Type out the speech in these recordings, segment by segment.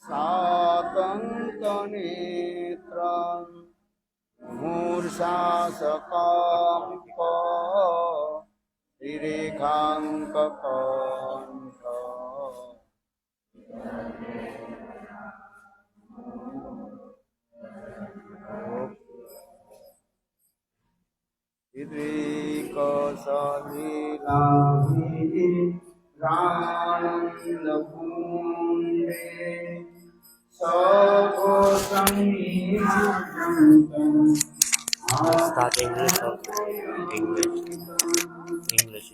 साकन्तनेत्रं मूर्छासकम्प त्रिरेखाङ्ककण्ठ रानन्दपूर्णे Start English also. English. English.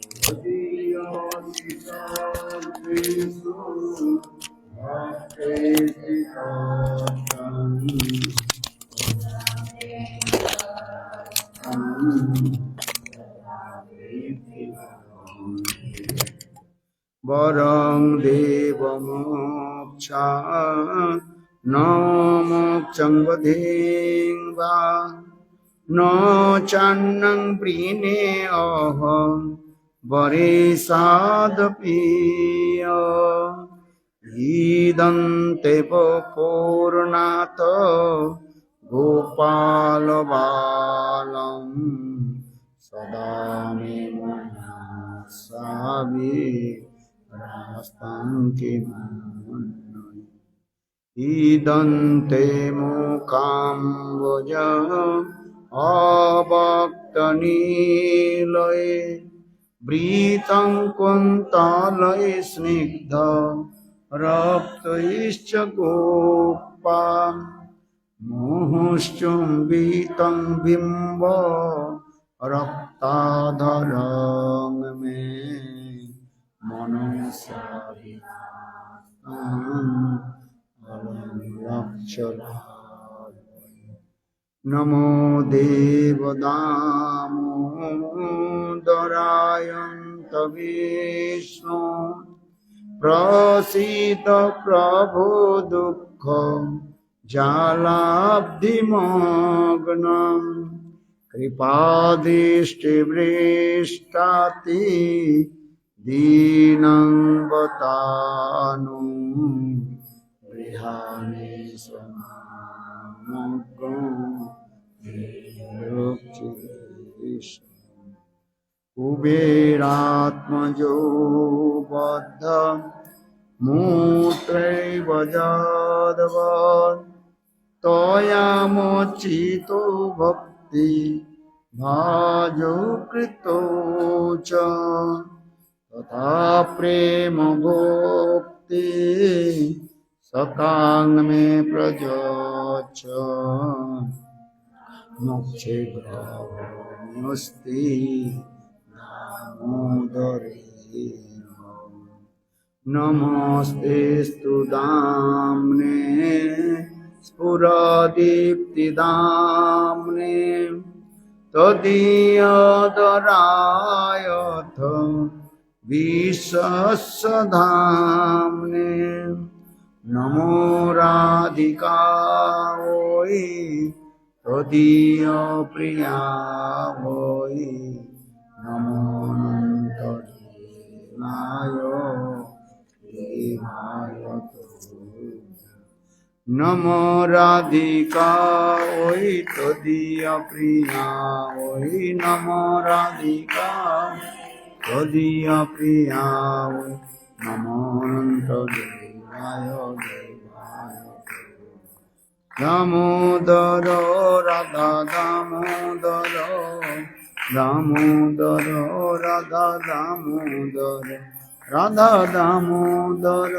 वरं देवमोक्षा न मोक्षं वधें वा न चान्नं प्रीणे अहं वरेशादपि ईदन्ते पूर्णात् गोपालबालं सदा मे मनसाभि ईदन्ते मूकाम्बुज अवक्तनीलये वृतं कुन्तलये स्निग्ध रक्तैश्च गोपा मुहुश्चुम्बितं बिम्ब रक्ताधरं मे नमो देवदामोदरायन्त विष्णु प्रसीद प्रभो दुःख जालाब्धिमग्नं कृपादृष्टिवृष्टाति दीनं वतानु गृहाणि कुबेरात्मजो बद्ध मूत्रैव जादवत् तोयामोचितो भक्ति भाजो कृतो च तथा प्रेम भोक्ति सकांग में प्रजोच मोक्षे ग्रहणस्ति दामोदरे नमस्तेस्तु दाम्ने स्फुरदीप्तिदाम्ने तदीयदरायथ विश्वस्धाम्ने नमो राधिकायै तदीय प्रिया वै नमो अनन्तदेवाय देवाय नमो राधिकायै तदीय प्रिया वै नमो राधिका तदीय प्रिया वै नमो अनन्तदेवाय दामोदर राधा दामोदर दामोदर राधा दामोदर राधा दामोदर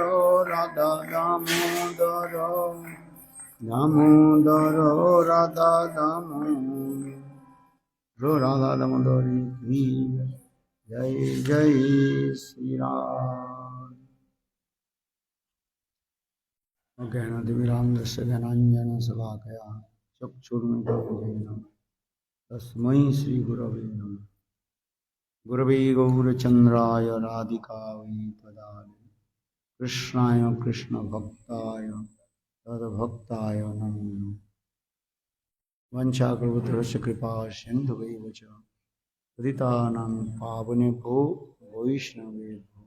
राधा दामोदर दामोदर राधा दामोदर राधा दामोदरी की जय जय श्री राम। ज्ञानतिमिरान्धस्य ज्ञानाञ्जनशलाकया चक्षुरुन्मिलितं तस्मै श्रीगुरवे नमः। गुरवे गौरचन्द्राय राधिकायै तदालये कृष्णाय कृष्णभक्ताय तद्भक्ताय नमो नमः। वंशाकल्पतरुश्च कृपा सिन्धुवैव च पतितानां पावनेभ्यो वैष्णवेभ्यो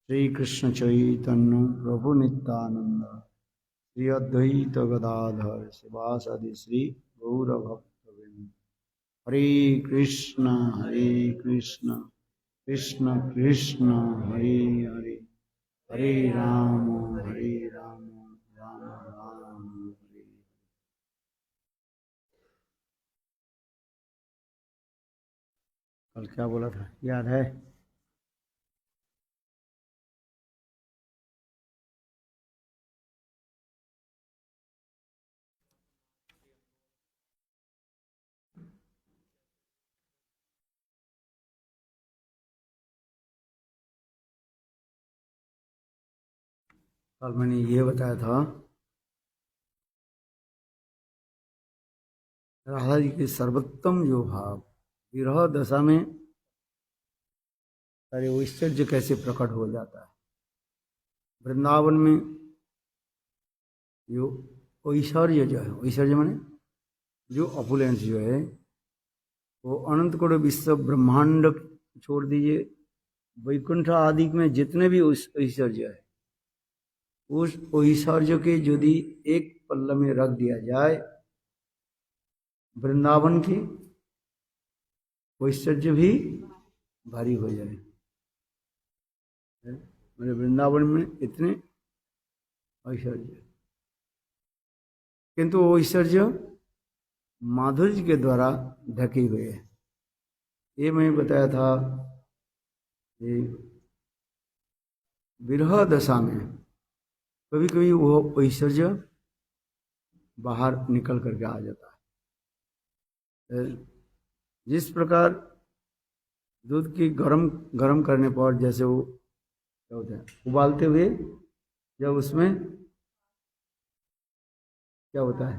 श्री कृष्ण चैतन्य प्रभु नित्यानंद श्री अद्वैत गदाधर शिवासादि श्री गौर भक्तवृंद। हरे कृष्ण कृष्ण कृष्ण हरे हरे, हरे राम राम राम हरे। कल क्या बोला था याद है? कल मैंने ये बताया था राधा जी के सर्वोत्तम जो भाव विरह दशा में सारे ऐश्वर्य कैसे प्रकट हो जाता है। वृंदावन में जो ऐश्वर्य जो है, ऐश्वर्य माने जो ऑपुलेंस जो है, वो अनंत करोड़ विश्व ब्रह्मांड छोड़ दीजिए, वैकुंठ आदि में जितने भी ऐश्वर्य है, उस ऐश्वर्य के यदि एक पल्ला में रख दिया जाए, वृंदावन की ऐश्वर्य भी भारी हो जाए। मेरे वृंदावन में इतने ऐश्वर्य, किंतु वो ऐश्वर्य माधुर्य के द्वारा ढके हुए है। ये मैं बताया था, ये विरह दशा में कभी कभी वो ऐश्वर्य बाहर निकल करके आ जाता है। जिस प्रकार दूध की गरम करने पर जैसे वो क्या होता है, उबालते हुए जब उसमें क्या होता है,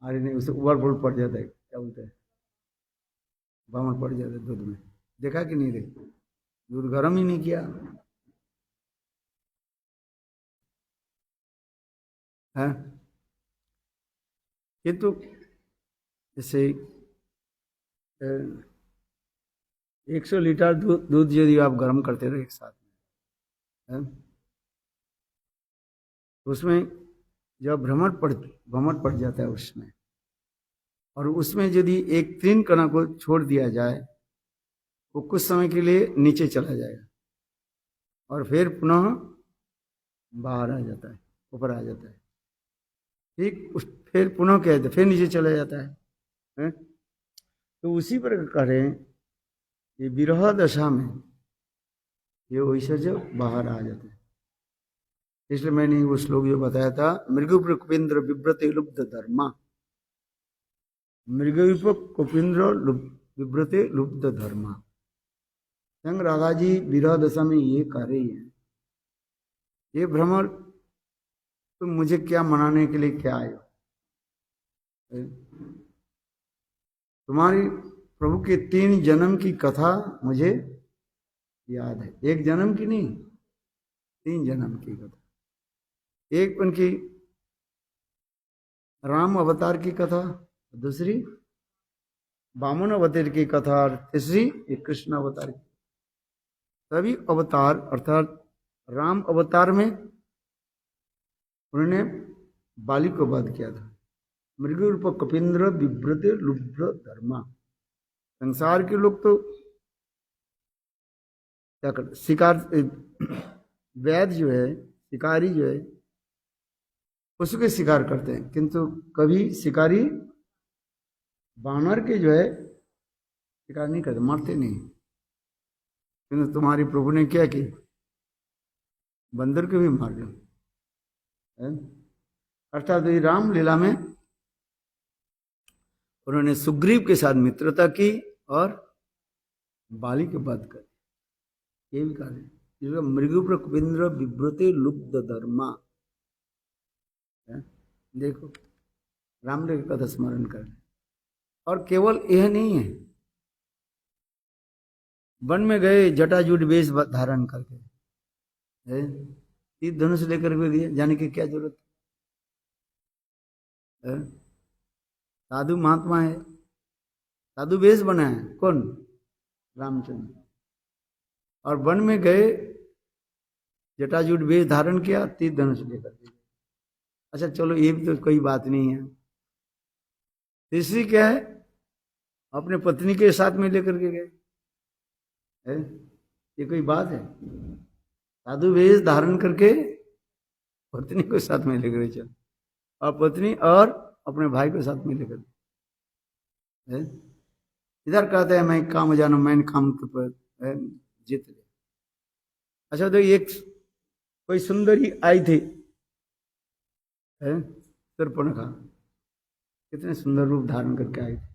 अरे नहीं, उसे उबाल पड़ जाता है, क्या बोलते हैं, बामण पड़ जाता है दूध में। देखा कि नहीं देखा? दूध गर्म ही नहीं किया है। किंतु जैसे 100 लीटर दूध यदि आप गर्म करते रहे एक साथ में है, तो उसमें जब भ्रमण पड़ जाता है उसमें, और उसमें यदि एक 3 कणा को छोड़ दिया जाए, वो कुछ समय के लिए नीचे चला जाएगा और फिर पुनः बाहर आ जाता है, ऊपर आ जाता है। ठीक फिर पुनः क्या है, फिर नीचे चला जाता है? तो उसी पर कह रहे हैं, ये विरह दशा में ये ऐश्वर्य बाहर आ जाता है। इसलिए मैंने वो श्लोक जो बताया था, मृगुप कुपेन्द्र विव्रते लुब्ध धर्मा, मृगुप कुपेन्द्र विव्रते लुब्ध धर्मा। संग राधा जी विरह दशा में ये कह रही है, ये भ्रमर तुम मुझे क्या मनाने के लिए क्या आए हो? तुम्हारी प्रभु के 3 जन्म की कथा मुझे याद है। 1 जन्म की नहीं, 3 जन्म की कथा। एक उनकी राम अवतार की कथा, दूसरी वामन अवतार की कथा, और तीसरी कृष्ण अवतार की। सभी अवतार अर्थात राम अवतार में उन्होंने बाली को वध किया था। मृगरूप कपिन्द्र विव्रत लुब्ध धर्मा। संसार के लोग तो क्या करते, शिकार, वैद जो है, शिकारी जो है, उसके शिकार करते हैं, किंतु कभी शिकारी बानर के जो है शिकार नहीं करते, मारते नहीं। किंतु तुम्हारी प्रभु ने क्या की, बंदर को भी मार दिया। अर्थात ये रामलीला में उन्होंने सुग्रीव के साथ मित्रता की और बाली के वध कर, ये भी कहा मृगुप्र कुपेन्द्र विव्रते लुब्ध धर्मा। देखो रामलीला का कथा स्मरण कर। और केवल यह नहीं है, वन में गए जटाजूट वेश धारण करके, तीर धनुष लेकर के दिए, जाने की क्या जरूरत है? साधु महात्मा है, साधु वेश बना है, कौन? रामचंद्र। और वन में गए जटाजूट वेश धारण किया, तीर धनुष लेकर के। अच्छा चलो ये भी तो कोई बात नहीं है। तीसरी क्या है, अपने पत्नी के साथ में लेकर के गए, है? ये कोई बात है? साधु वेश धारण करके पत्नी को साथ में लेकर चल, और पत्नी और अपने भाई को साथ में लेकर, है? इधर कहते हैं मैं काम जानो, मैं काम के पर जीत ले। अच्छा तो एक कोई सुंदरी आई थी, है? शूर्पणखा, कितने सुंदर रूप धारण करके आई थी,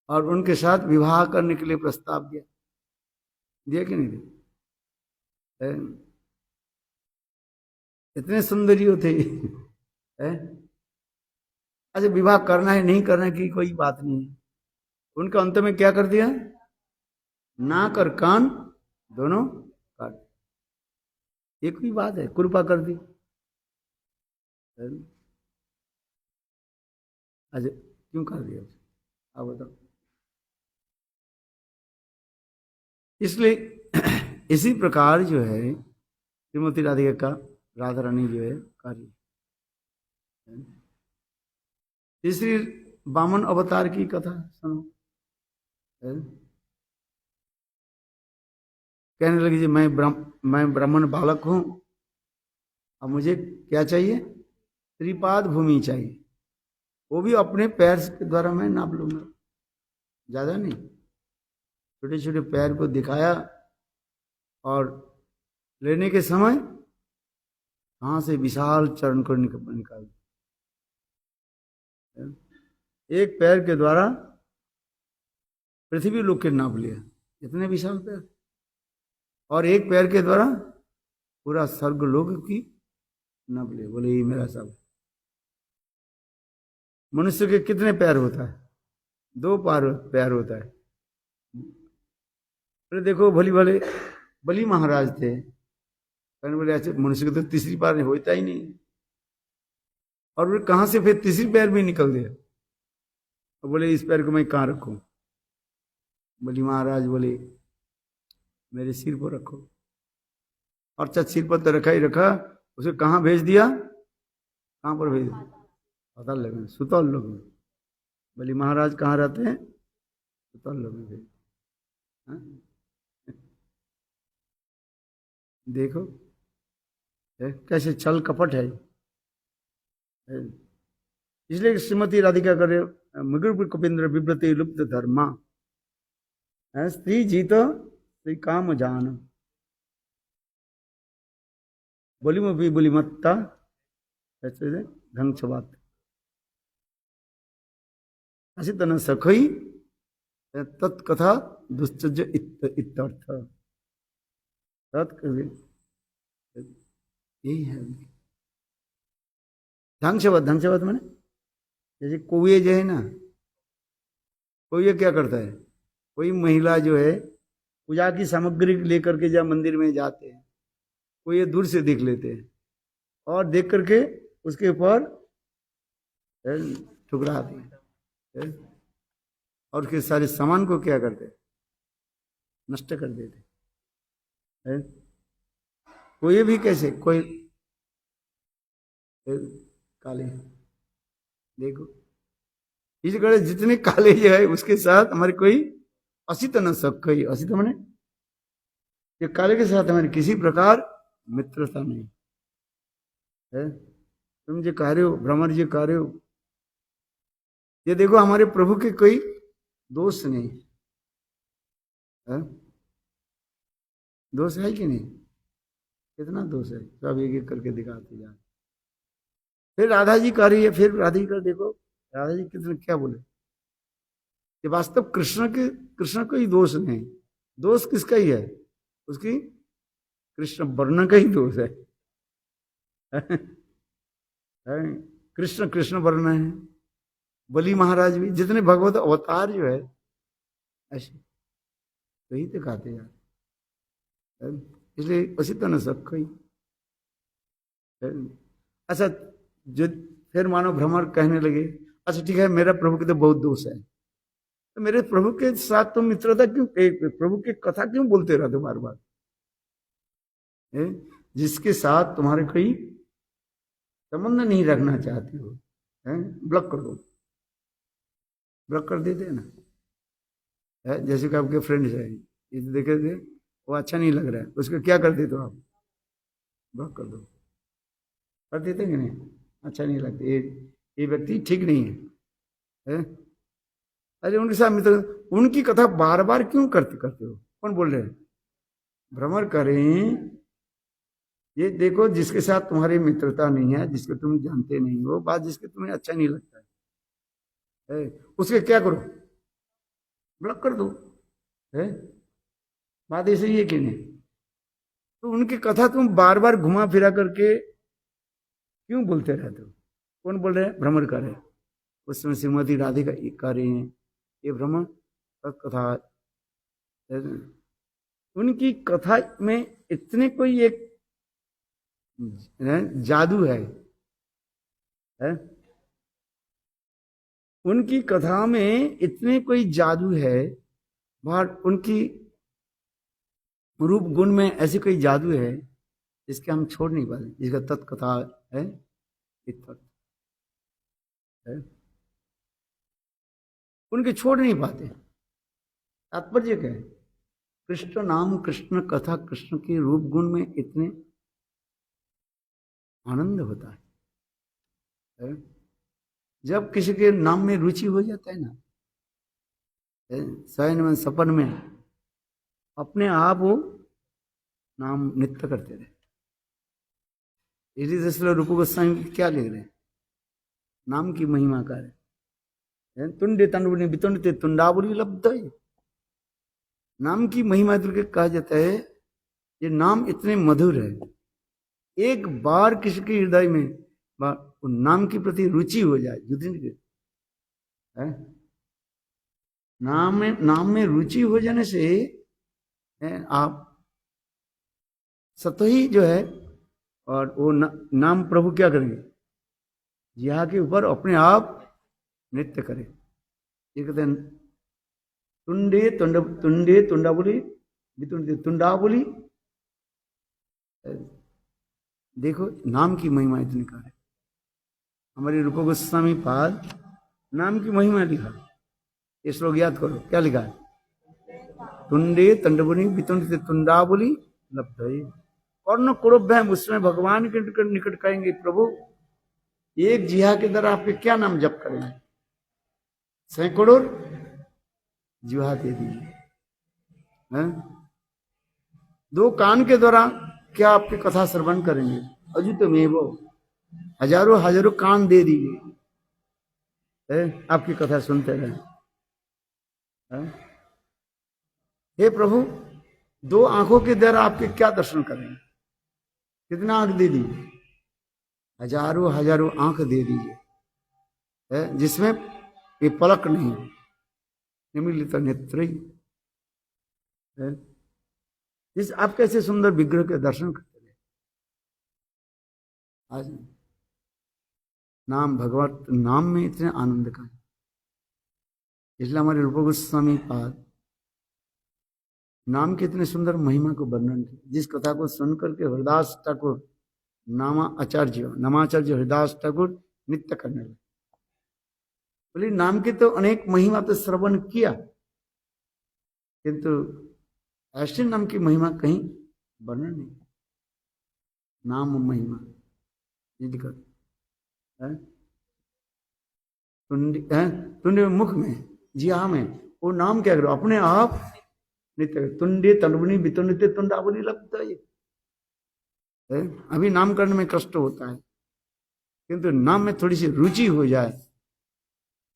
और उनके साथ विवाह करने के लिए प्रस्ताव दिया, दिया कि नहीं दिया? इतने सुंदरी थे, है? अच्छा विवाह करना है नहीं करना की कोई बात नहीं है, उनका अंत में क्या कर दिया, नाक और कान दोनों काट, ये कोई बात है? कृपा कर दी। अच्छा क्यों कर दिया, आप बताओ। इसलिए इसी प्रकार जो है श्रीमती राधिका का, राधा रानी जो है कार्य। तीसरी वामन अवतार की कथा सुनो, कहने लगी जी मैं ब्राह्मण बालक हूं, अब मुझे क्या चाहिए, त्रिपाद भूमि चाहिए, वो भी अपने पैर के द्वारा मैं नाप लूंगा, ज्यादा नहीं, छोटे छोटे पैर को दिखाया, और लेने के समय कहां से विशाल चरण को निकाल, एक पैर के द्वारा पृथ्वी लोक के नाप लिया, इतने विशाल पैर, और एक पैर के द्वारा पूरा स्वर्ग लोक की नाप लिया। बोले ये मेरा सब। मनुष्य के कितने पैर होता है, 2 पैर होता है। अरे देखो भले बलि महाराज थे, कहने बोले अच्छा मनुष्य के तो तीसरी पैर होता ही नहीं, और वो कहां से फिर तीसरी पैर भी निकल गया, और बोले इस पैर को मैं कहां रखूं, बलि महाराज बोले मेरे सिर पर रखो, और अच्छा सिर पर तो रखा ही रखा, उसे कहां भेज दिया, कहां पर भेज दिया, पता लगे सुतौल लोग में। बलि महाराज कहाँ रहते हैं, सुतौल लोग में भेज। देखो कैसे छल कपट है। इसलिए श्रीमती राधिका करे मृग कपिंद्र विव्रति लुप्त धर्मा, स्त्री जीत श्री काम जान, बोलिम भी बोलिमत्ता ऐसे ढंग से बात ऐसी तरह सखई तत्कथा दुश्चर्य इत्यर्थ, यही है ढंग से बात मैंने। जैसे कोई जो है ना, कोई क्या करता है, कोई महिला जो है पूजा की सामग्री लेकर के जब मंदिर में जाते हैं, कोई ये दूर से देख लेते हैं, और देख करके उसके ऊपर ठुकराते हैं, और उसके सारे सामान को क्या करते हैं, नष्ट कर देते हैं। कोई भी कैसे, कोई काले देखो, इस गढ़ जितने काले जो है उसके साथ हमारे कोई असित न सक, असित मैंने ये काले के साथ हमारी किसी प्रकार मित्रता नहीं है। तुम जो कह रहे हो, भ्रमर जी कह रहे हो, ये देखो हमारे प्रभु के कोई दोष नहीं है, दोष है कि नहीं, कितना दोष है, सब एक एक करके दिखाते जा। फिर राधा जी कह रही है, फिर राधा जी का देखो, राधा जी कितने क्या बोले, ये वास्तव कृष्ण का ही दोष नहीं, दोष किसका ही है, उसकी कृष्ण वर्ण का ही दोष है। कृष्ण वर्ण है। बलि महाराज भी, जितने भगवत अवतार जो है ऐसे वही तो कहते यार, इसलिए उसी तरह सब कोई। अच्छा जो फिर मानो भ्रमर कहने लगे, अच्छा ठीक है मेरा प्रभु के तो बहुत दोष है, तो मेरे प्रभु के साथ तुम मित्रता क्यों, प्रभु की कथा क्यों बोलते रहते बार बार, है? जिसके साथ तुम्हारे कोई संबंध नहीं रखना चाहते हो, है? ब्लॉक कर दो, ब्लॉक कर देते हैं ना, है? जैसे कि आपके फ्रेंड्स है, ये देखे थे वो अच्छा नहीं लग रहा है, उसको क्या कर देते हो आप? ब्लॉक कर दो, कर देते कि नहीं? अच्छा नहीं लगता, ये व्यक्ति ठीक नहीं है? अरे उनके साथ मित्र, उनकी कथा बार बार क्यों करते करते हो? कौन बोल रहे हैं? भ्रमण करें, ये देखो जिसके साथ तुम्हारी मित्रता नहीं है, जिसको तुम जानते नहीं हो, बात जिसके तुम्हें अच्छा नहीं लगता है, उसके क्या करो? ब्लॉक कर दो, है? बात ऐसे ही है कि नहीं? तो उनकी कथा तुम बार बार घुमा फिरा करके क्यों बोलते रहते हो? कौन बोल रहे हैं? भ्रमण कर रहे हैं, उसमें श्रीमती राधिका कर रही हैं, ये भ्रमण कथा है। उनकी कथा में इतने कोई एक जादू है? उनकी कथा में इतने कोई जादू है, बाहर उनकी रूप गुण में ऐसी कोई जादू है जिसके हम छोड़ नहीं पाते, जिसका तत्कथा है, तत्व है, उनके छोड़ नहीं पाते। तात्पर्य क्या है? कृष्ण नाम, कृष्ण कथा, कृष्ण के रूप गुण में इतने आनंद होता है? जब किसी के नाम में रुचि हो जाता है ना, शयन में, सपन में, अपने आप वो नाम नित्य करते रहे। इसलिए रूप गोस्वामी क्या लिख रहे हैं? नाम की महिमा का है, तुंडे तंडुनी बितुंडते तुंडाबुरी लब्ध है। नाम की महिमा करके कहा जाता है, ये नाम इतने मधुर है, एक बार किसी के हृदय में नाम के प्रति रुचि हो जाए, है? नाम में रुचि हो जाने से आप स्वतः ही जो है, और वो नाम प्रभु क्या करेंगे? जिहा के ऊपर अपने आप नृत्य करें। ये कहते हैं तुंडे तुंडाबुली तुंडाबुली। देखो नाम की महिमा इतनी का है। हमारे रूप गोस्वामी पाद नाम की महिमा लिखा, ये श्लोक याद करो, क्या लिखा है? तुंडे तंडबुनी बितुंड तुंडाबुली लब्ध। कर्ण कुरुभ है, उसमें भगवान के निकट कहेंगे, प्रभु एक जिहा के द्वारा आपके क्या नाम जप करेंगे? सैकड़ों जिहा दे दीजिए। दो कान के द्वारा क्या आपकी कथा श्रवण करेंगे? अजुत में वो हजारों हजारों कान दे दीजिए, आपकी कथा सुनते रहे। हे प्रभु, दो आंखों के द्वारा आपके क्या दर्शन करेंगे? कितना आंख दे दीजिए? हजारों हजारों आंख दे दीजिए, जिसमें ये पलक नहीं, निमिलित नेत्र, जिस आप कैसे सुंदर विग्रह के दर्शन करते रहे। आज नाम, भगवत नाम में इतने आनंद का है। इसलिए हमारे रूप गोस्वामी पाद नाम के इतने सुंदर महिमा को वर्णन किया, जिस कथा को सुनकर के हरिदास ठाकुर नामाचार्य हरिदास ठाकुर नित्य करने लगे। बोले नाम के तो अनेक महिमा तो श्रवण किया, किंतु ऐसे नाम की महिमा कहीं वर्णन नहीं। नाम महिमा तुंडे मुख में, जिहा में, वो नाम क्या करो? अपने आप नित्य तुंडे तंडुनी बितुंडते तुंडाबुनी लगता है। अभी नाम करने में कष्ट होता है, किंतु नाम में थोड़ी सी रुचि हो जाए,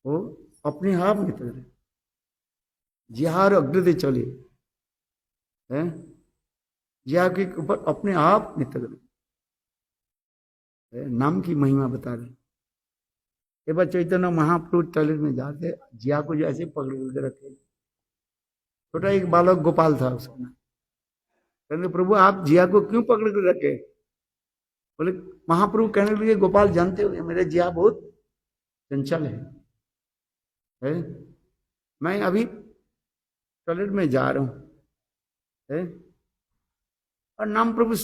वो अपने आप नित्य करे। जिहार अग्रदे चले, जिहा के ऊपर अपने आप नित्य करे। नाम की महिमा बता रहे। एक बार चैतन्य महाप्रभु टॉयलेट में जाते, जिया को जो ऐसे पकड़ के रखे, छोटा एक बालक गोपाल था, उसका नाम। कहने प्रभु आप जिया को क्यों पकड़ कर रखे? बोले महाप्रभु कहने लगे, गोपाल जानते हो मेरे जिया बहुत चंचल है? मैं अभी टॉयलेट में जा रहा हूं, और नाम प्रभु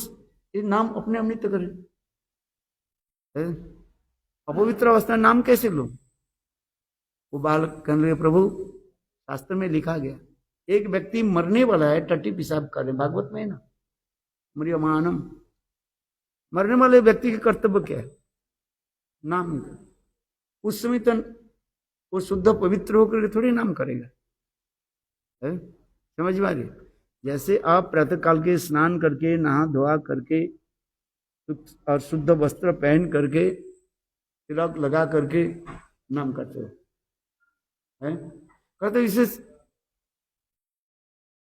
ये नाम अपने अमृत करे। अपवित्र अवस्था नाम कैसे लो? वो बालक कहने लगे, प्रभु शास्त्र में लिखा गया एक व्यक्ति मरने वाला है, टट्टी पेशाब करे, भागवत में है ना, म्रियमाणम। मरने वाले व्यक्ति के कर्तव्य क्या है? नाम नहीं करे। उस समय तो वो शुद्ध पवित्र होकर थोड़ी नाम करेगा। है? समझ में आ रही? जैसे आप प्रातः काल के स्नान करके नहा धोआ करके और शुद्ध वस्त्र पहन करके तिलक लगा करके नाम करते हो, है? कहते इसे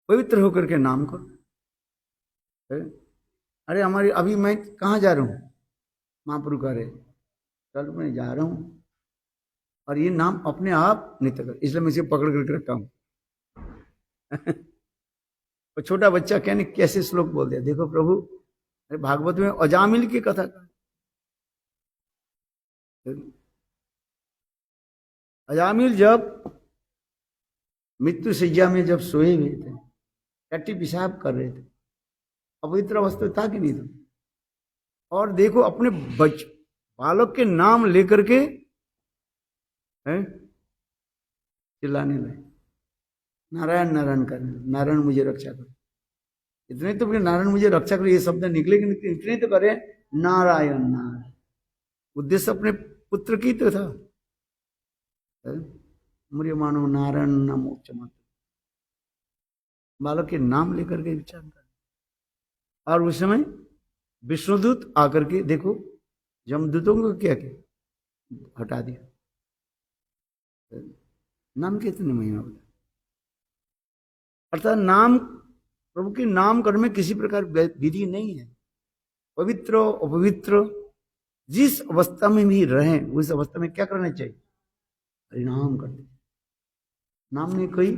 पवित्र होकर के नाम करो। है? अरे हमारी अभी मैं कहाँ जा रहा हूँ? महाप्रभु कह रहे कल मैं जा रहा हूँ और ये नाम अपने आप नित्य कर, इसलिए मैं इसे पकड़ करके रखता हूँ। और छोटा बच्चा कहने कैसे श्लोक बोल दिया, देखो प्रभु, अरे भागवत में अजामिल की कथा का, अजामिल जब मृत्यु सज्जा में जब सोए हुए थे, टट्टी पेशाब कर रहे थे, अपवित्र अवस्था था कि नहीं था? और देखो अपने बालक के नाम लेकर के चिल्लाने लगे, नारायण नारायण कर, नारायण मुझे रक्षा करो। इतने तो नारायण मुझे रक्षा करो ये शब्द निकले कि नहीं, इतने तो करे नारायण नारायण। उद्देश्य अपने पुत्र की तो था, मुझे मानो नारायण नाम मोक्ष मात्र। बालक के नाम लेकर के विचार कर, और उस समय विष्णुदूत आकर के देखो जमदूतों को क्या किया, हटा दिया। नाम के इतने महिमा बोला, अर्थात नाम प्रभु के नाम करने में किसी प्रकार विधि नहीं है। पवित्र अपवित्र जिस अवस्था में भी रहे उस अवस्था में क्या करना चाहिए? हरिनाम करते। नाम ने कोई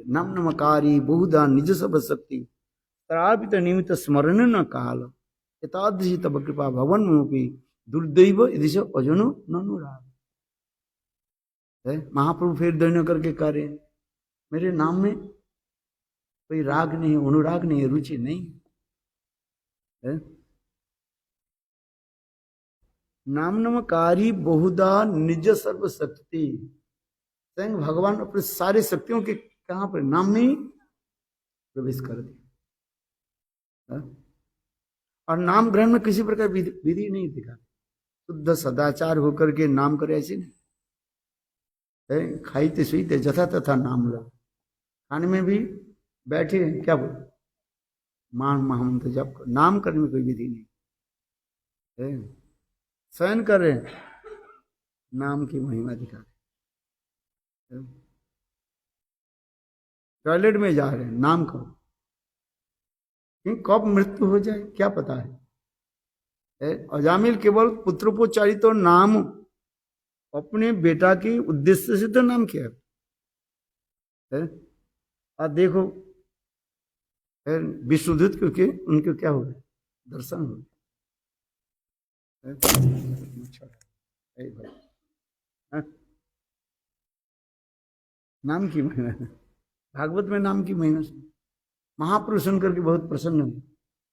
नाम नमकारी बहुधा निज सब शक्ति तरापित निमित्त स्मरण न काल यथादृशी तब कृपा भवन मोपी दुर्दैव यदिश अजनो ननुराग। महाप्रभु फिर दैन्य करके कह रहे हैं, मेरे नाम में कोई राग नहीं, अनुराग नहीं, रुचि नहीं है। नाम नमकारी बहुधा निज सर्व शक्ति, स्वयं भगवान अपने सारे शक्तियों के कहां पर नाम में ही प्रवेश कर दिया। और नाम ग्रहण में किसी प्रकार विधि नहीं दिखा, शुद्ध सदाचार होकर के नाम करे ऐसे नहीं। खाईते सुईते जथा तथा नाम लो, खाने में भी बैठे क्या बोल मान महामंत्र जप कर, नाम करने में कोई विधि नहीं। शयन कर रहे नाम की महिमा दिखा रहे, टॉयलेट में जा रहे हैं नाम करो, कब मृत्यु हो जाए क्या पता है। अजामिल केवल पुत्रोपचारित तो नाम अपने बेटा के उद्देश्य से तो नाम किया है। और देखो विष्णुदूत क्योंकि उनको क्या हो गया, दर्शन हो गया। नाम की महिमा, भागवत में नाम की महिमा से महापुरुष सुनकर के बहुत प्रसन्न हुए।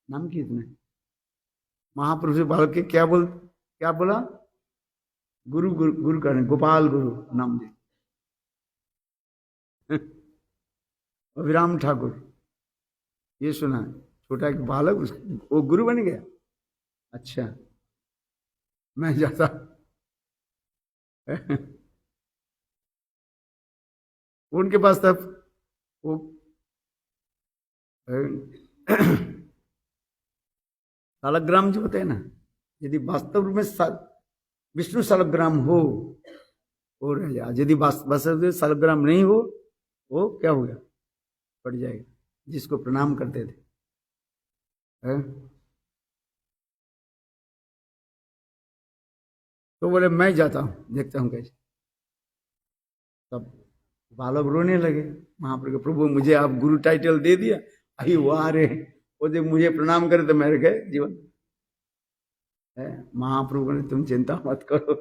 नाम की इतने महापुरुष बालक के क्या बोला, गुरु गुरु गुरु करने, गोपाल गुरु नाम दे। अभिराम ठाकुर ये सुना, छोटा एक बालक वो गुरु बन गया। अच्छा मैं जाता उनके पास तब वो शालग्राम जो होते हैं ना, यदि वास्तव रूप में विष्णु शालग्राम हो वो रह जाए, यदि वास्तव शालग्राम नहीं हो वो क्या हो गया, पड़ जाएगा, जिसको प्रणाम करते थे। तो बोले मैं जाता हूं देखता हूं कैसे। तब बालक रोने लगे, महाप्रभु प्रभु मुझे आप गुरु टाइटल दे दिया, अभी वो आ रहे वो जब मुझे प्रणाम करे तो मेरे गए जीवन है। महाप्रभु ने तुम चिंता मत करो,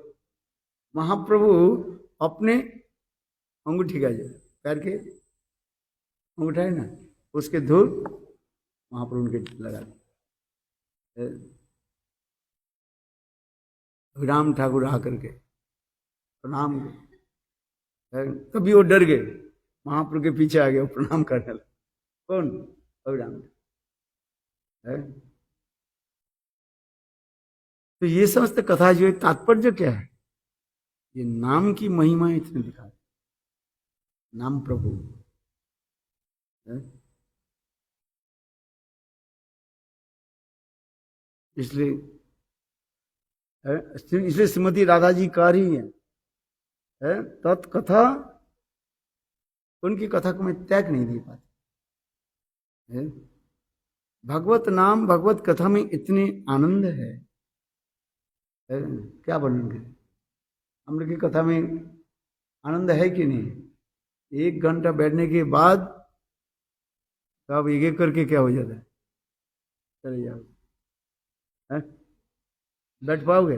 महाप्रभु अपने अंगूठी का पैर के अंगूठा है ना उसके धूल महाप्रभु उनके लगा दी। राम ठाकुर आकर के प्रणाम, तभी वो डर गए, महाप्रभु के पीछे आ गए, वो प्रणाम करने लगे। कौन? अभिराम। तो ये समस्त कथा जो है, तात्पर्य क्या है? ये नाम की महिमा इतने दिखा, नाम प्रभु है? इसलिए श्रीमती राधा जी कह रही है तत्कथा, उनकी कथा को मैं त्याग नहीं दे पाती। भगवत नाम भगवत कथा में इतने आनंद है, क्या वर्णन करें? हम लोग की कथा में आनंद है कि नहीं? 1 घंटा बैठने के बाद तब एक एक करके क्या हो जाता है, चले जाओ। बैठ पाओगे?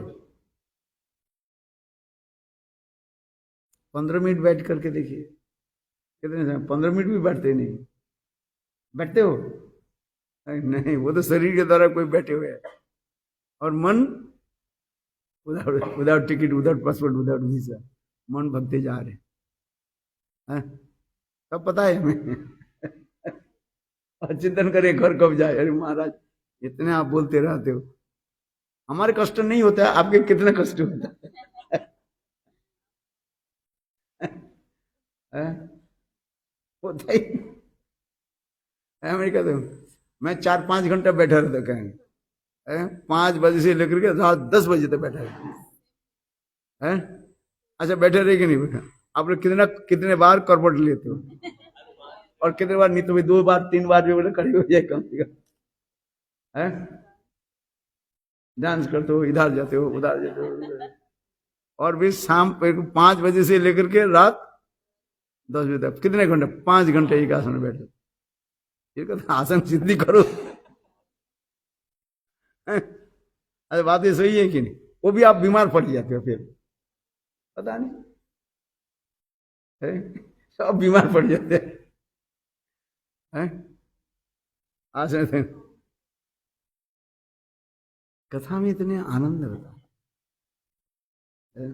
15 मिनट बैठ करके देखिए, कितने समय? 15 मिनट भी बैठते नहीं। बैठते हो? नहीं, वो तो शरीर के द्वारा कोई बैठे हुए है, और मन without ticket, without passport, without visa, मन भगते जा रहे हैं। सब पता है हमें। और चिंतन करे घर कब जाए। अरे महाराज, इतने आप बोलते रहते हो, हमारे कष्ट नहीं होता है, आपके कितने कष्ट होता है? होता ही। अमेरिका तो मैं 4-5 घंटा बैठा रहता, कहेंगे 5 बजे से लेकर के रात 10 बजे तक बैठा है। अच्छा, बैठे रहे कि नहीं बैठा? आप लोग कितने बार करवट लेते हो, और कितने बार नहीं तो भी 2 बार 3 बार भी बोले खड़ी हो जाए कम से कम। डांस करते हो, इधर जाते हो, उधर जाते हो, और भी शाम 5 बजे से लेकर के रात 10 बजे तक कितने घंटे? 5 घंटे एक आसन में बैठे। ये कहते आसन सिद्धि करो। अरे बात ये सही है कि नहीं? वो भी आप बीमार पड़ जाते हो, फिर पता नहीं, सब बीमार पड़ जाते हैं। आसन कथा में इतने आनंद होता है।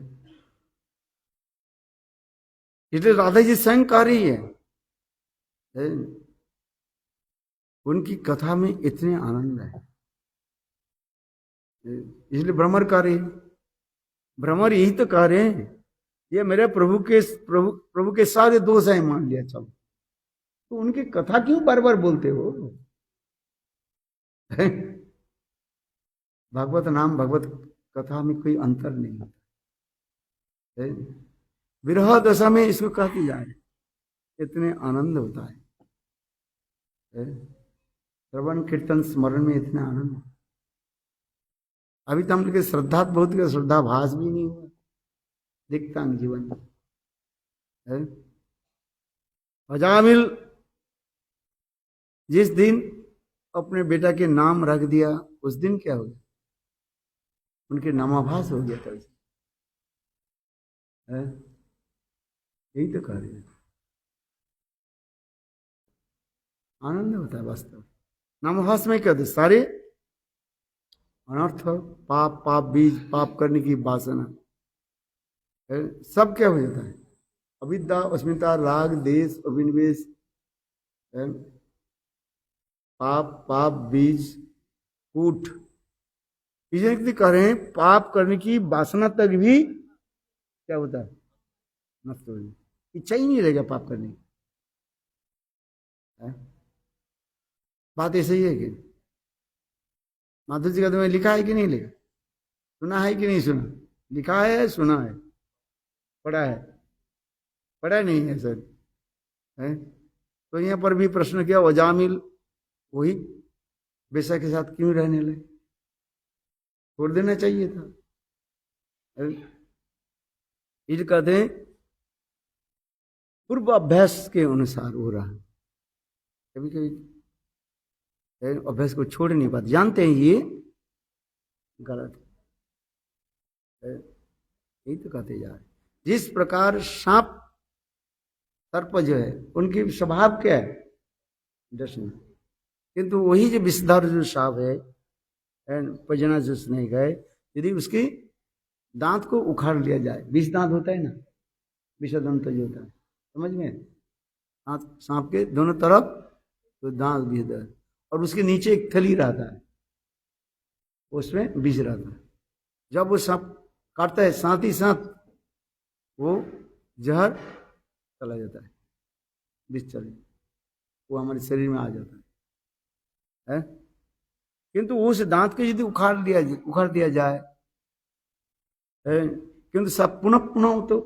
इसलिए राधा जी स्वयं कह रही है, उनकी कथा में इतने आनंद है। इसलिए भ्रमर कह रहे, भ्रमर यही तो कह रहे हैं, ये मेरे प्रभु के सारे दोष है, मान लिया चलो, तो उनकी कथा क्यों बार बार बोलते हो? भगवत नाम भगवत कथा में कोई अंतर नहीं होता। विरह दशा में इसको कहती जाए, इतने आनंद होता है। श्रवण कीर्तन स्मरण में इतना आनंद। अभी तो हम लोग श्रद्धा बहुत, श्रद्धा भास भी नहीं हुआ, दिखता जीवन में। अजामिल जिस दिन अपने बेटा के नाम रख दिया, उस दिन क्या हो गया? उनके नामाभास हो गया था। यही तो कह रहे हैं, आनंद होता है वास्तव। नामाभास में क्या होता है? सारे अनर्थ, पाप बीज, पाप करने की वासना, सब क्या हो जाता है? अविद्या, अस्मिता, राग, देश, अभिनिवेश, पाप बीज, कूट, इसे कह रहे हैं, पाप करने की वासना तक भी क्या होता है? नष्ट हो जाए, इच्छा ही नहीं रहेगा पाप करने की। बात ऐसे ही है कि माधुर जी का तुम्हें लिखा है कि नहीं लिखा? सुना है कि नहीं सुना? लिखा है, सुना है, पढ़ा है, पढ़ा नहीं है सर, है? तो यहाँ पर भी प्रश्न किया, वजामिल वही बेसा के साथ क्यों रहने लगे? छोड़ देना चाहिए था। ये कहते हैं पूर्व अभ्यास के अनुसार हो रहा है। कभी कभी अभ्यास को छोड़ नहीं पाते, जानते हैं ये गलत है। यही तो कहते जा रहे। जिस प्रकार सांप सर्प जो है, उनकी स्वभाव क्या है? डसना, किंतु वही जो विषधर जो सांप है, पजना से स्नेह गए, यदि उसके दांत को उखाड़ लिया जाए, 20 दांत होता है ना, विषदंत जो होता है, समझ में, हाथ सांप के दोनों तरफ तो दांत भी है, और उसके नीचे एक थैली रहता है, उसमें विष रहता है। जब वो सांप काटता है, साथ ही साथ वो जहर चला जाता है, विष चले, वो हमारे शरीर में आ जाता है? किंतु उस दांत को यदि उखाड़ दिया जाए, किंतु सब पुनः पुनः तो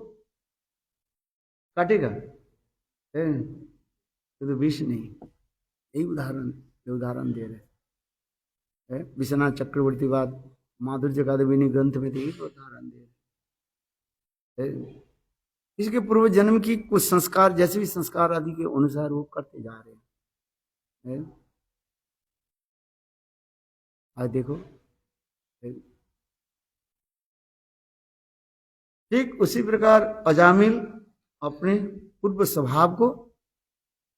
काटेगा, तो विष नहीं। यही उदाहरण दे रहे हैं विश्वनाथ चक्रवर्ती बाद माधुर्य कादम्बिनी ग्रंथ में, यही तो उदाहरण दे रहे। इसके पूर्व जन्म की कुछ संस्कार, जैसे भी संस्कार आदि के अनुसार वो करते जा रहे हैं। आज देखो, ठीक उसी प्रकार अजामिल अपने पूर्व स्वभाव को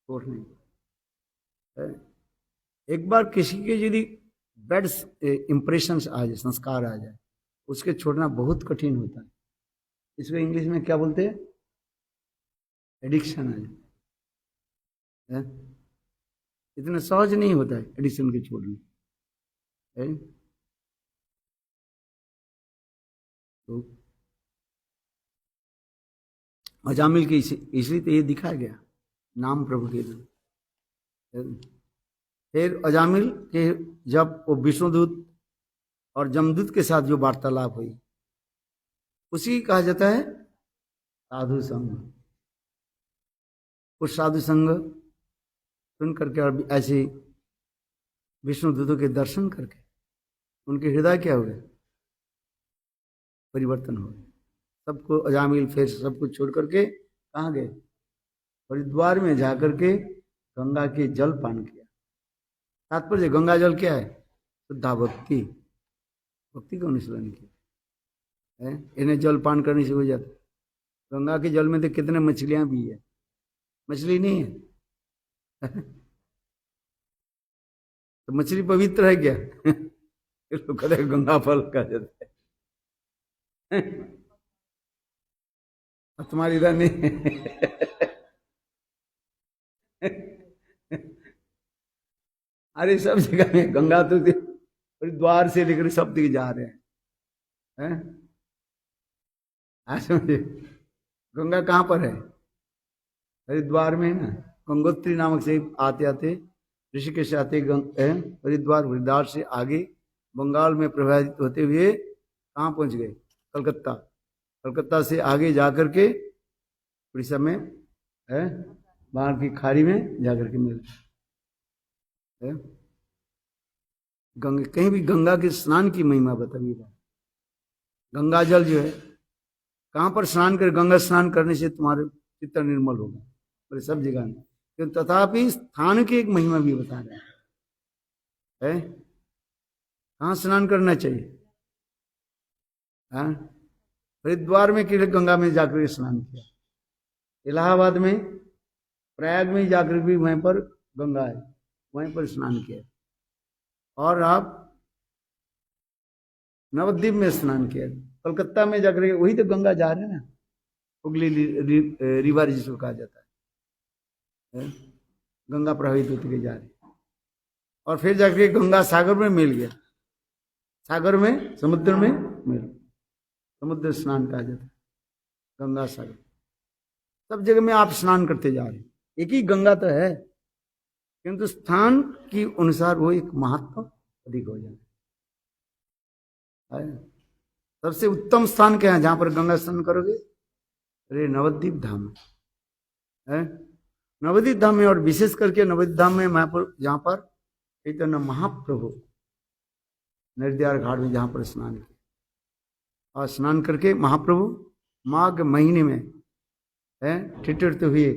छोड़ नहीं। एक बार किसी के यदि बैड इंप्रेशन आ जाए, संस्कार आ जाए, उसके छोड़ना बहुत कठिन होता है। इसको इंग्लिश में क्या बोलते हैं? एडिक्शन आ जाए। इतना सहज नहीं होता है एडिक्शन के छोड़ने। तो अजामिल के इसलिए तो ये दिखाया गया, नाम प्रभु के नाम। फिर अजामिल के जब वो विष्णुदूत और जमदूत के साथ जो वार्तालाप हुई, उसी कहा जाता है साधु संग। कुछ साधु संग सुन करके और ऐसे विष्णुदूतों के दर्शन करके उनके हृदय क्या हुए? परिवर्तन हो गए। सबको अजामिल फिर सब कुछ छोड़ करके कहाँ गए? हरिद्वार में जाकर के गंगा के जल पान किया। तात्पर्य गंगा जल क्या है? शुद्धा भक्ति, भक्ति का अनुशीलन किया है। इन्हें जल पान करने से हो जाता। गंगा के जल में तो कितने मछलियां भी है, मछली नहीं है तो मछली पवित्र है क्या? लोग कहते हैं गंगा फल का जाता है तुम्हारी इधर नहीं अरे सब जगह में गंगा तो हरिद्वार से लेकर सब दिख जा रहे हैं। समझे? गंगा कहाँ पर है? हरिद्वार में है ना। गंगोत्री नामक से आते आते ऋषिकेश आते हरिद्वार, हरिद्वार से आगे बंगाल में प्रवाहित होते हुए कहाँ पहुंच गए? कलकत्ता। कलकत्ता से आगे जाकर के उड़ीसा में है, बाहर की खाड़ी में जाकर के मिल है। गंगा, कहीं भी गंगा के स्नान की महिमा बताइए। गंगा जल जो है, कहाँ पर स्नान कर, गंगा स्नान करने से तुम्हारे चित्त निर्मल होगा, पर सब जगह में। तथापि स्थान की एक महिमा भी बता रहे हैं। कहाँ स्नान करना चाहिए? हरिद्वार में कि गंगा में जाकर स्नान किया, इलाहाबाद में, प्रयाग में जाकर भी वहीं पर गंगा है, वहीं पर स्नान किया, और आप नवद्वीप में स्नान किया, कलकत्ता में जाकर वही तो गंगा जा रहे हैं ना, हुगली रिवर जिसको कहा जाता है। गंगा प्रवाहित होते जा रही, और फिर जाकर गंगा सागर में मिल गया, सागर में, समुद्र में मिल, समुद्र स्नान कहा जाता है, गंगा सागर। सब जगह में आप स्नान करते जा रहे हैं, एक ही गंगा तो है, किंतु स्थान के अनुसार वो एक महत्व अधिक हो जाता है। सबसे उत्तम स्थान क्या है जहां पर गंगा स्नान करोगे? अरे नवद्वीप धाम है। नवद्वीप धाम में, और विशेष करके नवद्वीप धाम में महापुर, जहां पर चैतन्य महाप्रभु नरदियार घाट में जहां पर स्नान किया, और स्नान करके महाप्रभु माघ महीने में है ठिठुरते हुए,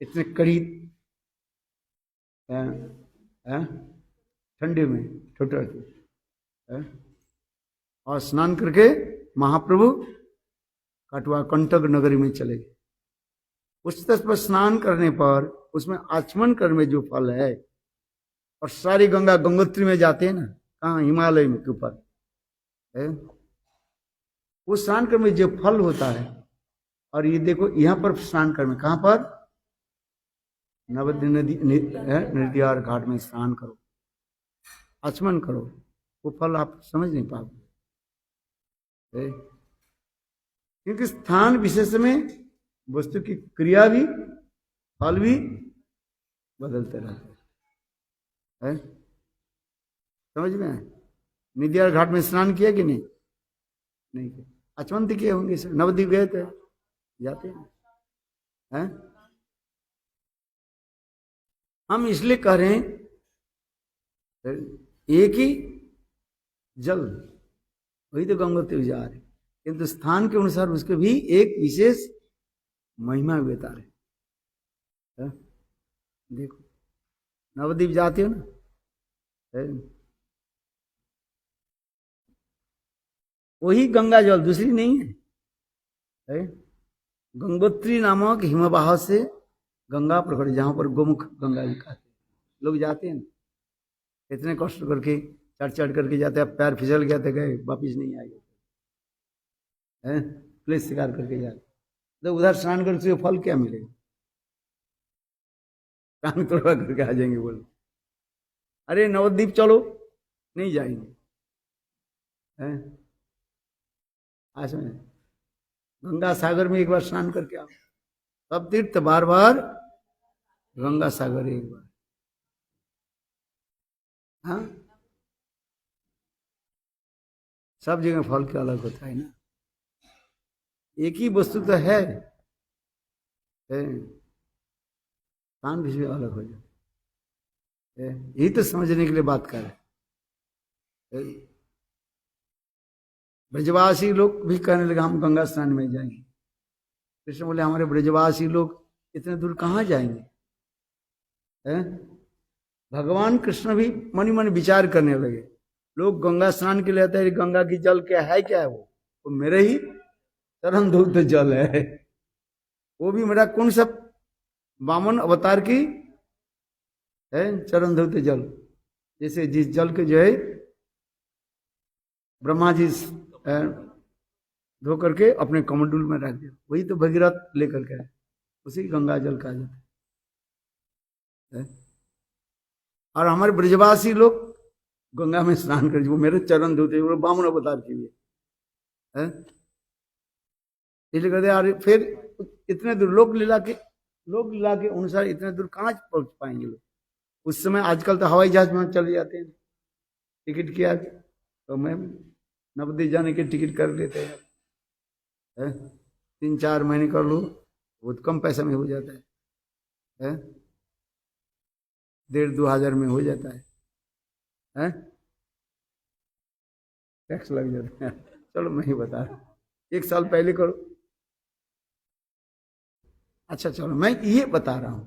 इतने कड़ी ठंडे में ठिठुरते, और स्नान करके महाप्रभु कटवा कंटक नगरी में चले गए। उस तट पर स्नान करने पर उसमें आचमन करने में जो फल है, और सारी गंगा गंगोत्री में जाते हैं ना, कहाँ, हिमालय में के ऊपर है। वो स्नान कर्म में जो फल होता है, और ये देखो यहाँ पर स्नान कर्म, कहाँ पर, नवद्वीप नदी नदी और घाट में स्नान करो, आचमन करो, वो फल आप समझ नहीं पाओगे। क्योंकि स्थान विशेष में वस्तु की क्रिया भी, फल भी बदलते रहते हैं। समझ में आए? नदी और घाट में स्नान किया कि नहीं? नहीं किया। आचमन तो किए होंगे, नवद्वीप गए थे, जाते हैं। हम इसलिए कह रहे हैं एक ही जल, वही तो गंगोत्री जा रहे, किंतु स्थान के अनुसार उसके भी एक विशेष महिमा बता रहे। देखो नवद्वीप जाते हो ना, वही गंगा जल, दूसरी नहीं है। गंगोत्री नामक हिमवाह से गंगा प्रकट, जहां पर गोमुख गंगा भी कहते हैं, लोग जाते हैं, इतने कष्ट करके चढ़ चढ़ करके जाते हैं, पैर फिसल गया तो गए, वापिस नहीं आए, पुलिस शिकार करके जाते, तो उधर स्नान करके फल क्या मिलेगा? टांग तोड़वा करके आ जाएंगे, बोलो अरे नवद्वीप चलो, नहीं जाएंगे। आज में गंगा सागर में एक बार स्नान करके आओ, सब तीर्थ बार बार, गंगा सागर एक बार। हाँ, सब जगह फल के अलग होता है ना, एक ही वस्तु तो है, स्थान भी अलग हो जाए। यही तो समझने के लिए बात कर रहे। ब्रजवासी लोग भी कहने लगे हम गंगा स्नान में जाएंगे। कृष्ण बोले हमारे ब्रजवासी लोग इतने दूर कहाँ जाएंगे? भगवान कृष्ण भी मनी मन विचार करने लगे, लोग गंगा स्नान के लिए आते हैं, गंगा की जल क्या है, क्या है वो मेरे ही चरण धूत जल है, वो भी मेरा कौन सा वामन अवतार की है चरण धूत जल। जैसे जिस जल के जो है ब्रह्मा जी धो करके अपने कमंडल में रख दिया, वही तो भगीरथ लेकर के, उसी गंगा जल का जाता है। और हमारे ब्रजवासी लोग गंगा में स्नान कर, वो मेरे चरण धोते, वो बामन अवतार के लिए है, इसलिए कहते यार फिर इतने दूर लोक लीला के अनुसार इतने दूर कहाँ पहुंच पाएंगे लोग। उस समय आजकल तो हवाई जहाज में चले जाते हैं, टिकट किया तो मैं नवद्वीप जाने की टिकट कर लेते हैं, 3-4 महीने कर लो, बहुत कम पैसा में हो जाता है, 1,500-2 हजार में हो जाता है, टैक्स लग जाता है। चलो मैं ही बता रहा हूँ, 1 साल पहले करो। अच्छा चलो मैं ये बता रहा हूं,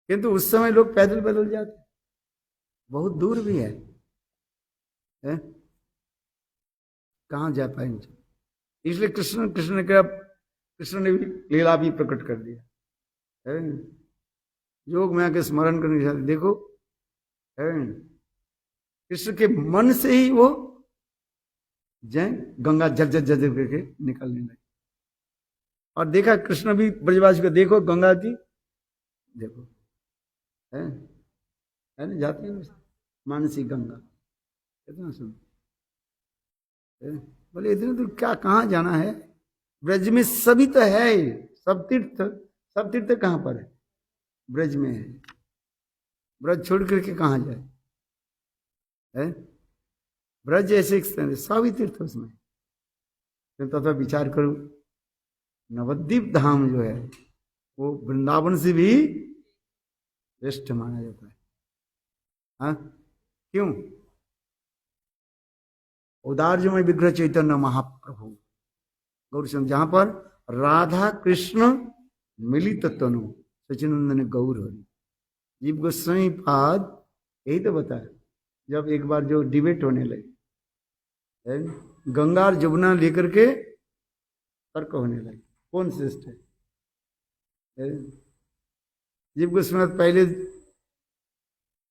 किंतु उस समय लोग पैदल पैदल जाते, बहुत दूर भी है, कहाँ जा पाएंगे। इसलिए कृष्ण ने भी लीला भी प्रकट कर दिया, योग में आके स्मरण करने के साथ देखो, कृष्ण के मन से ही वो जय गंगा जल जल जल करके निकलने लगे। और देखा कृष्ण भी ब्रजवासी को, देखो गंगा की देखो है ना, जाते हैं मानसी गंगा, कितना सुन, बोले इतने दूर क्या कहाँ जाना है, ब्रज में सभी तो है, सब तीर्थ कहाँ पर है, ब्रज में है, ब्रज छोड़ करके कहाँ जाए, ब्रज ऐसे सभी तीर्थ उसमें। तथा विचार करो, नवद्वीप धाम जो है वो वृंदावन से भी श्रेष्ठ माना जाता है। हाँ क्यों? औदार्यमय विग्रह चैतन्य महाप्रभु गौर, जहां पर राधा कृष्ण मिलित तनु सचिनंदन गौर हरि, जीव गोस्वामी पाद यही तो बताया। जब एक बार जो डिबेट होने लगे, गंगा और जमुना लेकर के तर्क होने लगे, कौन श्रेष्ठ है। जीव गोस्वामी पहले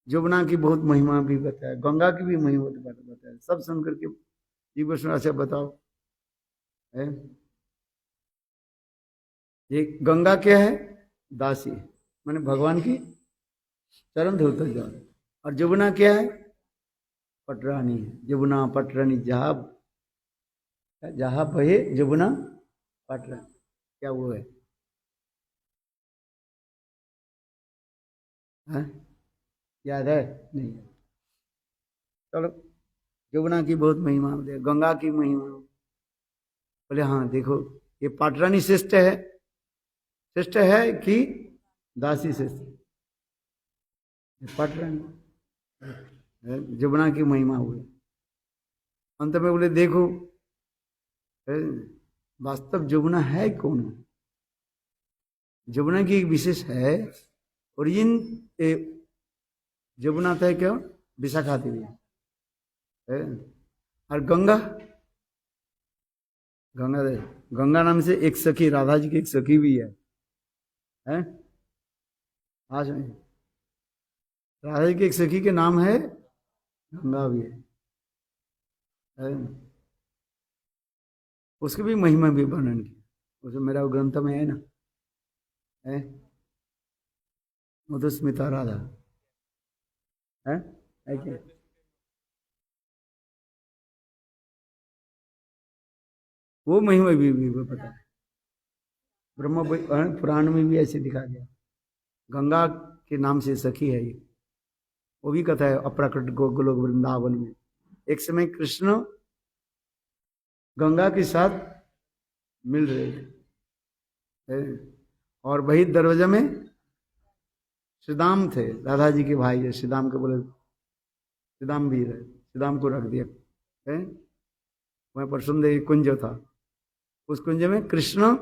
जमुना की बहुत महिमा भी बताया, गंगा की भी महिमा बताया, सब सुन करके जी वैष्णव अच्छा बताओ है। ये गंगा क्या है? दासी, माने भगवान की चरण धोते जाओ। और जमुना क्या है? पटरानी, जमुना पटरानी, जहां बहे जमुना पटरानी, क्या वो है? हाँ? याद है? नहीं। चलो, जमुना की बहुत महिमा है, गंगा की महिमा। बोले हाँ देखो, ये पाटरानी श्रेष्ठ है, श्रेष्ठ है कि दासी श्रेष्ठ? पाटरानी, जमुना की महिमा हुई। अंत में बोले देखो, वास्तव जमुना है कौन? जमुना की एक विशेष है, ओरिजिन जमुना था क्या? विशाखा देवी है। और गंगा, गंगा देवी, गंगा नाम से एक सखी, राधा जी की एक सखी भी है? आज में राधा जी की एक सखी के नाम है गंगा भी है? उसकी भी महिमा भी वर्णन की, उसे मेरा ग्रंथ में है ना, है मधुस्मिता राधा है क्या? वो महिमा भी पता है, ब्रह्म पुराण में भी ऐसे दिखा गया, गंगा के नाम से सखी है ये। वो भी कथा है अप्राकृत गोलोक वृंदावन में, एक समय कृष्ण गंगा के साथ मिल रहे थे, और वही दरवाजा में श्रीदाम थे, राधा जी के भाई है, श्रीदाम के बोले, श्रीदाम भी रहे, श्रीदाम को रख दिया है। वहां पर सुंदर कुंज था, उस कुंज में कृष्ण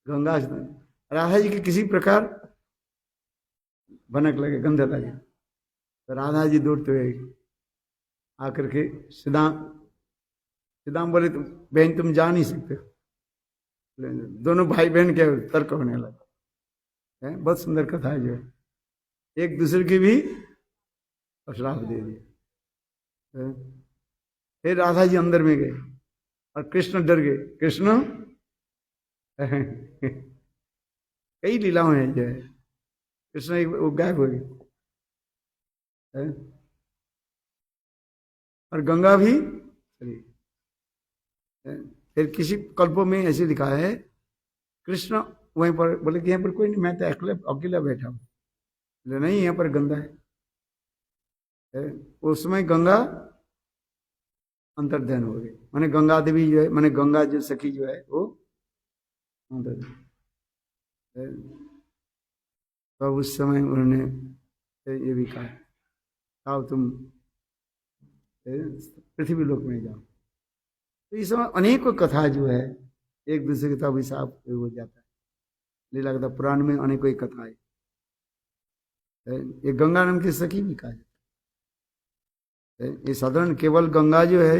गंगा, राधा जी के किसी प्रकार भनक लगे, गंध लगे, तो राधा जी दौड़ते हुए आकर के सीधाम बोले, तुम बहन तुम जा नहीं सकते। दोनों भाई बहन के तर्क होने लगा है। बहुत सुंदर कथा है, जो एक दूसरे की भी श्राप दे दिया। फिर राधा जी अंदर में गए और कृष्ण डर गए, कृष्ण कई लीलाओं हैं जो है, कृष्ण वो गायब हो गए, और गंगा भी चली। फिर किसी कल्पों में ऐसे लिखा है, कृष्ण वहीं पर बोले कि यहाँ पर कोई नहीं, मैं तो अकेला बैठा हूँ। बोले नहीं, यहाँ पर गंगा है। उस समय गंगा अंतर्ध्यान हो गई, माने गंगा देवी जो है, माने गंगा जो सखी जो है वो अंतर्ध्यान। तो उस समय उन्होंने ये भी कहा, आओ तुम पृथ्वी लोक में जाओ। तो इस समय अनेकों कथा जो है एक दूसरे के तब हिसाब हो जाता है, लीला कथा पुराण में अनेकों कथा है। ये गंगा नाम की सखी भी कहा जाता है। ये साधारण केवल गंगा जो है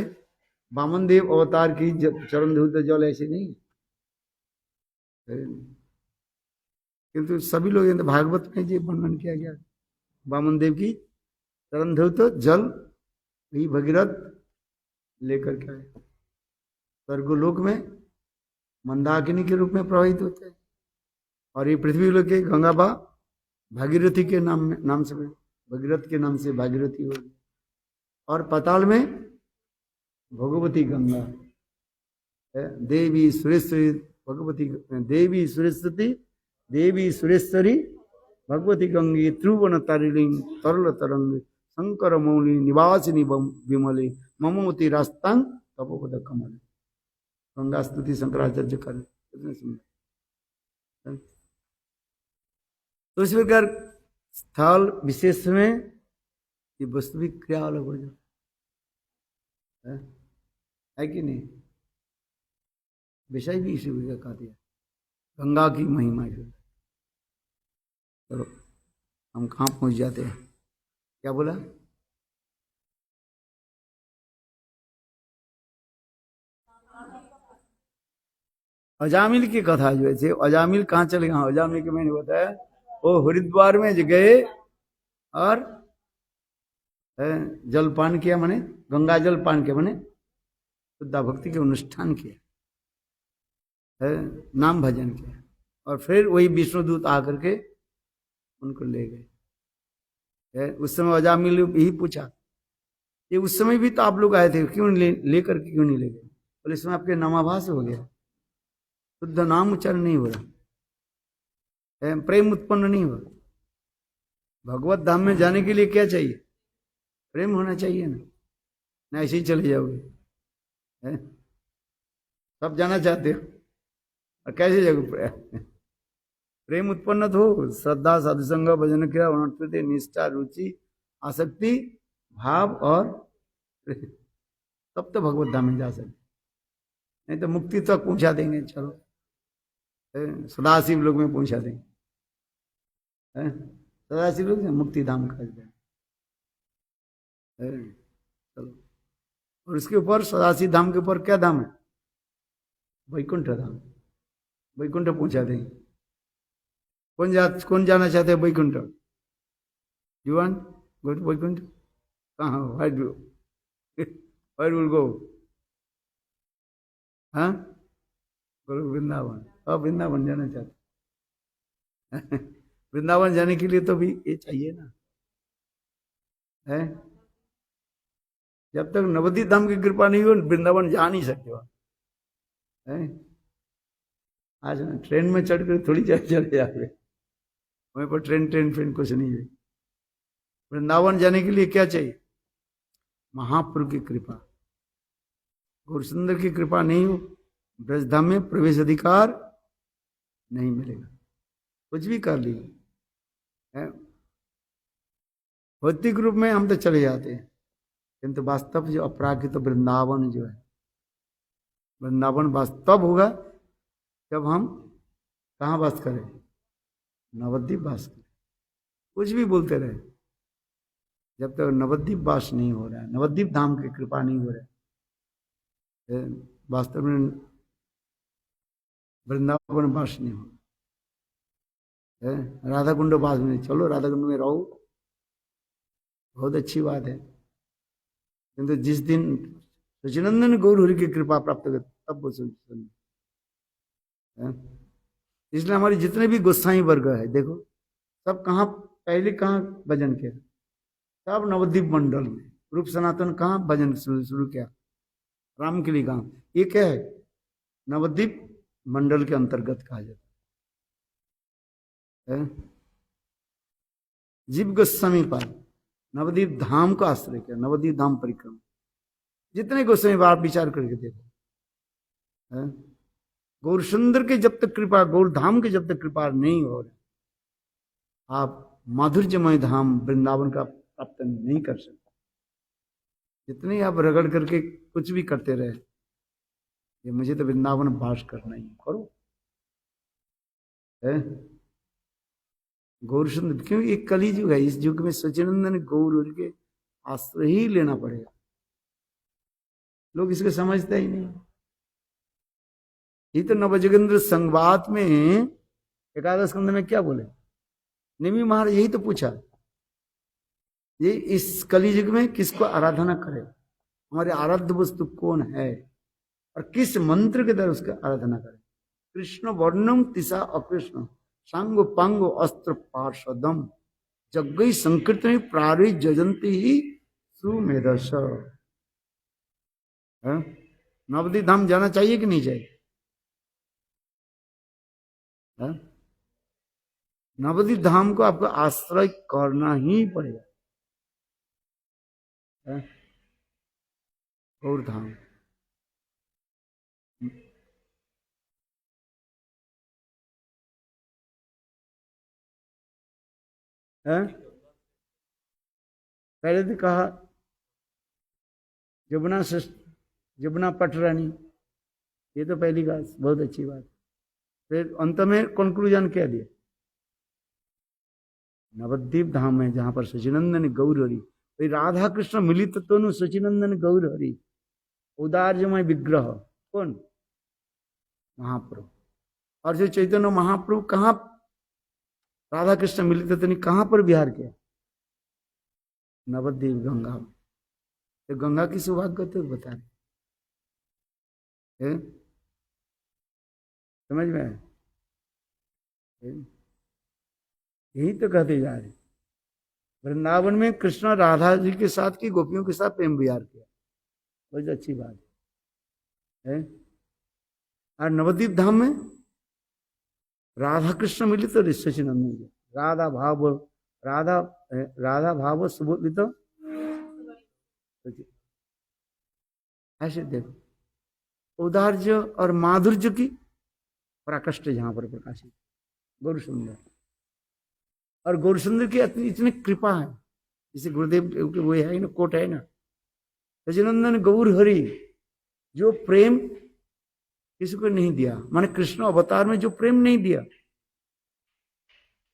वामन देव अवतार की चरण धूत जल ऐसे नहीं है, किंतु सभी लोग भागवत में जो वर्णन किया गया, वामन देव की चरण धूत जल ही भगीरथ लेकर के आए, स्वर्गलोक में मंदाकिनी के रूप में प्रवाहित होते हैं, और ये पृथ्वी लोक के गंगा बा भागीरथी के नाम से, भगीरथ के नाम से भागीरथी होगी, और पाताल में भगवती गंगा है, देवी सुरेश्वरी भगवती, देवी सुरेश्वती, देवी सुरेश्वरी भगवती गंगी त्रिभुवन तारिलिंग तरल तरंग शंकर मौली निवासिनी विमले ममोति रास्तांग तपोपद कमल। गंगा स्तुति शंकराचार्य कर, कितने सुंदर। तो इस प्रकार स्थल विशेष में ये वास्तविक क्रिया अलग हो जाता है कि नहीं? विषय भी इसी वजह का दिया, गंगा की महिमा जो। चलो हम कहाँ पहुंच जाते हैं, क्या बोला? अजामिल की कथा जो है, अजामिल कहाँ चले गए? अजामिल के मैंने बताया वो हरिद्वार में गए और जल पान किया माने गंगा जल पान किया माने शुद्धा भक्ति के अनुष्ठान किया, नाम भजन किया, और फिर वही विष्णुदूत आकर के उनको ले गए। उस समय अजामिल यही पूछा, ये उस समय भी तो आप लोग आए थे, क्यों लेकर के क्यों नहीं ले गए? बोले इस समय आपके नामाभास हो गया, शुद्ध नाम उच्चारण नहीं हो रहा, प्रेम उत्पन्न नहीं हुआ। भगवत धाम में जाने के लिए क्या चाहिए? प्रेम होना चाहिए ना ऐसे ही चले जाओगे। सब जाना चाहते हो और कैसे जाओगे? प्रेम उत्पन्न तो हो, श्रद्धा साधुसंग भजन क्रिया अनुष्ठित निष्ठा रुचि आसक्ति भाव और तब तो भगवत धाम में जा सकते, नहीं तो मुक्ति तक पहुंचा देंगे, चलो सदाशिव लोग में पहुंचा देंगे, सदाशिव लोग मुक्ति धाम कर दें, चलो। और उसके ऊपर सदाशिव धाम के ऊपर क्या धाम है? वैकुंठ धाम, वैकुंठ पहुंचा देंगे। कौन जाना चाहते हैं Vaikuntha? You want go to Vaikuntha? कहाँ? Where will go? हाँ, वृंदावन। अब वृंदावन जाना चाहते वृंदावन जाने के लिए तो भी ये चाहिए ना, है? जब तक नवद्वीप धाम की कृपा नहीं हो वृंदावन जा नहीं सकते हो, है? आज ना ट्रेन में चढ़कर थोड़ी चले जाओगे, वहीं पर ट्रेन कुछ नहीं है। वृंदावन जाने के लिए क्या चाहिए? महाप्रभु की कृपा। गौरसुंदर की कृपा नहीं हो ब्रजधाम में प्रवेश अधिकार नहीं मिलेगा, कुछ भी कर लीजिए। भौतिक रूप में हम तो चले जाते हैं, किंतु वास्तव जो अपराकृत वृंदावन जो है, वृंदावन वास्तव होगा जब हम कहाँ वास करें? नवद्वीप वास करें। कुछ भी बोलते रहे, जब तक नवद्वीप वास नहीं हो रहा है, नवद्वीप धाम की कृपा नहीं हो रहा है, वास्तव में वृंदावन वास नहीं हो। राधा कुंड वास में चलो, राधा कुंड में रहो, बहुत अच्छी बात है, किंतु जिस दिन सचिनंदन गौर हरि की कृपा प्राप्त कर तब वो सुन। इसलिए हमारे जितने भी गोसाई वर्ग है, देखो सब कहाँ पहले कहाँ भजन किया? सब नवद्वीप मंडल में। रूप सनातन कहाँ भजन शुरू किया? राम के लिए गांव। ये क्या है? नवद्वीप मंडल के अंतर्गत कहा जाता है। जीव गोस्वामी पाद नवद्वीप धाम का आश्रय किया, नवद्वीप धाम परिक्रमा। जितने गोस्वामी आप विचार करके देखो, गौर सुंदर के जब तक कृपा, गौर धाम के जब तक कृपा नहीं हो रहे, आप माधुर्यमय धाम वृंदावन का प्राप्त नहीं कर सकते। जितने आप रगड़ करके कुछ भी करते रहे, ये मुझे तो वृंदावन वास करना ही करो, है? गौर सुंदर क्यों? एक कली युग है, इस युग में सचिनंदन गौर के आश्रय ही लेना पड़ेगा। लोग इसको समझते ही नहीं। ये तो नवजोगेंद्र संवाद में एकादश स्कंद में क्या बोले? निमि महाराज यही तो पूछा, ये इस कलियुग में किसको आराधना करे, हमारे आराध्य वस्तु कौन है, और किस मंत्र के द्वारा उसका आराधना करे। कृष्ण वर्णम तिसा अकृष्ण सांग पांग अस्त्र पार्षदम जग्गई संकीर्तन प्रारी जजंती ही सुमेधस। नवद्वीप धाम जाना चाहिए कि नहीं चाहिए? नवद्वीप धाम को आपको आश्रय करना ही पड़ेगा। गौर धाम है। पहले तो कहा जमुना पटरानी, ये तो पहली बात, बहुत अच्छी बात। फिर अंत में कंक्लूजन क्या दिया? नवद्वीप धाम है जहां पर सचिनंदन गौर हरि, भाई राधा कृष्ण मिलित तो सचिनंदन गौर हरि उदार्यमय विग्रह कौन? महाप्रभु। और जो चैतन्य महाप्रभु कहाँ राधा कृष्ण मिलित तो कहां पर विहार किया? नवद्वीप गंगा में। तो गंगा की सौभाग्य तो बता रहे हैं? समझ में आया? यही तो कहते जा रहे। वृंदावन में कृष्ण राधा जी के साथ की गोपियों के साथ प्रेम विहार किया, बहुत अच्छी बात है। और नवद्वीप धाम में राधा कृष्ण मिली तो सचिनंदन जी, राधा भाव, राधा राधा भाव सुबोधित, ऐसे देखो औदार्य और माधुर्य की प्राकष्ट जहां पर प्रकाशित गौर सुंदर। और गौर सुंदर की इतनी कृपा है, जैसे गुरुदेव के वो है ना, कोट है ना, सचिनंदन गौर हरि, जो प्रेम किसी को नहीं दिया, माने कृष्ण अवतार में जो प्रेम नहीं दिया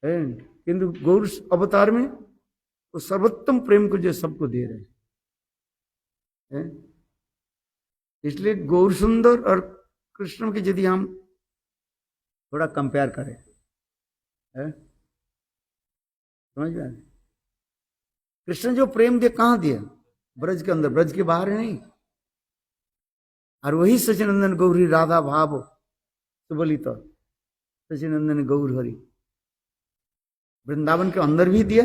है, किंतु गौर अवतार में वो सर्वोत्तम प्रेम को जो सबको दे रहे हैं। इसलिए गौर सुंदर और कृष्ण की यदि हम थोड़ा कंपेयर करें, समझ में? कृष्ण जो प्रेम दिया कहां दिया? ब्रज के अंदर, ब्रज के बाहर नहीं। और वही सचिनंदन गौरी राधा भाव सुबलित सचिनंदन गौर हरि वृंदावन के अंदर भी दिया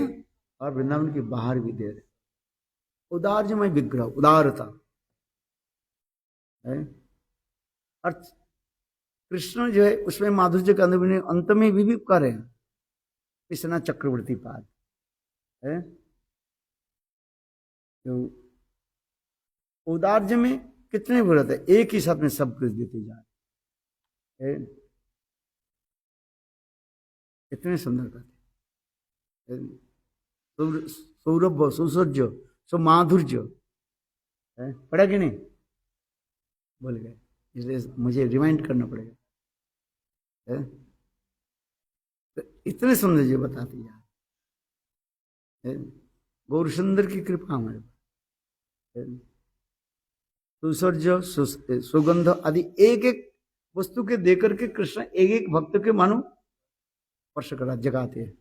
और वृंदावन के बाहर भी दे रहे। उदारमय विग्रह, उदारता है। और कृष्ण जो है उसमें माधुर्य के अंदर अंत में भी कर रहे हैं कृष्णा चक्रवर्ती पाद है। तो उदार्य में कितने व्रत है, एक ही साथ में सब कुछ देते जा रहे हैं। कितने सुंदर कहते, सौरभ, सौसौर्य, सुमाधुर्य, पढ़ा कि नहीं? बोल गए, इसलिए मुझे रिमाइंड करना पड़ेगा। तो इतने सुंदर जी बताते यार, गौर सुंदर की कृपा हमारे पास। सुसर्ज, सुगंध आदि एक एक वस्तु के देकर के कृष्ण एक एक भक्त के मानो स्पर्श करा जगाते हैं।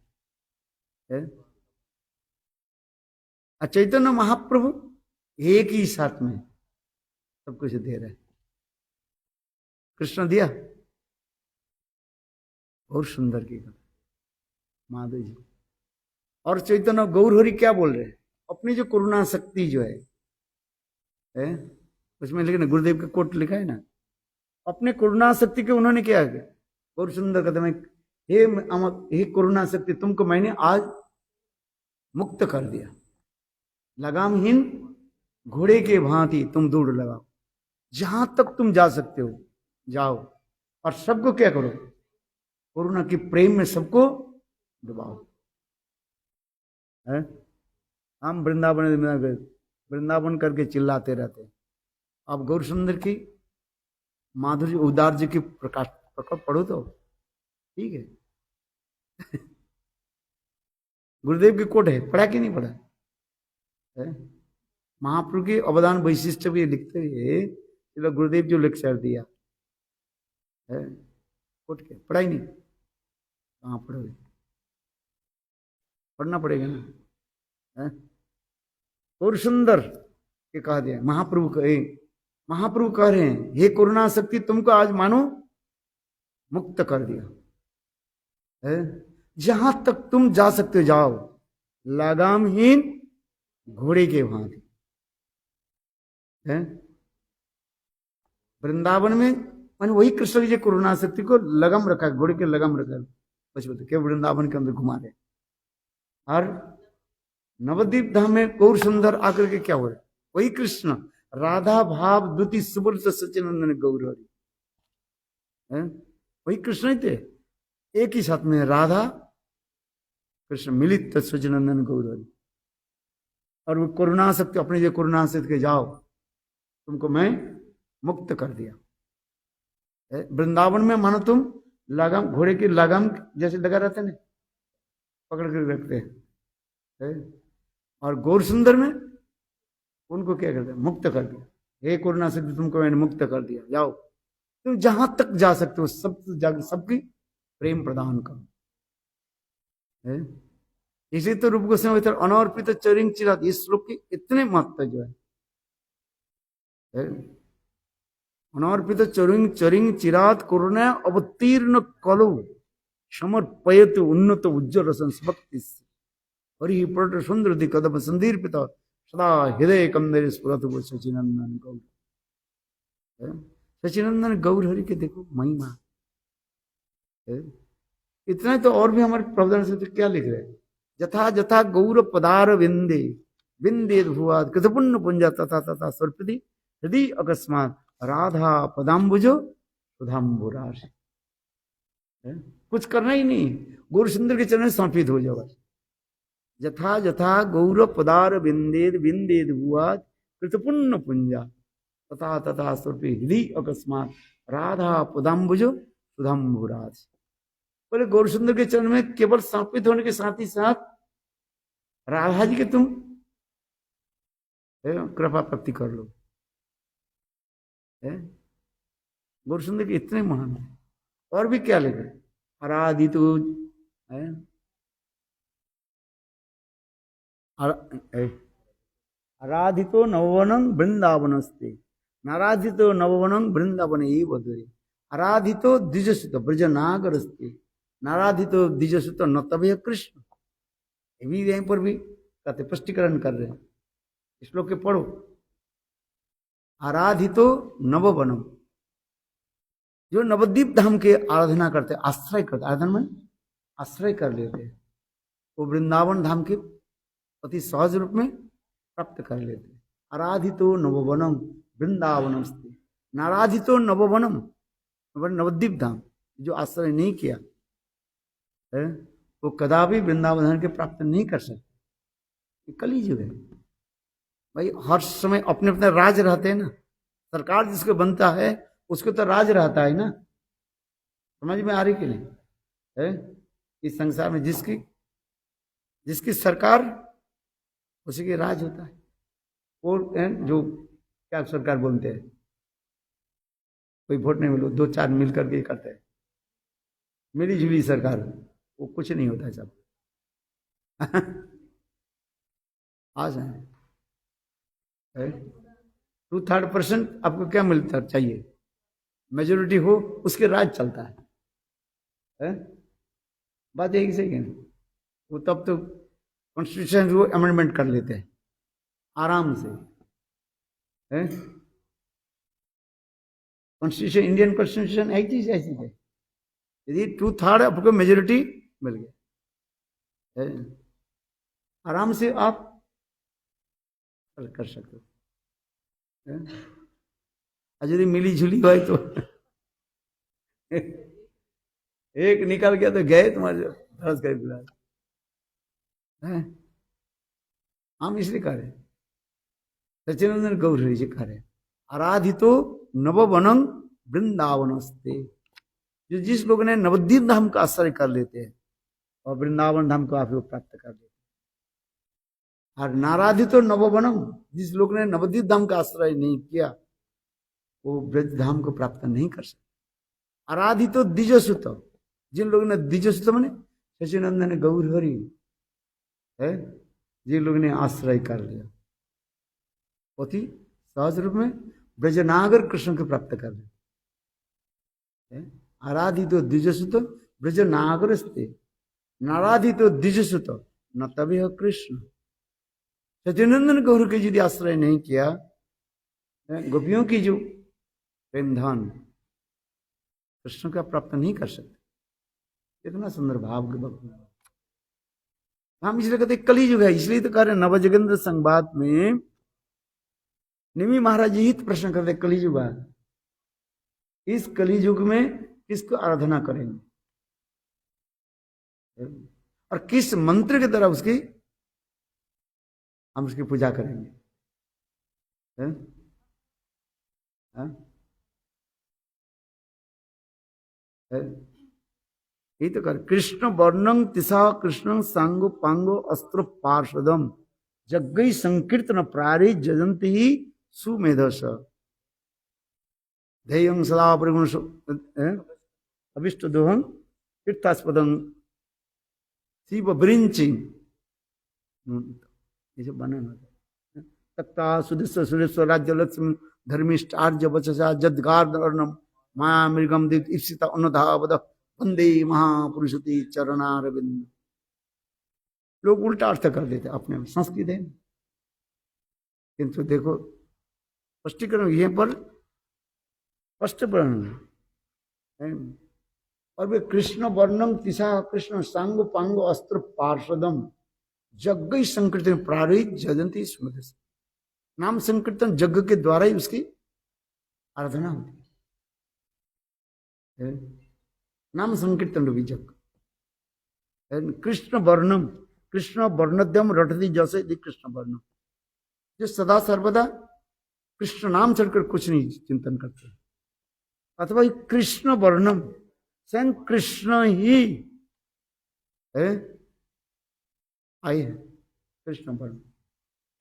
चैतन्य महाप्रभु एक ही साथ में सब कुछ दे रहे। कृष्ण दिया, बहुत सुंदर की कथा माधव जी। और चैतन्य गौर हरि क्या बोल रहे हैं? अपनी जो करुणा शक्ति जो है उसमें, लेकिन गुरुदेव का कोट लिखा है ना, अपने करुणा शक्ति के उन्होंने क्या किया? गौर सुंदर कदम, हे करुणा शक्ति, तुमको मैंने आज मुक्त कर दिया, लगामहीन घोड़े के भांति तुम दौड़ लगाओ, जहां तक तुम जा सकते हो जाओ, और सबको क्या करो? करुणा की प्रेम में सबको डुबाओ। हम वृंदावन करके चिल्लाते रहते, अब गौर सुंदर की माधुर्य उदार्य की प्रकाश पढ़ो तो ठीक है। गुरुदेव की कोट है, पढ़ा कि नहीं पढ़ा? महाप्रभु के अवदान वैशिष्ट भी लिखते हुए गुरुदेव जो लेक्चर दिया है, कोट के पढ़ाई नहीं, कहाँ पढ़ोगे? पढ़ना पड़ेगा ना। गौर सुंदर के कहा दिया, महाप्रभु कह रहे हैं, हे करुणा शक्ति, तुमको आज मानो मुक्त कर दिया है, जहां तक तुम जा सकते हो जाओ, लगामहीन घोड़े के भांति। वृंदावन में मैंने वही कृष्ण जी करुणा शक्ति को लगम रखा, घोड़े के लगम रखा, बचपन के वृंदावन के अंदर घुमा रहे। और नवद्वीप धाम में गौर सुंदर आकर के क्या हो रहा है? वही कृष्ण राधा भाव द्वितीय सुबल सचिनंदन गौर हरि, वही कृष्ण ही थे, एक ही साथ में राधा कृष्ण मिलित सचिनंदन गौर हरि। और वो करुणा शक्ति, अपने जो करुणा शक्ति के जाओ, तुमको मैं मुक्त कर दिया। वृंदावन में मानो तुम लगाम, घोड़े की लगाम जैसे लगा रहते ना, पकड़ कर रखते हैं। और गौर सुंदर में उनको क्या करते हैं? मुक्त कर दिया। हे करुणा शक्ति, तुमको मैंने मुक्त कर दिया, जाओ तुम जहां तक जा सकते हो, सब सबकी प्रेम प्रदान करो। इसलिए तो रूप गोस्वामी कहते हैं, अनर्पित चरिंग चिरात, इस श्लोक की इतने महत्व जो है। अनर्पित चरिंग चरिंग चिरात करुणा अवतीर्ण कलो समर्पयत उन्नत उज्ज्वल संस्भक्ति हरि पट सुंदर कदम संदीर्पित सदा हृदय कंदर स्फुरत वो सचिनंदन गौर। सचिनंदन गौर हरि के देखो महिमा है। इतना तो और भी हमारे प्रवचन से तो क्या लिख रहे हैं, जथा जथा गौर पदार विंदे विंदे भुआद कृतपुण्य पुंजा तथा तथा सर्पति हृदय अकस्मात राधा पदाम्बुजो सुधाम्बुराश। कुछ करना ही नहीं, गौर सुंदर के चरण समर्पित हो जाओ। जथा जथा गौर पदार विंदेद विंदेद भुआद कृतपुण्य पुंजा तथा तथा सर्पि हृदय अकस्मात राधा पदाम्बुजो सुधाम्बुराश। बोले गौर सुंदर के चरण में केवल समर्पित होने के साथ ही साथ राधा जी के तुम कृपा प्राप्ति कर लो। गौर सुंदर के इतने महान है। और भी क्या लिखे, आराधितो आराधितो नववनं वृंदावनस्ते नाराधितो नववनं वृंदावन बदरे आराधितो द्विजसुत ब्रजनागरस्ते नाराधितो द्विजसुत न तबे कृष्ण। ये भी यहीं पर भी कहते स्पष्टीकरण कर रहे हैं, श्लोक के पढ़ो। आराधितो नववनम, जो नवद्वीप धाम के आराधना करते आश्रय करते, आराधना में आश्रय कर लेते हैं, वो वृंदावन धाम के अति सहज रूप में प्राप्त कर लेते हैं। आराधितो नववनम वृंदावनम स्थित नाराधितो नववनम, नवद्वीप धाम जो आश्रय नहीं किया है वो कदापि वृंदावन धाम के प्राप्त नहीं कर सकते। कलियुग है भाई, हर समय अपने अपने राज रहते हैं ना। सरकार जिसको बनता है उसको तो राज रहता है ना, समझ में आ रही कि नहीं है। इस संसार में जिसकी जिसकी सरकार उसी के राज होता है। और जो क्या सरकार बोलते हैं, कोई वोट नहीं मिलो, दो चार मिल करके करते हैं, मिली जुली सरकार, वो कुछ नहीं होता है सब। आ जाए 2/3% आपको क्या मिलता चाहिए, मेजोरिटी हो उसके राज चलता है? बात यही सही है। वो तब तो कॉन्स्टिट्यूशन वो अमेंडमेंट कर लेते हैं आराम से। कॉन्स्टिट्यूशन, इंडियन कॉन्स्टिट्यूशन एक चीज ऐसी है, यदि 2/3 आपको मेजोरिटी मिल गया आराम से आप कर सकते हो। यदि मिली जुली हो तो एक निकल गया तो गए तुम्हारे दर्ज कर दिला। हम इसलिए कह रहे सचिनंदन गौर जी कह रहे आराधितो नववनं वृंदावनस्ते, जो जिस लोग ने नवद्वीप धाम का आश्रय कर लेते हैं और वृंदावन धाम को आप लोग प्राप्त कर लेते हैं। और नाराधितो नववनम, जिस लोग ने नवद्वीप धाम का आश्रय नहीं किया वो ब्रज धाम को प्राप्त नहीं कर सकते। आराधितो द्विजसुत, जिन लोगों ने द्विजसुत माने सचिनंदन गौर हरि है, जिन लोगों ने आश्रय कर लिया अति सहज रूप में ब्रजनागर कृष्ण को प्राप्त कर ले। आराधितो द्विजसुत ब्रजनागर स्ते नाराधितो द्विजसुत न तभी कृष्ण। सचिनंदन गौर के यदि आश्रय नहीं किया, गोपियों की जो प्रेम धन कृष्ण का प्राप्त नहीं कर सकते। इतना सुंदर भाव के भक्त हम इसलिए कहते कलियुग है। इसलिए तो कह रहे नवजोगेंद्र संवाद में निमि महाराज जी हित प्रश्न करते कलियुग, इस कलियुग में किसको आराधना करेंगे और किस मंत्र के द्वारा उसकी हम उसकी पूजा करेंगे। यही तो कर कृष्ण वर्णं तिसा कृष्ण सांगो पांगो अस्त्र पार्षदम जग्गई संकीर्तन प्रारी जजंती ही सुमेधस ध्येयं सदा परिगुण अभिष्ट दोहं तीर्थास्पदं शिव ब्रिंची ये जो बनन होता है। तक्ता सुदिस्व सुरेश्वर राज्य लक्ष्मी धर्मिष्ठ आर्य वचसा जदगार्दर्णम माया मृगम दित ईप्सिता अनुधावद वंदे महापुरुषति चरणारविंद। लोग उल्टा अर्थ कर देते अपने में, संस्कृत है किंतु देखो स्पष्टीकरण ये पर स्पष्ट वर्णन है। और वे कृष्ण वर्णम तिसा कृष्ण सांग पांग अस्त्र पार्षदम यज्ञ संकीर्तन प्रारित जजंती स्मृति। नाम संकीर्तन यज्ञ के द्वारा ही उसकी आराधना होती है। नाम संकीर्तन रूपी यज्ञ। कृष्ण वर्णम, कृष्ण वर्णद्यम रटती जैसे कृष्ण वर्णम, जो सदा सर्वदा कृष्ण नाम चढ़कर कुछ नहीं चिंतन करते, अथवा कृष्ण वर्णम स्वयं कृष्ण ही है आए है। कृष्ण वर्ण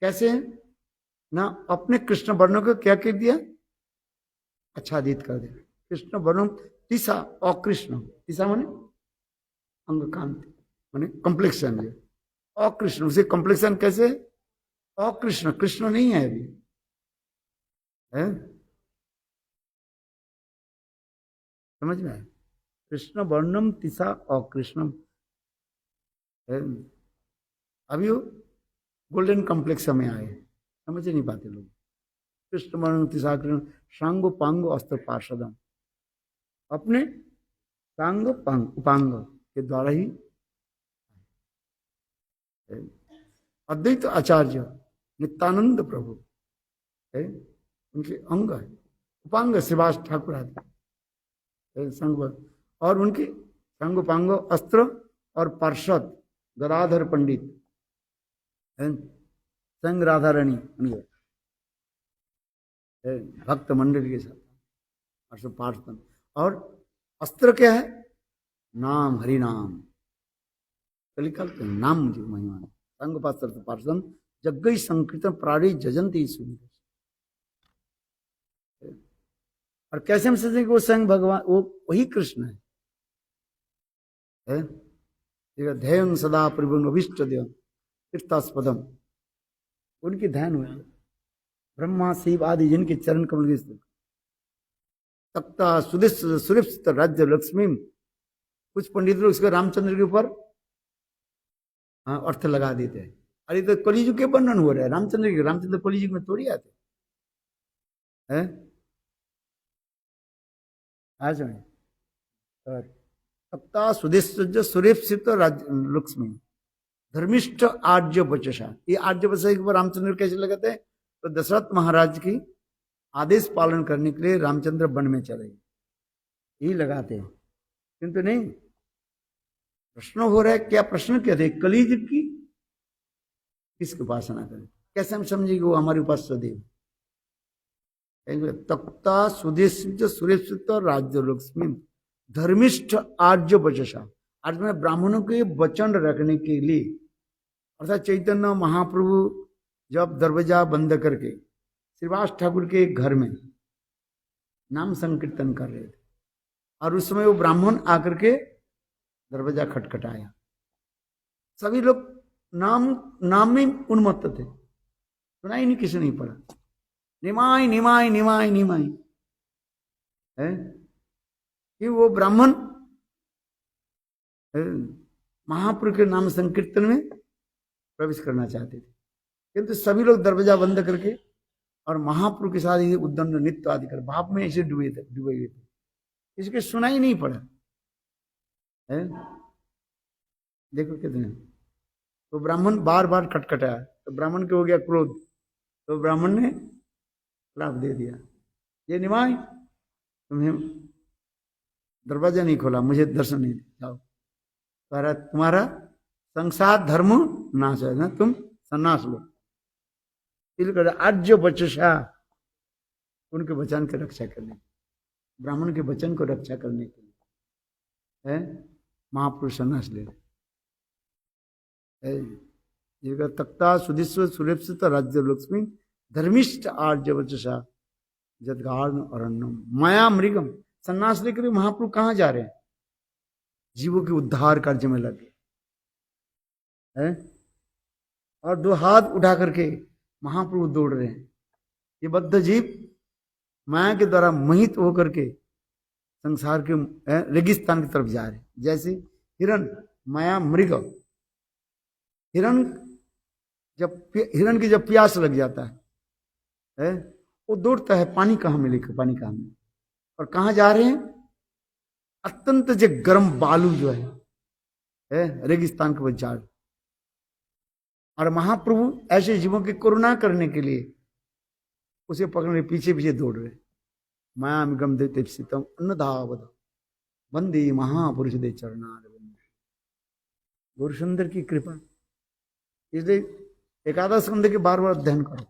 कैसे है ना, अपने कृष्ण वर्ण को क्या कर दिया, आच्छादित कर दिया। कृष्ण वर्ण तीसा अकृष्ण, तीसा माने अंग कांति माने कॉम्प्लेक्शन है। अकृष्ण उसे कॉम्प्लेक्शन कैसे, अकृष्ण कृष्ण नहीं है अभी है, समझ में आया। कृष्ण वर्णम तिसा अकृष्णम, अभी वो गोल्डन कॉम्प्लेक्स में आए, समझ नहीं पाते लोग। कृष्ण वर्णम तिसा कृष्ण सांगो पांगो अस्त्र पार्षदम, अपने सांग पांग उपांग के द्वारा ही। अद्वैत आचार्य नित्यानंद प्रभु है, उनके अंग है उपांग श्रीवास ठाकुर आदि संग, और उनके संग उपांग अस्त्र और पार्षद गदाधर पंडित संग राधा रानी उनके भक्त मंडल के साथ पार्षद। और अस्त्र क्या है, नाम हरि नाम, कलिकाल के नाम मुझे महिमा संग पात्र पार्षद जग्गई संकीर्तन प्राणी जजंती सुनिधि। और कैसे हम समझेंगे वो संग भगवान, वो वही कृष्ण है। ध्येय सदा प्रभु अभिष्ट देव तीर्थास्पदम, उनकी ध्यान हुआ ब्रह्मा शिव आदि जिनके चरण कमल के तख्ता सुरिप्त राज्य लक्ष्मी। कुछ पंडित लोग इसका रामचंद्र के ऊपर अर्थ लगा देते हैं। अरे तो कलियुग के वर्णन हो रहा है रामचंद्र के, रामचंद्र कलियुग में थोड़ी आते हैं। आज तख्ता सुरेप्त राज्य लक्ष्मी धर्मिष्ठ आर्य वचसा। ये आर्य वचसा के ऊपर रामचंद्र कैसे लगाते हैं, तो दशरथ महाराज की आदेश पालन करने के लिए रामचंद्र वन में चले, यही लगाते हैं। किंतु नहीं, प्रश्न हो रहा है, क्या प्रश्न क्या थे, कलियुग की किसकी उपासना करें, कैसे हम समझेंगे वो हमारे उपास्य देव। तख्ता सुरेश राज्य लक्ष्मी धर्मिष्ठ आर्य वचसा। आज में ब्राह्मणों के वचन रखने के लिए, अर्थात चैतन्य महाप्रभु जब दरवाजा बंद करके श्रीवास ठाकुर के घर में नाम संकीर्तन कर रहे थे, और उस समय वो ब्राह्मण आकर के दरवाजा खटखटाया। सभी लोग नाम में उन्मत्त थे, सुना ही नहीं, किसी नहीं पढ़ा, निमाय निमाय निमाय निमाय है कि वो ब्राह्मण महाप्रभु के नाम संकीर्तन में प्रवेश करना चाहते थे, किंतु सभी लोग दरवाजा बंद करके और महाप्रभु के साथ ही उद्दंड नित्य आदि कर भाव में ऐसे डूबे हुए थे, इसके सुना ही नहीं पड़ा है। देखो कितने, तो ब्राह्मण बार बार खटखटाया, तो ब्राह्मण के हो गया क्रोध, तो ब्राह्मण ने लाभ दे दिया, ये निमाय तुम्हें दरवाजा नहीं खोला, मुझे दर्शन नहीं जाओ, तुम्हारा संसार धर्म नाश है ना, तुम सन्यास लो। आर्य वचसा, उनके वचन की रक्षा करने, ब्राह्मण के वचन को रक्षा करने के लिए है महापुरुष सन्यास ले रहे। तख्ता सुधिस्व सुरेप्सित राज्य लक्ष्मी धर्मिष्ठ आर्य वचसा जदगार्न अरण्यम माया मृगम। सन्यास लेकर महाप्रभु कहाँ जा रहे हैं, जीवों के उद्धार कार्य में लगे हैं। और 2 हाथ उठा करके महाप्रभु दौड़ रहे हैं। ये बद्ध जीव माया के द्वारा मोहित होकर के संसार के रेगिस्तान की तरफ जा रहे हैं। जैसे हिरण माया मृग, हिरण की जब प्यास लग जाता है वो दौड़ता है, पानी कहाँ मिलेगा, पानी कहाँ मिलेगा, और कहाँ जा रहे हैं, अत्यंत जो गर्म बालू जो है रेगिस्तान के जा रहे। और महाप्रभु ऐसे जीवों की करुणा करने के लिए उसे पकड़ने पीछे पीछे दौड़ रहे। माया गम देते सीतम अन्नधावद वंदे महापुरुष दे चरणार। गौर सुंदर की कृपा, इसलिए एकादश स्कंद के बार बार अध्ययन करो,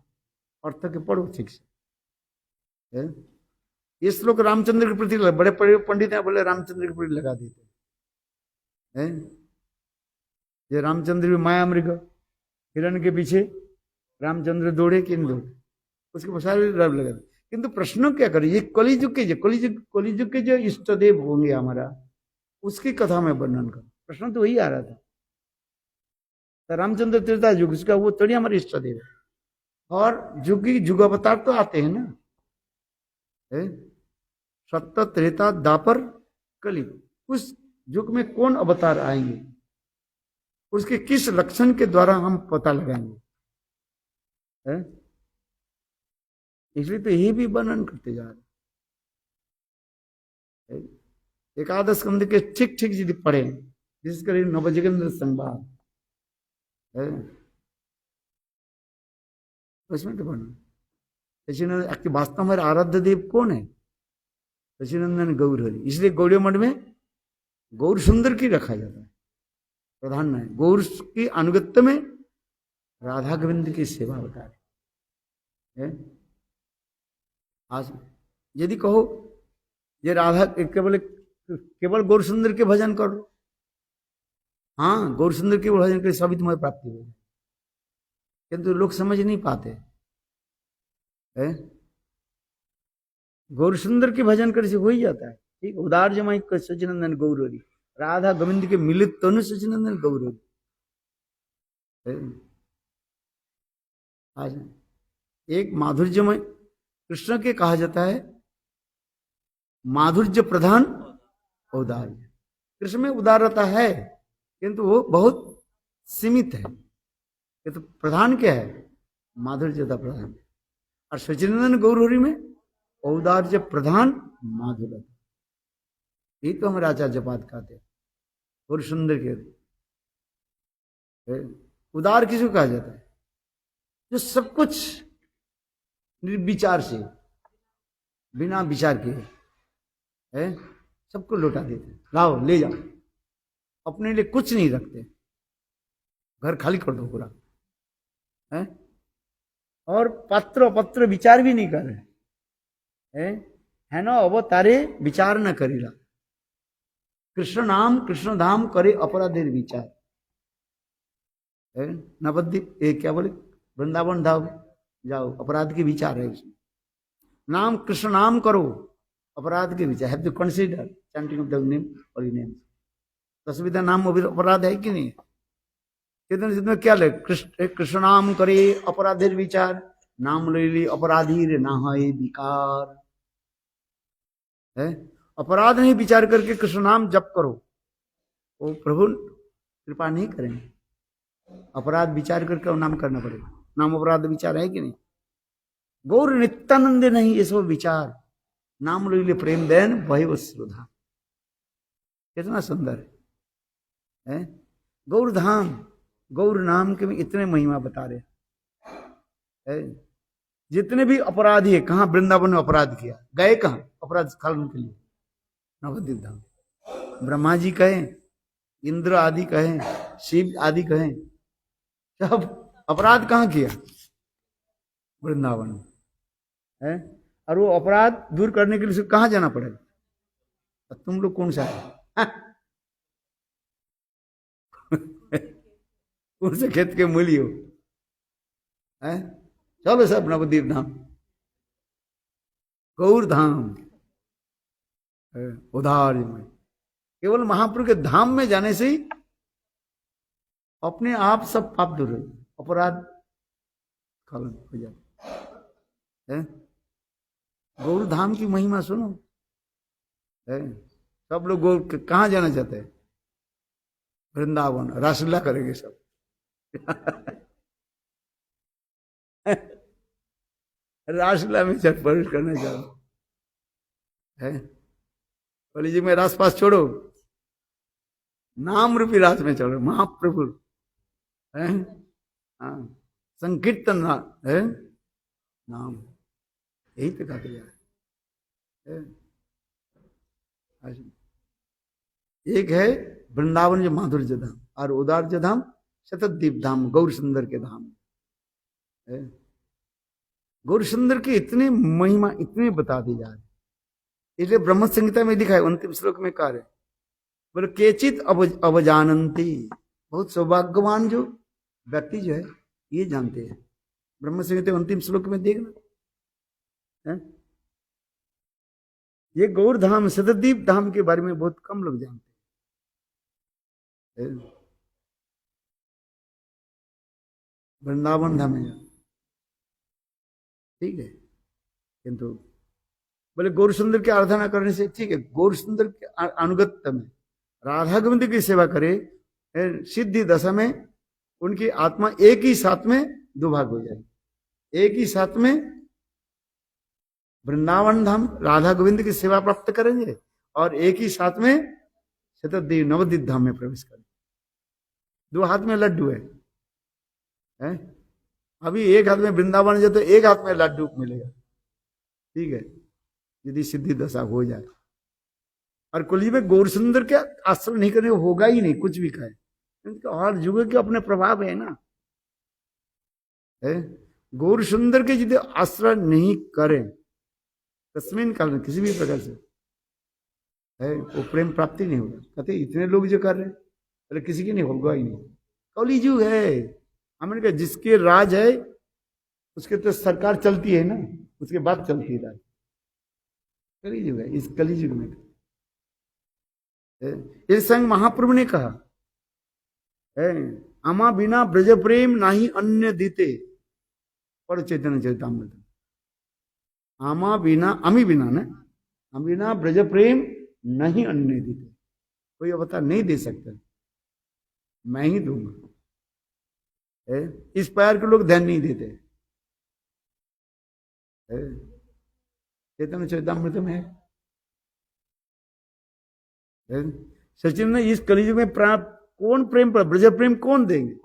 अर्थ के पढ़ो ठीक से। ये श्लोक रामचंद्र के प्रति, बड़े पंडित हैं बोले रामचंद्र के प्रति लगा देते हैं। ये रामचंद्र भी माया मृग, हिरण के पीछे रामचंद्र दौड़े कि नहीं दौड़े, उसके सारे रब लगा दे। किंतु प्रश्न क्या करें, ये कलिजुग के जो इष्ट देव होंगे हमारा, उसकी कथा में वर्णन करो। प्रश्न तो वही आ रहा था, तो रामचंद्र त्रेता युग, उसका वो थोड़ी हमारे इष्ट देव है। और युग अवतार तो आते हैं ना, सत्य त्रेता दापर कली, उस युग में कौन अवतार आएंगे, उसके किस लक्षण के द्वारा हम पता लगाएंगे। इसलिए तो यही भी वर्णन करते जा रहे। एकादश स्कंद के ठीक ठीक यदि पढ़े, जिसकर नवजगेंद्र संवाद उसमें तो वर्णन। सचिनंदन आपके वास्तव में आराध्य देव कौन है, सचिनंदन गौर हरि। इसलिए गौड़ीय मठ में गौर सुंदर की रखा जाता है, प्रधान है। गौर की अनुगत्य में राधा गोविंद की सेवा बता रहे। आज यदि कहो ये राधा केवल गौर सुंदर के भजन करो, हाँ गौर सुंदर के भजन कर सभी तुम्हें प्राप्ति हो, किंतु लोग समझ नहीं पाते। गौर सुंदर के भजन कर से हो ही जाता है, ठीक। उदार जमाई सचिनंदन गौरी, राधा गोविंद के मिलित तनु सचिनंदन गौरी। आज एक माधुर्यमय कृष्ण के कहा जाता है माधुर्य प्रधान औदार्य। कृष्ण में उदारता है, किंतु वो बहुत सीमित है। ये तो प्रधान क्या है, माधुर्यता प्रधान। और सचिनंदन गौरहरि में औदार्य प्रधान माधुर्यता। यही तो हमारे आचार्य पाद कहते, गौर सुंदर के उदार किसको कहा जाता है, जो सब कुछ निर्विचार से, बिना विचार के सबको लौटा देते, लाओ ले जाओ, अपने लिए कुछ नहीं रखते, घर खाली कर दो पूरा, और पात्र अपत्र विचार भी नहीं कर रहे है ना। अवतारे विचार न करेला, कृष्ण नाम कृष्ण धाम करे अपराधेर विचार। नवद्वीप क्या बोले, वृंदावन धाम जाओ, अपराध के विचार है उसमें। नाम कृष्ण नाम करो, अपराध के विचार। Have to consider chanting of the name और नेम। तस्वीर नाम अपराध है कि नहीं, कितने क्या ले, कृष्ण नाम करे अपराधेर विचार, नाम ले ली अपराधी ना है विकार। है अपराध नहीं विचार करके कृष्ण नाम जप करो, वो प्रभु कृपा नहीं करेंगे। अपराध विचार करके और नाम करना पड़ेगा। नाम अपराध विचार है कि नहीं। गौर नित्यानंद नहीं ये सब विचार, नाम ले प्रेम देन वही वो श्रोधा। कितना सुंदर है गौर धाम। गौर नाम के में इतने महिमा बता रहे है। जितने भी अपराधी है, कहाँ वृंदावन में अपराध किया, गए कहाँ अपराध स्खलन के लिए, नवद्वीप धाम। ब्रह्मा जी कहें, इंद्र आदि कहें, शिव आदि कहें, सब अपराध कहाँ किया, वृंदावन में है। और वो अपराध दूर करने के लिए कहाँ जाना पड़ेगा, तो तुम लोग कौन सा है कौन से खेत के मूली हो, है? चलो सब नवद्वीप धाम, गौर धाम, उदार में। केवल महाप्रभु के धाम में जाने से ही अपने आप सब पाप दूर हो। अपराध स्खलन हो जाता है। गौर धाम की महिमा सुनो है। सब लोग गौर कहाँ जाना चाहते हैं? वृंदावन, रासलीला करेंगे सब। रासलीला में चट प्रवेश करने जाओ है। बोले जी मैं रास पास छोड़ो, नाम रूपी रास में चलो, महाप्रभु है। हाँ, संकीर्तन है नाम, यही तो कहा गया है। एक है वृंदावन जो माधुर्य धाम, और उदार्य धाम शतद्वीप धाम, गौर सुंदर के धाम है। गौर सुंदर की इतनी महिमा इतनी बता दी जा रही, इसलिए ब्रह्म संहिता में लिखा है, अंतिम श्लोक में कहा है, बोले केचित अवजानंती, बहुत सौभाग्यवान जो व्यक्ति जो है ये जानते हैं। ब्रह्म संहिता अंतिम श्लोक में देखना है? ये गौर धाम शतद्वीप धाम के बारे में बहुत कम लोग जानते हैं। वृंदावन धाम है, ठीक है, किंतु बोले गौर सुंदर की आराधना करने से ठीक है, गौर सुंदर के अनुगत्य में राधा गोविंद की सेवा करे, सिद्धि दशा में उनकी आत्मा एक ही साथ में दो भाग हो जाएगी। एक ही साथ में वृंदावन धाम राधा गोविंद की सेवा प्राप्त करेंगे, और एक ही साथ में शतद्वीप नवद्वीप धाम में प्रवेश करेंगे। दो हाथ में लड्डू है? अभी एक हाथ में वृंदावन जो, तो एक हाथ में लड्डू मिलेगा, ठीक है, यदि सिद्धि दशा हो जाए। और कुली में गौर सुंदर के आश्रय नहीं करने होगा ही नहीं, कुछ भी कहे, हर युग के अपने प्रभाव है ना है। गौर सुंदर के यदि आश्रय नहीं करें तस्मीन काल में किसी भी प्रकार से है, वो प्रेम प्राप्ति नहीं होगा। कहते इतने लोग जो कर रहे हैं, अरे किसी की नहीं होगा ही नहीं, कौली युग है। हमने कहा जिसके राज है उसके तो सरकार चलती है ना, उसके बाद चलती है राज। कलियुग है, इस कलियुग में इस संग महाप्रभु ने कहा है, आमा बिना ब्रज प्रेम नाही अन्य दीते, पर चैतन्य चरितामृत। आमा बिना, अमी बिना ना, हम बिना ब्रज प्रेम नहीं अन्य दीते, कोई अवतार नहीं दे सकता, मैं ही दूंगा। इस प्यार के लोग ध्यान नहीं देते। चैतन्य चरितामृत में है, सचिन ने इस कलियुग में कौन प्रेम पर ब्रज प्रेम कौन देंगे?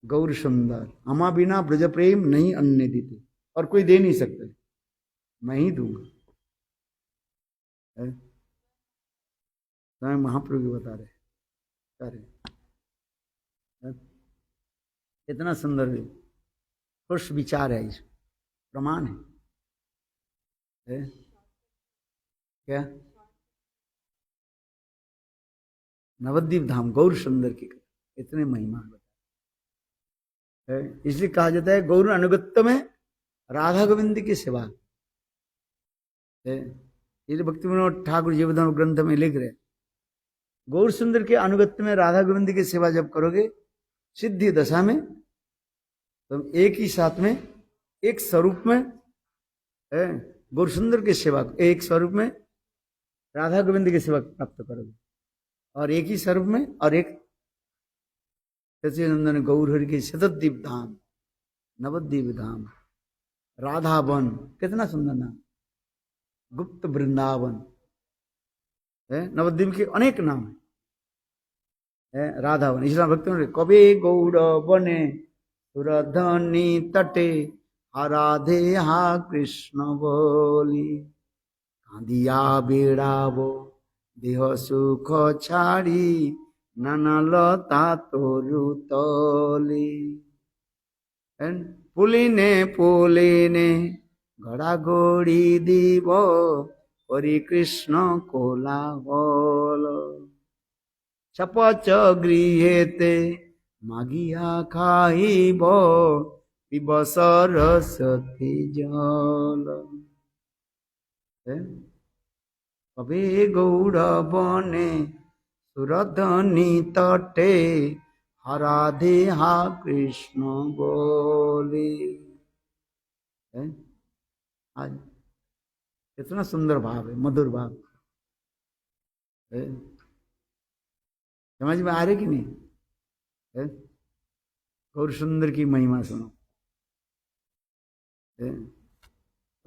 गौर सुंदर, अमा बिना ब्रज प्रेम नहीं अन्य देते, और कोई दे नहीं सकता, मैं ही दूंगा। तो महाप्रभु बता रहे इतना सुंदर है, खुश विचार है, इस प्रमाण है क्या? नवद्वीप धाम गौर सुंदर की इतने महिमा है, इसलिए कहा जाता है गौर अनुगत्य में राधा गोविंद की सेवा है। ये भक्ति विनोद ठाकुर जीवधर्म ग्रंथ में लिख रहे, गौर सुंदर के अनुगत्य में राधा गोविंद की सेवा जब करोगे सिद्धि दशा में, तो एक ही साथ में एक स्वरूप में गौर सुंदर की सेवा, एक स्वरूप में राधा गोविंद की सेवा प्राप्त करोगे, और एक ही स्वरूप में, और एक सच्चिदानंद गौर हरि के शतद्वीप धाम नवद्वीप धाम राधावन, कितना सुंदर नाम, गुप्त वृंदावन है। नवद्वीप के अनेक नाम है राधावन। इसलिए भक्तों ने कबे गौड़ बने सुरधनी तटे, हा राधे हा कृष्ण बोली, कांदिया बेड़ाबो देह सुख छाड़ी, नाना लता तोरु तली। पुलिने पुलिने घड़ा गोड़ी दीब, हरि कृष्ण कोला बोल, छपच गृहेते मागिया खाइब, पिब सरस्वती जल। कबे गौड़ बने सुरधनी तटे, हा राधे हा कृष्ण बोले। है? आज कितना सुंदर भाव है, मधुर भाव है। समझ में आ रही कि नहीं है? गौर सुंदर की महिमा सुनो है?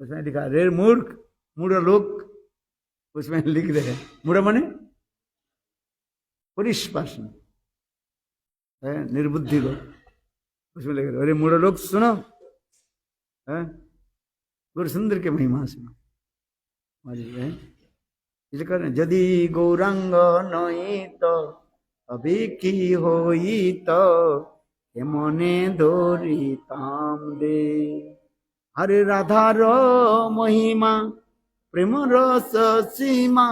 उसमें लिखा रे मूर्ख मूढ़ लोक, उसमें लिख दे मूढ़ मने पुरुष पर्सन है, निर्बुद्धि लोग, उसमें लिख रहे अरे मूढ़ लोग सुनो है, गौर सुंदर के महिमा सुनो। यदि गौरांग नई तो अभी की होई तो मने धोरी ताम दे। हरे राधार महिमा प्रेम रस सीमा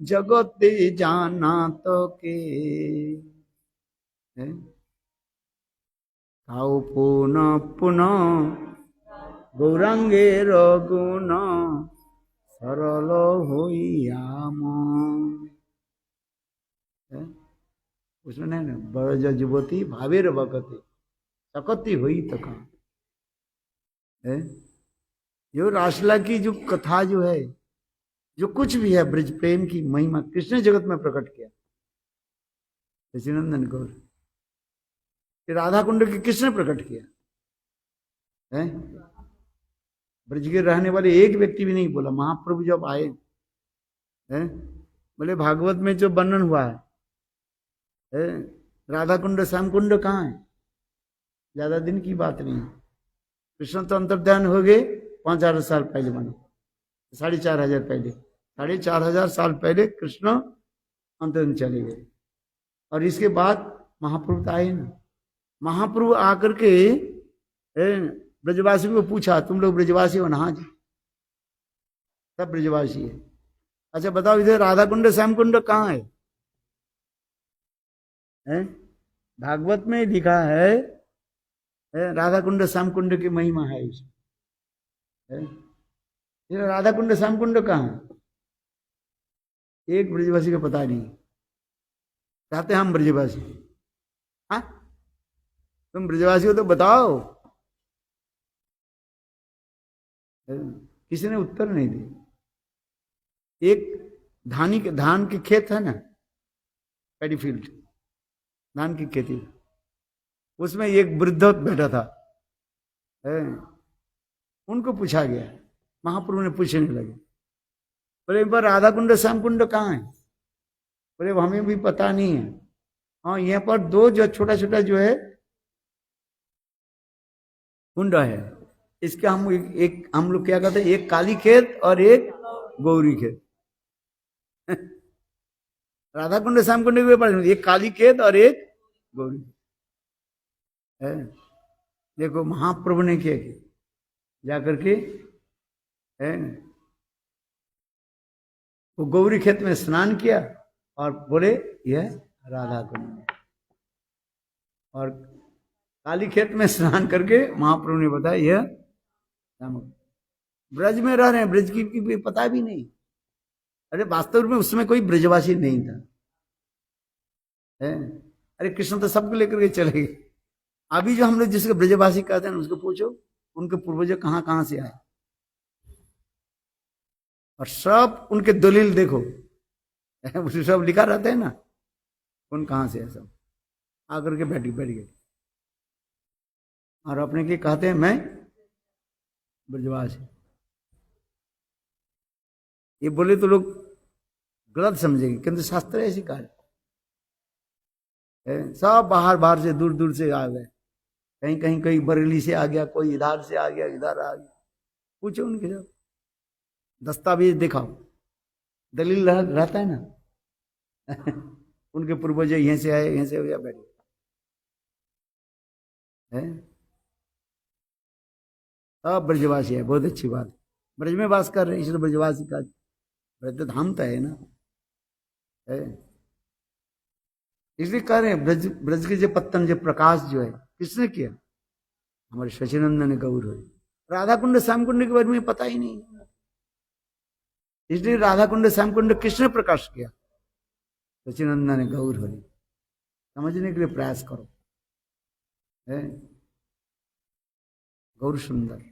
जगते जाना तो के खाओ पुनः पुनः गौरांगेर गुण सरल হইয়াম। उसमें नहीं ना ब्रज युवती भावेर बकते सकती हुई तो कहा है। जो रासला की जो कथा जो है, जो कुछ भी है ब्रज प्रेम की महिमा कृष्ण जगत में प्रकट किया सचिनंदन गौर, राधा कुंड की किसने प्रकट किया है? ब्रज के रहने वाले एक व्यक्ति भी नहीं बोला। महाप्रभु जब आए हैं, बोले भागवत में जो वर्णन हुआ है राधा कुंड श्याम कुंड कहाँ है? ज्यादा दिन की बात नहीं है। कृष्ण तो अंतर्ध्यान हो गए 5000 साल पहले, मानो 4500 पहले, 4500 साल पहले कृष्ण अंतर्ध्यान चले गए। और इसके बाद महाप्रभु तो आए ना। महाप्रभु आकर के ब्रजवासी को पूछा तुम लोग ब्रजवासी हो ना? हाँ जी, सब ब्रजवासी है। अच्छा बताओ इधर राधा कुंड श्याम कुंड कहाँ है? भागवत में लिखा है राधा कुंड श्याम कुंड की महिमा है इसमें। राधा कुंड श्याम कुंड कहाँ है? एक ब्रजवासी को पता नहीं। चाहते हम ब्रजवासी, हाँ तुम ब्रजवासी हो तो बताओ। किसी ने उत्तर नहीं दिया। एक धान के खेत है ना, पैडी फील्ड, धान की खेती, उसमें एक वृद्ध बैठा था। उनको पूछा गया, महाप्रभु ने पूछने लगे, बोले पर राधा कुंड श्याम कुंड कहाँ है? बोले हमें भी पता नहीं है। हाँ यहाँ पर दो जो छोटा छोटा जो है कुंड है, इसके हम लोग क्या कहते हैं, एक काली खेत और एक गौरी खेत। राधा कुंड श्याम कुंड के पास एक काली खेत और एक गौरी है। देखो महाप्रभु ने क्या किया, जाकर के वो गौरी खेत में स्नान किया और बोले यह राधा कुंड, और काली खेत में स्नान करके महाप्रभु ने बताया यह ब्रज में रह रहे हैं, ब्रज की पता भी नहीं। अरे वास्तव में उसमें कोई ब्रजवासी नहीं था। अरे कृष्ण तो सबको लेकर के चले गए। अभी जो हम लोग जिसके ब्रजवासी कहते हैं उसको पूछो उनके पूर्वज कहाँ कहाँ से आए, और सब उनके दलील देखो, उसे सब लिखा रहता है ना कौन कहाँ से है, सब आकर के बैठ गए और अपने के कहते हैं मैं ब्रजवासी। ये बोले तो लोग गलत समझेंगे, किंतु शास्त्र ऐसी कहा है। सब बाहर से दूर दूर से आ गए, कहीं बरेली से आ गया, कोई इधर से आ गया, इधर आ गया। पूछो उनके जब दस्तावेज दिखाओ, दलील रहता है ना। उनके पूर्वज यहीं से आए, यहीं से हो गया, बैठे अब ब्रजवासी है, बहुत अच्छी बात। ब्रज में वास कर रहे हैं, इसलिए ब्रजवासी का ब्रज धाम तो है ना, इसलिए कह रहे हैं ब्रज के जो पत्तन जो प्रकाश जो है किसने किया? हमारे सचिनंदन गौर हो। राधा कुंड श्याम कुंड के बारे में पता ही नहीं, इसलिए राधा कुंड श्याम कुंड किसने प्रकाश किया? सचिनंदन गौर हो। समझने के लिए प्रयास करो। है गौर सुंदर,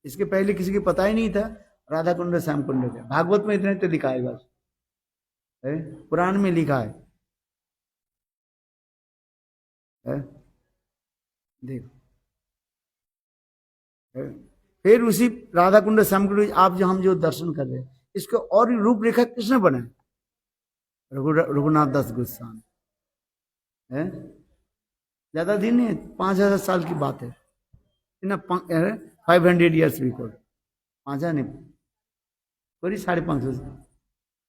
इसके पहले किसी को पता ही नहीं था राधा कुंड श्याम कुंड का। भागवत में इतने तो लिखा है बस, है पुराण में लिखा है। देखो, फिर उसी राधा कुंड श्याम कुंड आप जो हम जो दर्शन कर रहे हैं, इसको और रूपरेखा किसने बनाया? रघुनाथ दास गोस्वामी। है ज्यादा दिन नहीं, 5000 साल की बात है ना, 500 ईयर्स बिफोर। 5000 नहीं, पूरी 550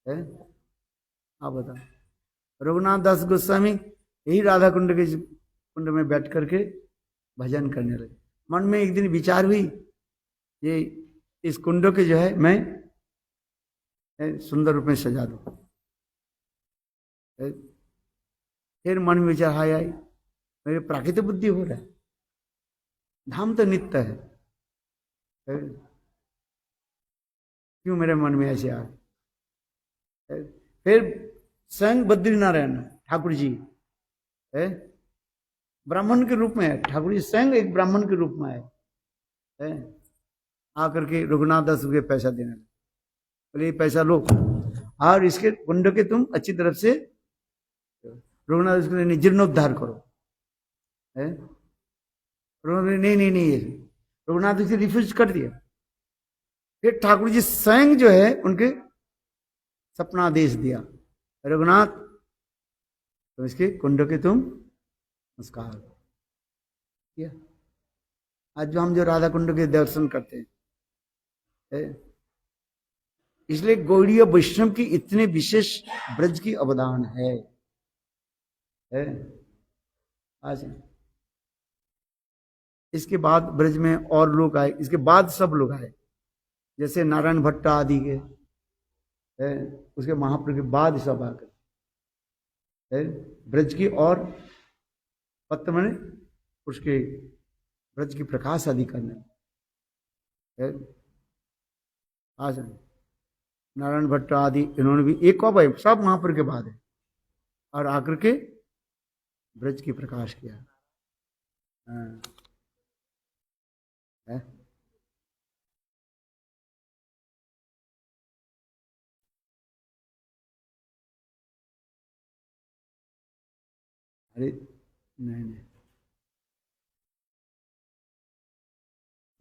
है। आप बताओ, रघुनाथ दास गोस्वामी यही राधा कुंड के कुंड में बैठ करके भजन करने लगे। मन में एक दिन विचार हुई, ये इस कुंड के जो है मैं सुंदर रूप में सजा दूं। फिर मन में विचार आया, मेरे प्राकृतिक बुद्धि हो रहा है, धाम तो नित्य है, क्यों मेरे मन में ऐसे आ। फिर स्वयं बद्रीनारायण ठाकुर जी है, ब्राह्मण के रूप में है, ठाकुर जी स्वयं एक ब्राह्मण के रूप में है, आकर के रघुनाथ दास को पैसा देने लगे। बोले ये पैसा लो और इसके कुंड के तुम अच्छी तरफ से रघुनाथ दास को जीर्णोद्धार करो। है नहीं नहीं नहीं, रघुनाथ दास रिफ्यूज कर दिया। फिर ठाकुर जी स्वयं जो है उनके सपना आदेश दिया, रघुनाथ तो इसके कुंड के तुम नमस्कार किया। आज जो हम जो राधा कुंड के दर्शन करते हैं, इसलिए गौड़ीय वैष्णव की इतने विशेष ब्रज की अवदान है। आज इसके बाद ब्रज में और लोग आए, इसके बाद सब लोग आए, जैसे नारायण भट्ट आदि के, उसके महाप्रभु के बाद सब आकर ब्रज की और पत्र में उसके ब्रज की प्रकाश आदि करने। आज नारायण भट्ट आदि इन्होंने भी एक कौब है, सब महाप्रभु के बाद है, और आकर के ब्रज की प्रकाश किया। है अरे नहीं नहीं,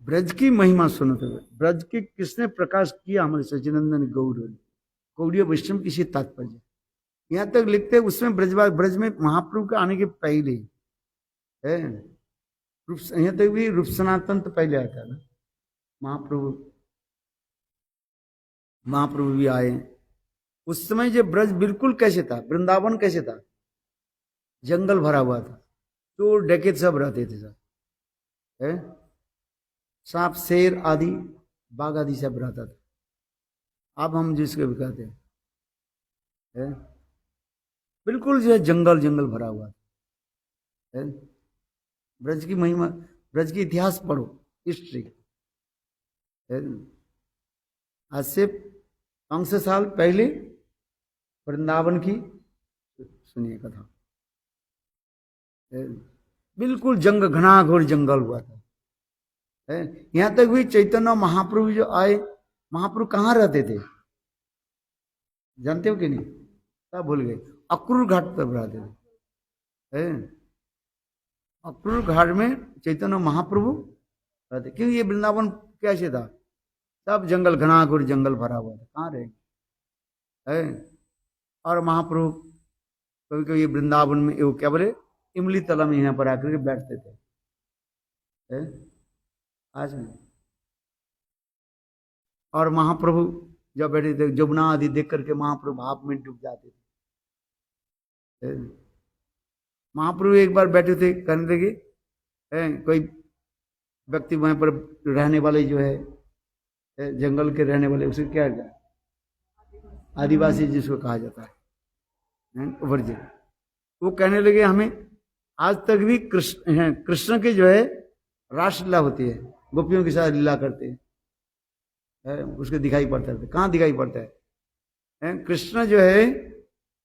ब्रज की महिमा सुनो तो, ब्रज की किसने प्रकाश किया? हमारे सचिनंदन गौर गौड़ीय वैष्णव किसी तात्पर्य। यहां तक लिखते हैं उसमें ब्रज में महाप्रभु के आने के पहले है, यहाँ तक भी रूप सनातन तो पहले आता है ना, महाप्रभु भी आए। उस समय जब ब्रज बिल्कुल कैसे था, वृंदावन कैसे था, जंगल भरा हुआ था, चोर डकैत सब रहते थे सब, है सांप शेर आदि बाघ आदि सब रहता था। अब हम जिसको भी कहते हैं, बिल्कुल जो है जंगल जंगल भरा हुआ है। ब्रज की महिमा, ब्रज की इतिहास पढ़ो, हिस्ट्री। आज से 500 साल पहले वृंदावन की सुनिए कथा, बिल्कुल घनाघोर जंगल हुआ था। यहां तक भी चैतन्य महाप्रभु जो आए, महाप्रभु कहाँ रहते थे जानते हो कि नहीं? सब भूल गए। अक्रूर घाट पर रहते थे। अक्रूर घाट में चैतन्य महाप्रभु रहते, क्योंकि ये वृंदावन कैसे था, सब जंगल घनाघोर जंगल भरा हुआ था, कहाँ रहे। और महाप्रभु कभी कभी वृंदावन में वो क्या बोले, इमली तला में यहाँ पर आकर के बैठते थे। आज नहीं। और महाप्रभु जब बैठे थे, जमुना आदि देख करके महाप्रभु भाव में डूब जाते थे। महाप्रभु एक बार बैठे थे, कहने लगे कोई व्यक्ति वहां पर रहने वाले जो है, जंगल के रहने वाले, उसे क्या है आदिवासी जिसको कहा जाता है, वर्जिन, वो कहने लगे हमें आज तक भी कृष्ण के जो है रासलीला होती है, गोपियों के साथ लीला करते हैं, उसको दिखाई पड़ता है। कहाँ दिखाई पड़ता है? कृष्ण जो है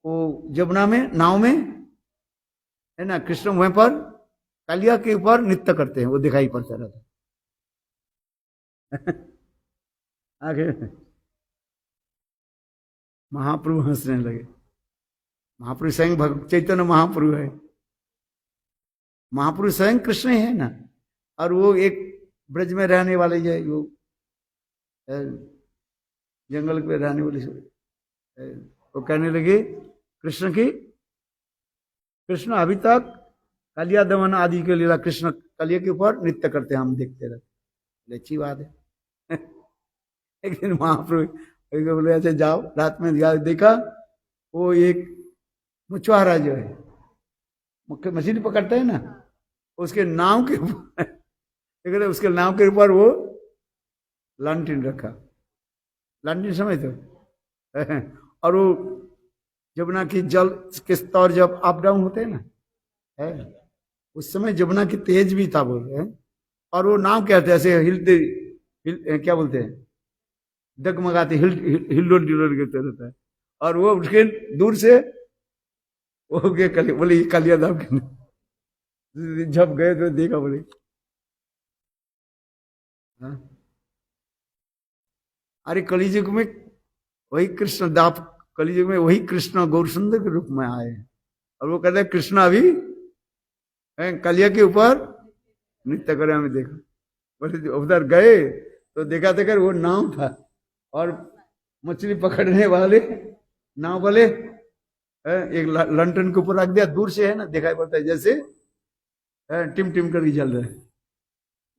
वो जमुना में नाव में है ना, कृष्ण वहीं पर कालिया के ऊपर नृत्य करते हैं, वो दिखाई पड़ता रहता है। आगे महाप्रभु हंसने लगे। महाप्रभु स्वयं चैतन्य महाप्रभु है, महाप्रभु स्वयं कृष्ण है ना, और वो एक ब्रज में रहने वाले जो वो जंगल पे रहने वाले वो कहने लगे कृष्ण अभी तक कालिया दमन आदि के लीला कृष्ण कालिया के ऊपर नृत्य करते हैं, हम देखते रहते। अच्छी बात है। एक दिन महाप्रभु बोले अच्छा जाओ, रात में देखा वो एक मछुआरा जो है मछली पकड़ता है ना, उसके नाव के ऊपर उसके नाव के ऊपर वो लालटेन रखा, लालटेन समझ तो, और वो जमुना की जल के स्तर जब अप डाउन होते हैं ना, है उस समय जमुना की तेज भी था बोल रहे हैं, और वो नाव कहते हैं ऐसे हिलते क्या बोलते हैं, डगमगाते हिल्डोल डिलोल गिरते रहता है, और वो उसके दूर से वो गए बोले कालिया धाम के जब गए तो देखा बोले हाँ? अरे कलियुग में वही कृष्ण दाप, कलियुग में वही कृष्ण गौर सुंदर के रूप में आए, और वो कहते हैं कृष्ण अभी कलिया के ऊपर नृत्य करे, हमें देखा। बोले उधर गए तो देखा वो नाव था, और मछली पकड़ने वाले नाव वाले एक लंटन के ऊपर रख दिया, दूर से है ना दिखाई पड़ता है जैसे टिम टिम करके जल रहा है।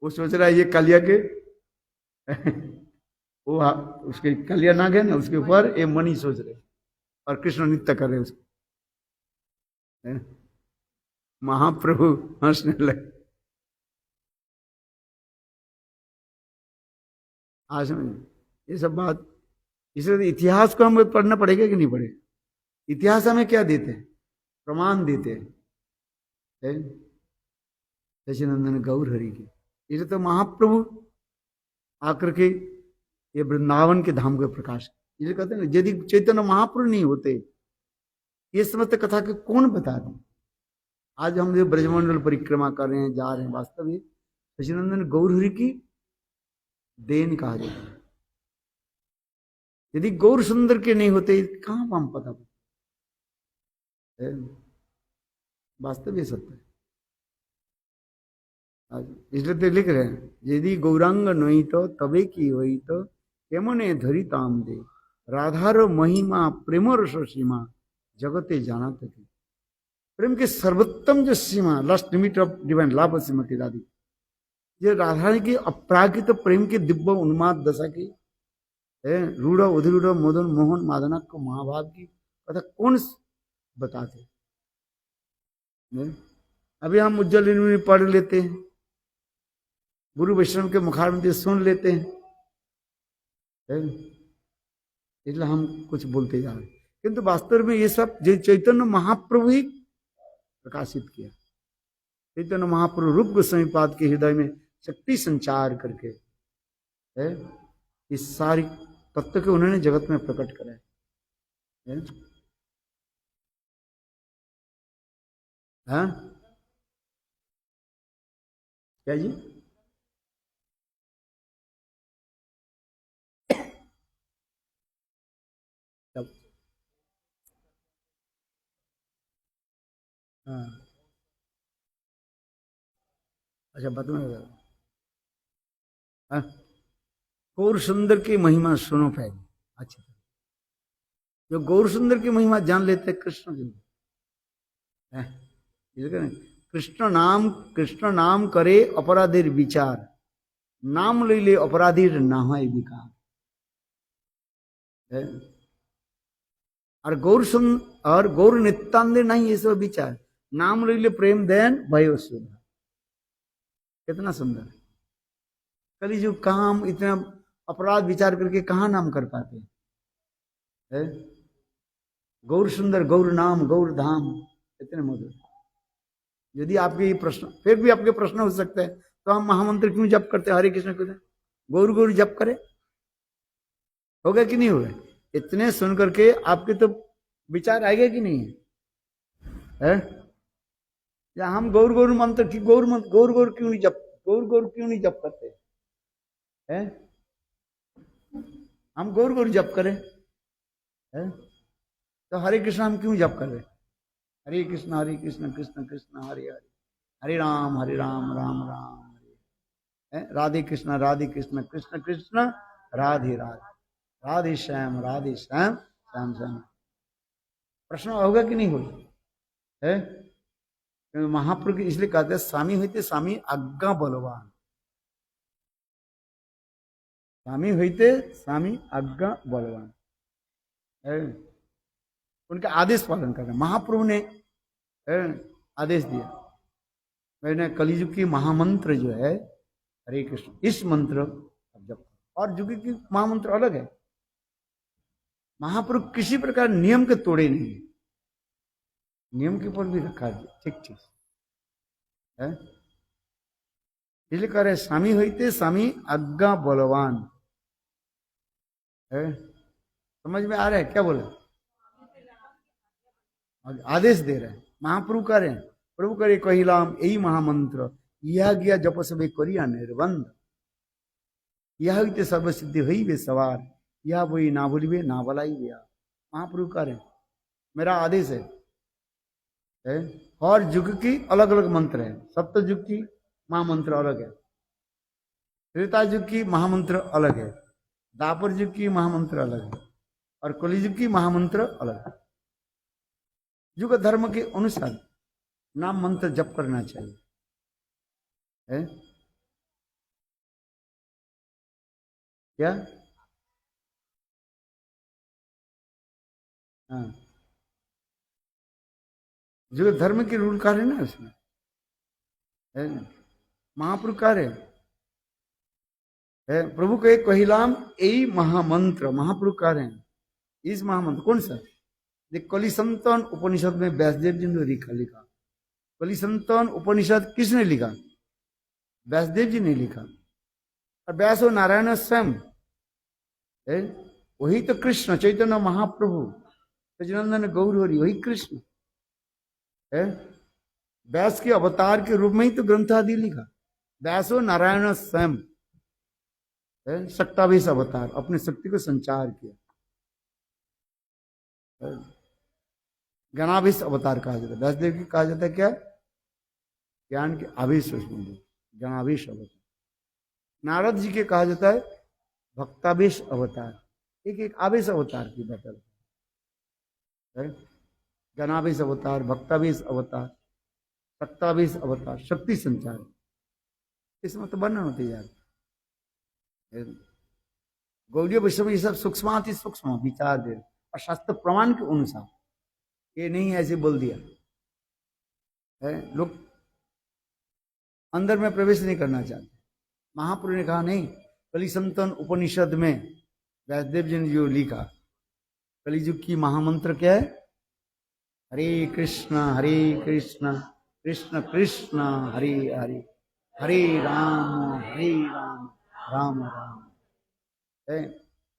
वो सोच रहा है ये कालिया के वो उसके कालिया नाग है ना, उसके ऊपर ये मणि सोच रहे, और कृष्ण नृत्य कर रहे उसको। महाप्रभु हंसने लगे। आज ये सब बात, इसलिए इतिहास को हमें पढ़ना पड़ेगा कि नहीं पड़ेगा? इतिहास हमें क्या देते हैं? प्रमाण देते हैं। सचिनंदन गौर हरि की, इसे तो महाप्रभु आकर के ये वृंदावन के धाम के प्रकाश, इसे कहते हैं ना, यदि चैतन्य महाप्रभु नहीं होते ये समस्त कथा के कौन बता दें? आज हम जो ब्रजमंडल परिक्रमा कर रहे हैं, जा रहे हैं, वास्तव ये सचिनंदन गौर हरि की देन कहा जाता है। यदि गौर सुंदर के नहीं होते कहां हम पता, वास्तव ये सत्य है। इसलिए तो लिख रहे हैं यदि गौरांग नहीं तो तबे की वही तो केमने धरी ताम दे, राधार महिमा प्रेम रस सीमा जगते जाना तक। प्रेम के सर्वोत्तम जो सीमा, last limit of divine love Shrimati Radhi, ये राधा की अपरागित प्रेम के दिव्य उन्माद दशा की रूढ़ उधिरूढ़ मदन मोहन मादनक को महाभाव की कथा कौन बताते? अभी हम उज्जवल में पढ़ लेते हैं, गुरु वैष्णव के मुखारबिंद सुन लेते हैं, इसलिए हम कुछ बोलते जा रहे हैं, किंतु वास्तव में ये सब चैतन्य महाप्रभु ही प्रकाशित किया। चैतन्य महाप्रभु रूप गोस्वामी पाद के हृदय में शक्ति संचार करके इस सारी तत्व के उन्होंने जगत में प्रकट कराया। हाँ क्या जी? तब हाँ अच्छा बताऊंगा। हाँ गौर सुंदर की महिमा सुनो पहले अच्छी तरह। जो गौर सुंदर की महिमा जान लेते कृष्ण की, कृष्ण नाम करे अपराधीर विचार, नाम लैले अपराधीर ना है विकार। और गौर नित्यानंद नहीं ये सब विचार, नाम लैले प्रेम देन भयो सुधा। कितना सुंदर। कली जो काम इतना अपराध विचार करके कहाँ नाम कर पाते हैं? गौर सुंदर, गौर नाम, गौर धाम, इतने मधुर। यदि आपके ये प्रश्न, फिर भी आपके प्रश्न हो सकते हैं तो हम महामंत्र क्यों जप करते हैं? हरे कृष्ण कृष्ण गौर गौर जप करें, होगा कि नहीं होगा? इतने सुन करके आपके तो विचार आएगा कि नहीं है? या हम गौर गौर मंत्र की गौर मंत्र गौर गौर क्यों नहीं जप गौर गौर क्यों नहीं जप करते हैं? हम गौर गौर जप करें हैं? तो हरे कृष्ण हम क्यों जप कर रहे? हरे कृष्ण कृष्ण कृष्ण हरे हरे, हरे राम राम राम हरे, राधे कृष्ण कृष्ण कृष्ण राधे राधे, राधे श्याम श्याम श्याम। प्रश्न होगा कि नहीं होगा है? महाप्रभु इसलिए कहते हैं स्वामी होते स्वामी आज्ञा बलवान, स्वामी होते स्वामी आज्ञा बलवान है। उनका आदेश पालन करना, महाप्रभु ने आदेश दिया। मैंने कलियुग की महामंत्र जो है हरे कृष्ण, इस मंत्र जब, और युग की महामंत्र अलग है। महाप्रभु किसी प्रकार नियम के तोड़े नहीं, नियम के ऊपर भी रखा ठीक ठीक है। इसलिए कह रहे स्वामी होते स्वामी आज्ञा बलवान है। समझ में आ रहा है क्या बोले? आदेश दे रहे हैं महाप्रभु कह रहे हैं, प्रभु करे कहिलाम यही महामंत्र, यह गया जप सबे करिया निर्बंध, यह होते सर्वसिद्धि हुई वे सवार, यह वही ना भूलिवे ना बलाई गया। महाप्रभु कह रहे हैं मेरा आदेश है। और युग की अलग अलग मंत्र है। सप्त युग की महामंत्र अलग है, त्रेता युग की महामंत्र अलग है, दापर युग की महामंत्र अलग है, और कलियुग की महामंत्र अलग है। युग धर्म के अनुसार नाम मंत्र जप करना चाहिए है? क्या? हाँ, युग धर्म के रूल कार्य ना उसमें है। महाप्रभु कार्य है, प्रभु के कहिलाम यही महामंत्र, महाप्रभु कार्य है। इस महामंत्र कौन सा? कलिसंतन उपनिषद में व्यासदेव जी ने लिखा। कलिसंतन उपनिषद किसने लिखा? व्यासदेव जी ने लिखा। और व्यास और नारायण स्वयं है, वही तो कृष्ण चैतन्य महाप्रभु सचिनंदन गौर हरि, वही कृष्ण है। व्यास के अवतार के रूप में ही तो ग्रंथ आदि लिखा। व्यास और नारायण स्वयं है, शक्तावेश अवतार, अपने शक्ति को संचार किया। ज्ञानावेश अवतार कहा जाता है। व्यासदेव की कहा जाता है क्या? ज्ञान के आवेश उसमें ज्ञानावेश अवतार। नारद जी के कहा जाता है भक्तावेश अवतार। एक एक आवेश अवतार की बात है। ज्ञानावेश अवतार, भक्तावेश अवतार, शक्तावेश अवतार, शक्ति संचार, इसमें तो वर्णन होते यार। गौड़ीय वैष्णव ये सब सूक्ष्माति सूक्ष्म विचार दे, और शास्त्र प्रमाण के अनुसार ये नहीं ऐसे बोल दिया है। लोग अंदर में प्रवेश नहीं करना चाहते। महाप्रभु ने कहा नहीं, कलिसंतन उपनिषद में व्यासदेव जी ने जो लिखा, कलियुग की महामंत्र क्या है? हरे कृष्ण कृष्ण कृष्ण हरे हरे, हरे राम राम राम है।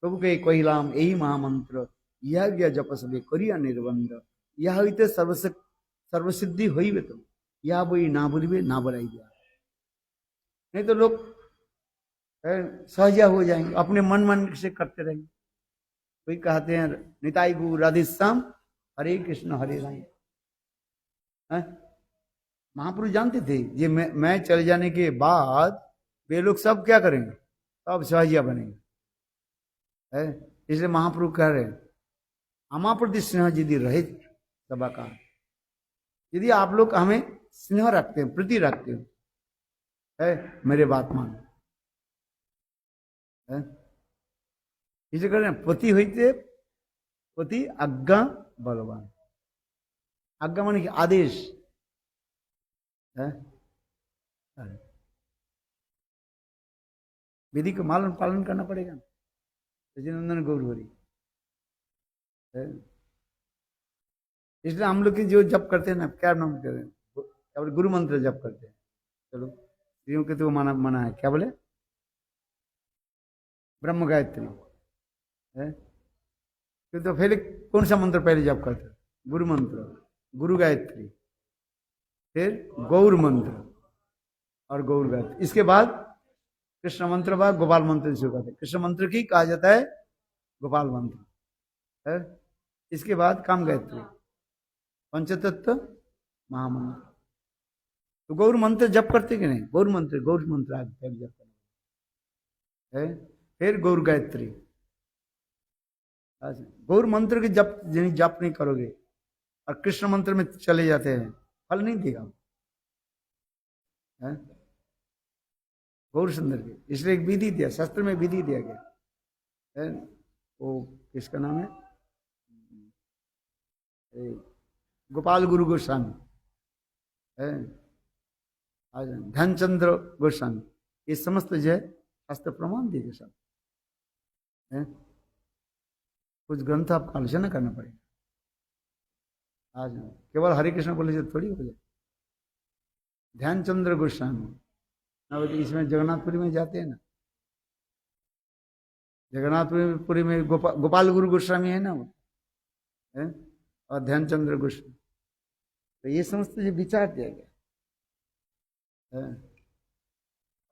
प्रभु के कहिलाम यही महामंत्र, यह गया जप सबे करिया निर्बंध, यह होते सर्वसिद्धि हुई वे, तो यह वही ना भूलिवे ना बलाई गया। नहीं तो लोग सहजा हो जाएंगे, अपने मन से करते रहेंगे। कोई कहते हैं निताई गु राधेश्याम हरे कृष्ण हरे राम। महापुरुष जानते थे ये मैं चले जाने के बाद वे लोग सब क्या करेंगे? सब सहजिया बनेंगे है। इसलिए महाप्रभु कह रहे हैं हमा प्रति स्नेह यदि रहे सभा का, यदि आप लोग हमें स्नेह रखते हैं, प्रीति रखते हो है, मेरे बात मान है। इसलिए कह रहे हैं पति होते पति आज्ञा बलवान। आज्ञा माने कि आदेश है, विधि का पालन करना पड़ेगा। सचिनंदन गौर हरि है। इसलिए हम लोग की जो जप करते हैं ना, क्या नाम कर रहे हैं, गुरु मंत्र जप करते हैं। चलो स्त्रियों के तो मना है, क्या बोले? ब्रह्म गायत्री है। तो पहले कौन सा मंत्र पहले जप करते? गुरु मंत्र, गुरु गायत्री फिर गौर मंत्र और गौर गायत्री। इसके बाद कृष्ण मंत्र व गोपाल मंत्र शुरू करते हैं। कृष्ण मंत्र की कहा जाता है गोपाल मंत्र है। इसके बाद काम गायत्री, पंचतत्व महामंत्र। तो गौर मंत्र जप करते कि नहीं? गौर मंत्र आज तक जप करना है। फिर गौर गायत्री। गौर मंत्र के जप जप नहीं करोगे और कृष्ण मंत्र में चले जाते हैं, फल नहीं देगा है? गौर सुंदर के, इसलिए एक विधि दिया, शास्त्र में विधि दिया गया है। वो किसका नाम है? गोपाल गुरु गोस्वामी है, ध्यानचंद्र गोस्वामी, ये समस्त जो है शास्त्र प्रमाण दिए सब है। कुछ ग्रंथ आपको आलोचना करना पड़ेगा। आज केवल हरे कृष्ण बोले से थोड़ी हो जाए। ध्यानचंद्र गोस्वामी, इसमें जगन्नाथपुरी में जाते हैं ना, जगन्नाथपुरी में गोपाल गुरु गोस्वामी है ना वो है, और ध्यानचंद्र गोस्वामी। तो ये समस्त जो विचार दिया गया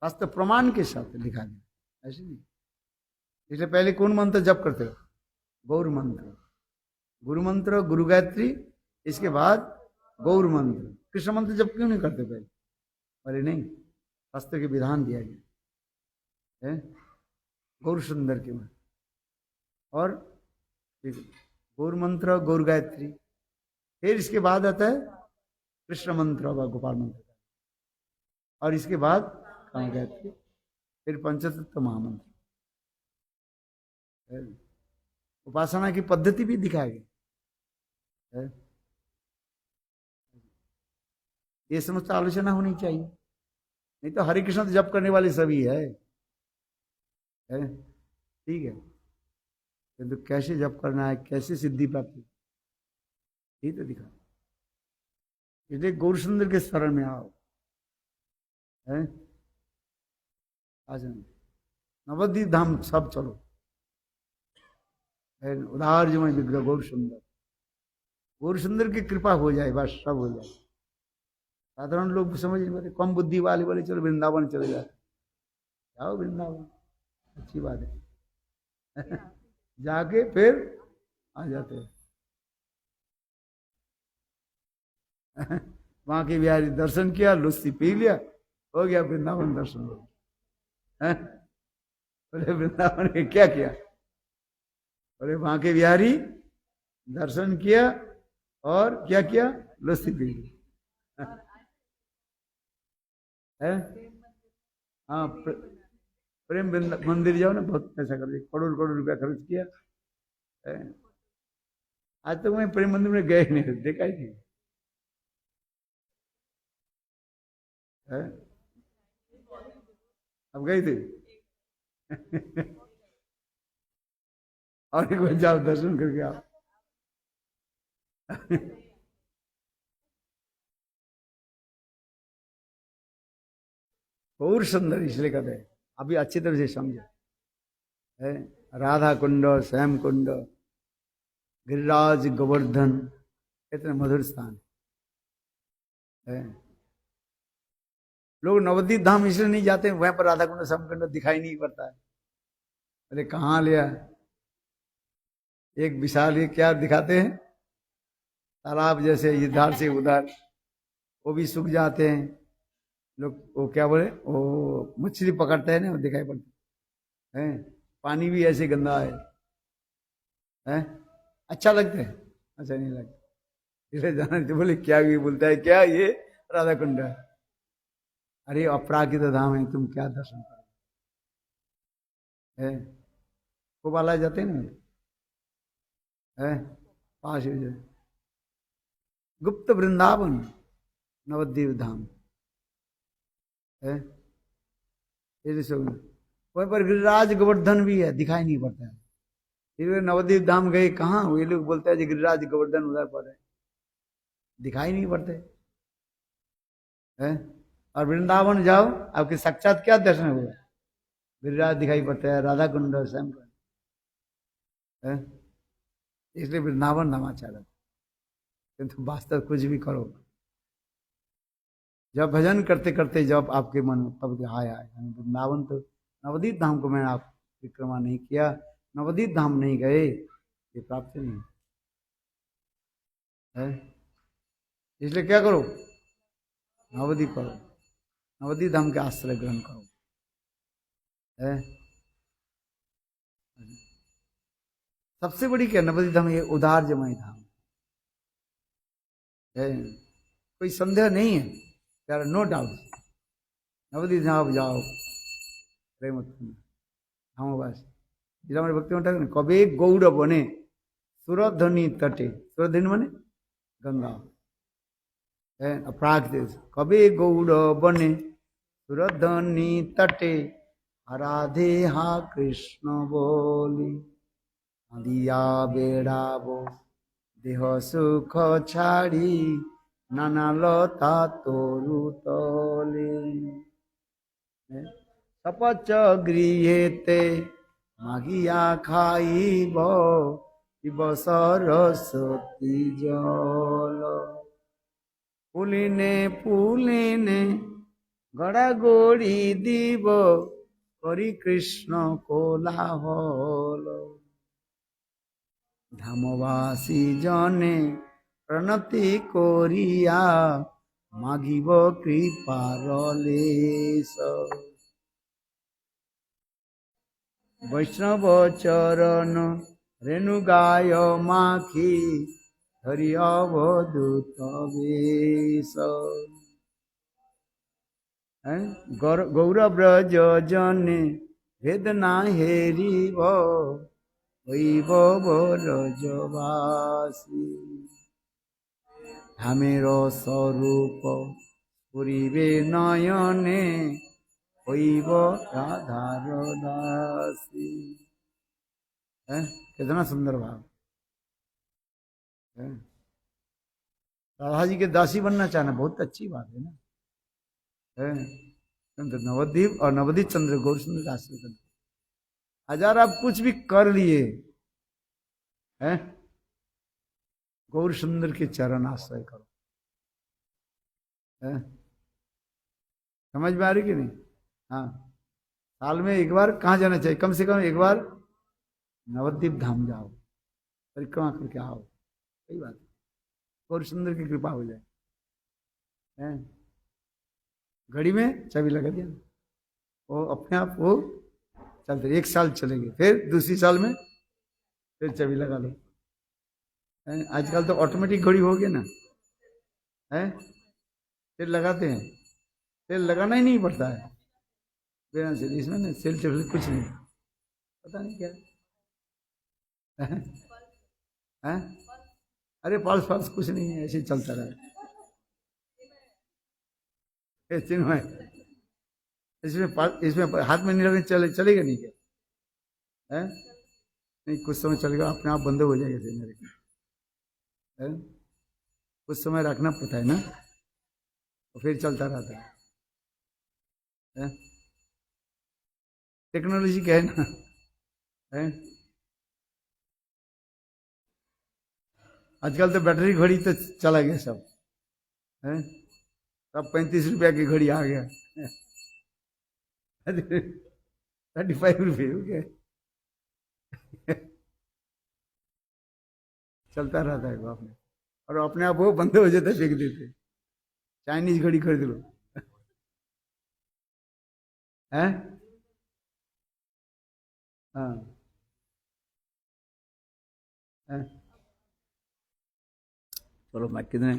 शास्त्र प्रमाण के साथ लिखा गया, ऐसे नहीं। इसलिए पहले कौन मंत्र जप करते हो? गौर मंत्र, गुरु मंत्र, गुरु गायत्री, इसके बाद गौर मंत्र। कृष्ण मंत्र जप क्यों नहीं करते पहले? अरे नहीं, शास्त्र के विधान दिया गया है। गौर सुंदर के में और गौर मंत्र, गौर गायत्री। फिर इसके बाद आता है कृष्ण मंत्र व गोपाल मंत्र, और इसके बाद काम गायत्री, फिर पंचतत्व महामंत्र। उपासना की पद्धति भी दिखाया गया है। ये समस्त आलोचना होनी चाहिए, नहीं तो हरे कृष्ण तो जप करने वाले सभी है ठीक है, किंतु तो कैसे जप करना है, कैसे सिद्धि प्राप्ति, ये तो दिखा। इसलिए गौर सुंदर के शरण में आओ है। आज नवद्वीप धाम सब चलो, उदार जो विग्रह गौर सुंदर की कृपा हो जाए, बस सब हो जाए। साधारण लोग समझ नहीं पाते, कम बुद्धि वाले बोले चलो वृंदावन चले जाते, जाओ वृंदावन, अच्छी बात है जाके फिर आ जाते हैं वहां के बिहारी दर्शन किया, लस्सी पी लिया, हो गया वृंदावन दर्शन हो गया। बोले वृंदावन में क्या किया? बोले वहां के बिहारी दर्शन किया और क्या किया? लस्सी पी ली है। हाँ, प्रेम मंदिर जाओ ना, बहुत पैसा कर दिया, करोड़ करोड़ रुपया खर्च किया है। आज तक मैं प्रेम मंदिर में गए नहीं, देखा ही नहीं है। अब गई थी और एक बार जाओ, दर्शन करके आओ और सुंदर, इसलिए कहते हैं अभी अच्छी तरह से समझो है। राधा कुंड, श्याम कुंड, गिरिराज गोवर्धन, इतने मधुर स्थान है। लोग नवद्वीप धाम इसलिए नहीं जाते, वहां पर राधा कुंड, श्याम कुंड दिखाई नहीं पड़ता है। अरे कहाँ लिया, एक विशाल, ये क्या दिखाते हैं, तालाब जैसे इधर से उधर, वो भी सूख जाते हैं लोग। वो क्या बोले, वो मछली पकड़ते हैं ना, वो दिखाई पड़ता है। पानी भी ऐसे गंदा है? अच्छा लगता है? अच्छा नहीं लगता। इसलिए जाना तो बोले क्या ये बोलता है, क्या ये राधा कुंड है? अरे अपराकित धाम है, तुम क्या दर्शन करो है। को बाला जाते ना है, पास हो जाए गुप्त वृंदावन नवद्वीप धाम है। वहीं पर गिरिराज गोवर्धन भी है, दिखाई नहीं पड़ता है। फिर नवद्वीप धाम गए, कहाँ ये लोग बोलते हैं गिरिराज गोवर्धन उधर पर है, दिखाई नहीं पड़ते है। और वृंदावन जाओ, आपके साक्षात क्या दर्शन हुआ? गिरिराज दिखाई पड़ता है, राधा कुंड, श्याम कुंड है। इसलिए वृंदावन नामाचार है, किंतु वास्तव कुछ भी करो जब भजन करते करते जब आपके मन में तब हाय हाय वृंदावन तो नवदीप धाम को मैंने आप परिक्रमा नहीं किया, नवदीप धाम नहीं गए, ये प्राप्त नहीं है। इसलिए क्या करो, नवदीप करो, नवदीप धाम के आश्रय ग्रहण करो है। सबसे बड़ी क्या नवदीप धाम, ये उदार जमाई धाम है, कोई संदेह नहीं है, there are no doubt. Navadweep Dham जाओ प्रेम धामवास हमारे भक्ति में कबे गौड़ बने सुरध्वनि तटे, सुरध्वनि माने गंगा है, अपराग देश, कबे गौड़ बने सुरध्वनि तटे, राधे हा कृष्ण बोली, दिया बेड़ाबो देह सुख छाड़ी, नाना लता तोरु तले, सपच गृहेते मागिया खाइब, शिव सरस्वती जल, पुलिने पुलिने गड़ा गोड़ी दीब, करी कृष्ण कोलाहल, धामवासी जने प्रणति कोरिया, मागिब कृपार लेस, वैष्णव चरण रेणु गाय माखी, हरि अवधूत वेश, गौरव्रज जने वेदना हेरिब, वैभव ब्रजवासी, धामेर स्वरूप पुरीबे नयने, वैव राधार दासी। कितना सुंदर भाव है। राधा जी के दासी बनना चाहना बहुत अच्छी बात है ना है। तो नवद्वीप और नवदीप चंद्र गौर सुंदर का आश्रय करना, हजार आप कुछ भी कर लिए हैं, गौर सुंदर के चरण आश्रय करो है। समझ में आ रही कि नहीं? हाँ, साल में एक बार कहाँ जाना चाहिए, कम से कम एक बार नवद्वीप धाम जाओ, परिक्रमा करके आओ, सही बात है, गौर सुंदर की कृपा हो जाए है। घड़ी में चाबी लगा दिया, वो अपने आप वो चलते, एक साल चलेंगे, फिर दूसरी साल में फिर चाबी लगा लो। आजकल तो ऑटोमेटिक घड़ी हो गया ना है, फिर लगाते हैं, फिर लगाना ही नहीं पड़ता है बिना सेल, इसमें ना सेल चल कुछ नहीं, पता नहीं क्या है। अरे पाल्स फाल्स कुछ नहीं है, ऐसे चलता रहा चिन्ह है, इसमें हाथ में नहीं लगने चलेगा नहीं क्या है? नहीं, कुछ समय चलेगा, अपने आप बंद हो जाएगा मेरे है? कुछ समय रखना पड़ता है ना, तो फिर चलता रहता है। टेक्नोलॉजी क्या है ना है। आजकल तो बैटरी घड़ी तो चला गया सब है, सब 35 रुपया की घड़ी आ गया 35 रुपये हो गया चलता रहता है वो अपने, और अपने आप वो बंद हो जाता है, फेंक देते। चाइनीज घड़ी खरीद लो है। हाँ है? चलो मैं कितने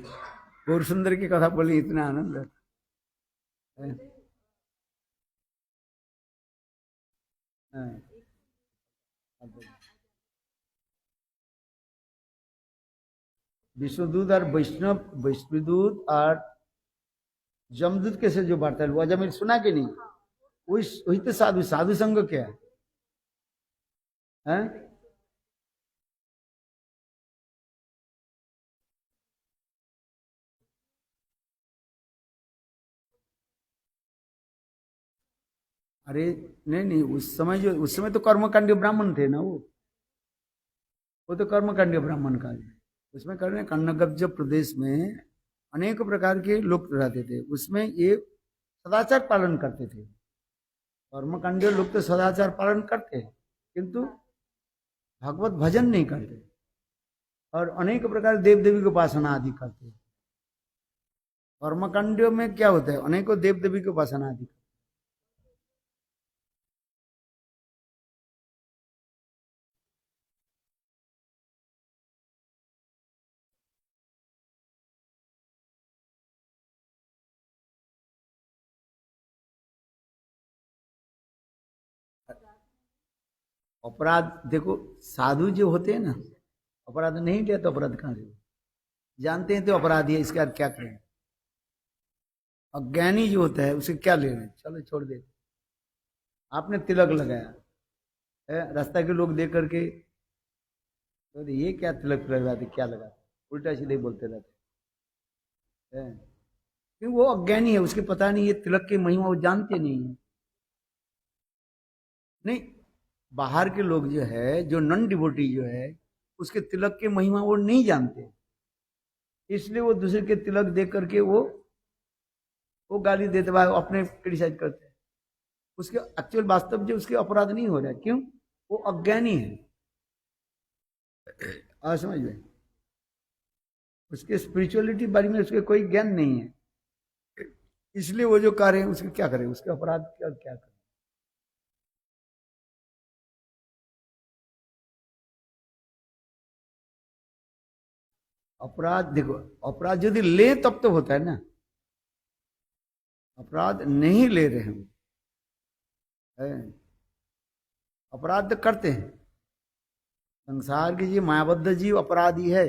गौर सुंदर की कथा बोली, इतना आनंद है। विष्णुदूत और विष्णुदूत और जमदूत कैसे जो बांटता है, वो अजमेर सुना कि नहीं? वही तो साधु, साधु संग क्या है? अरे नहीं नहीं, उस समय तो कर्मकांडी ब्राह्मण थे ना, वो तो कर्मकांडी ब्राह्मण का है। उसमें कर रहे कन्नगब्ज प्रदेश में अनेक प्रकार के लोग रहते थे, उसमें ये सदाचार पालन करते थे। कर्मकांडीय लोग तो सदाचार पालन करते हैं, किंतु भगवत भजन नहीं करते और अनेक प्रकार देव देवी की उपासना आदि करते हैं। कर्मकांडियों में क्या होता है, अनेकों देव देवी की उपासना आदि। अपराध देखो, साधु जो होते हैं ना, अपराध नहीं किया तो अपराध कहां से, जानते हैं तो अपराधी है, इसके बाद क्या करें। अज्ञानी जो होता है उसे क्या ले रहे हैं, चलो छोड़ दे। आपने तिलक लगाया है, रास्ता के लोग देख करके तो ये क्या तिलक लगाते, क्या लगा, उल्टा सीधे बोलते रहते हैं। क्यों, वो अज्ञानी है, उसके पता नहीं ये तिलक की महिमा, वो जानते नहीं है। नहीं, बाहर के लोग जो है, जो नॉन डिवोटी जो है, उसके तिलक की महिमा वो नहीं जानते, इसलिए वो दूसरे के तिलक देख करके वो गाली देते भाई, अपने क्रिटिसाइज करते हैं। उसके एक्चुअल वास्तव जो उसके अपराध नहीं हो रहा है, क्यों, वो अज्ञानी है। आ समझ में, उसके स्पिरिचुअलिटी बारे में उसके कोई ज्ञान नहीं है, इसलिए वो जो कार्य है उसके क्या करे, उसके अपराध क्या क्या करे। अपराध देखो, अपराध यदि ले तब तो होता है ना, अपराध नहीं ले रहे हम है, अपराध करते हैं। संसार के ये मायाबद्ध जीव अपराधी है,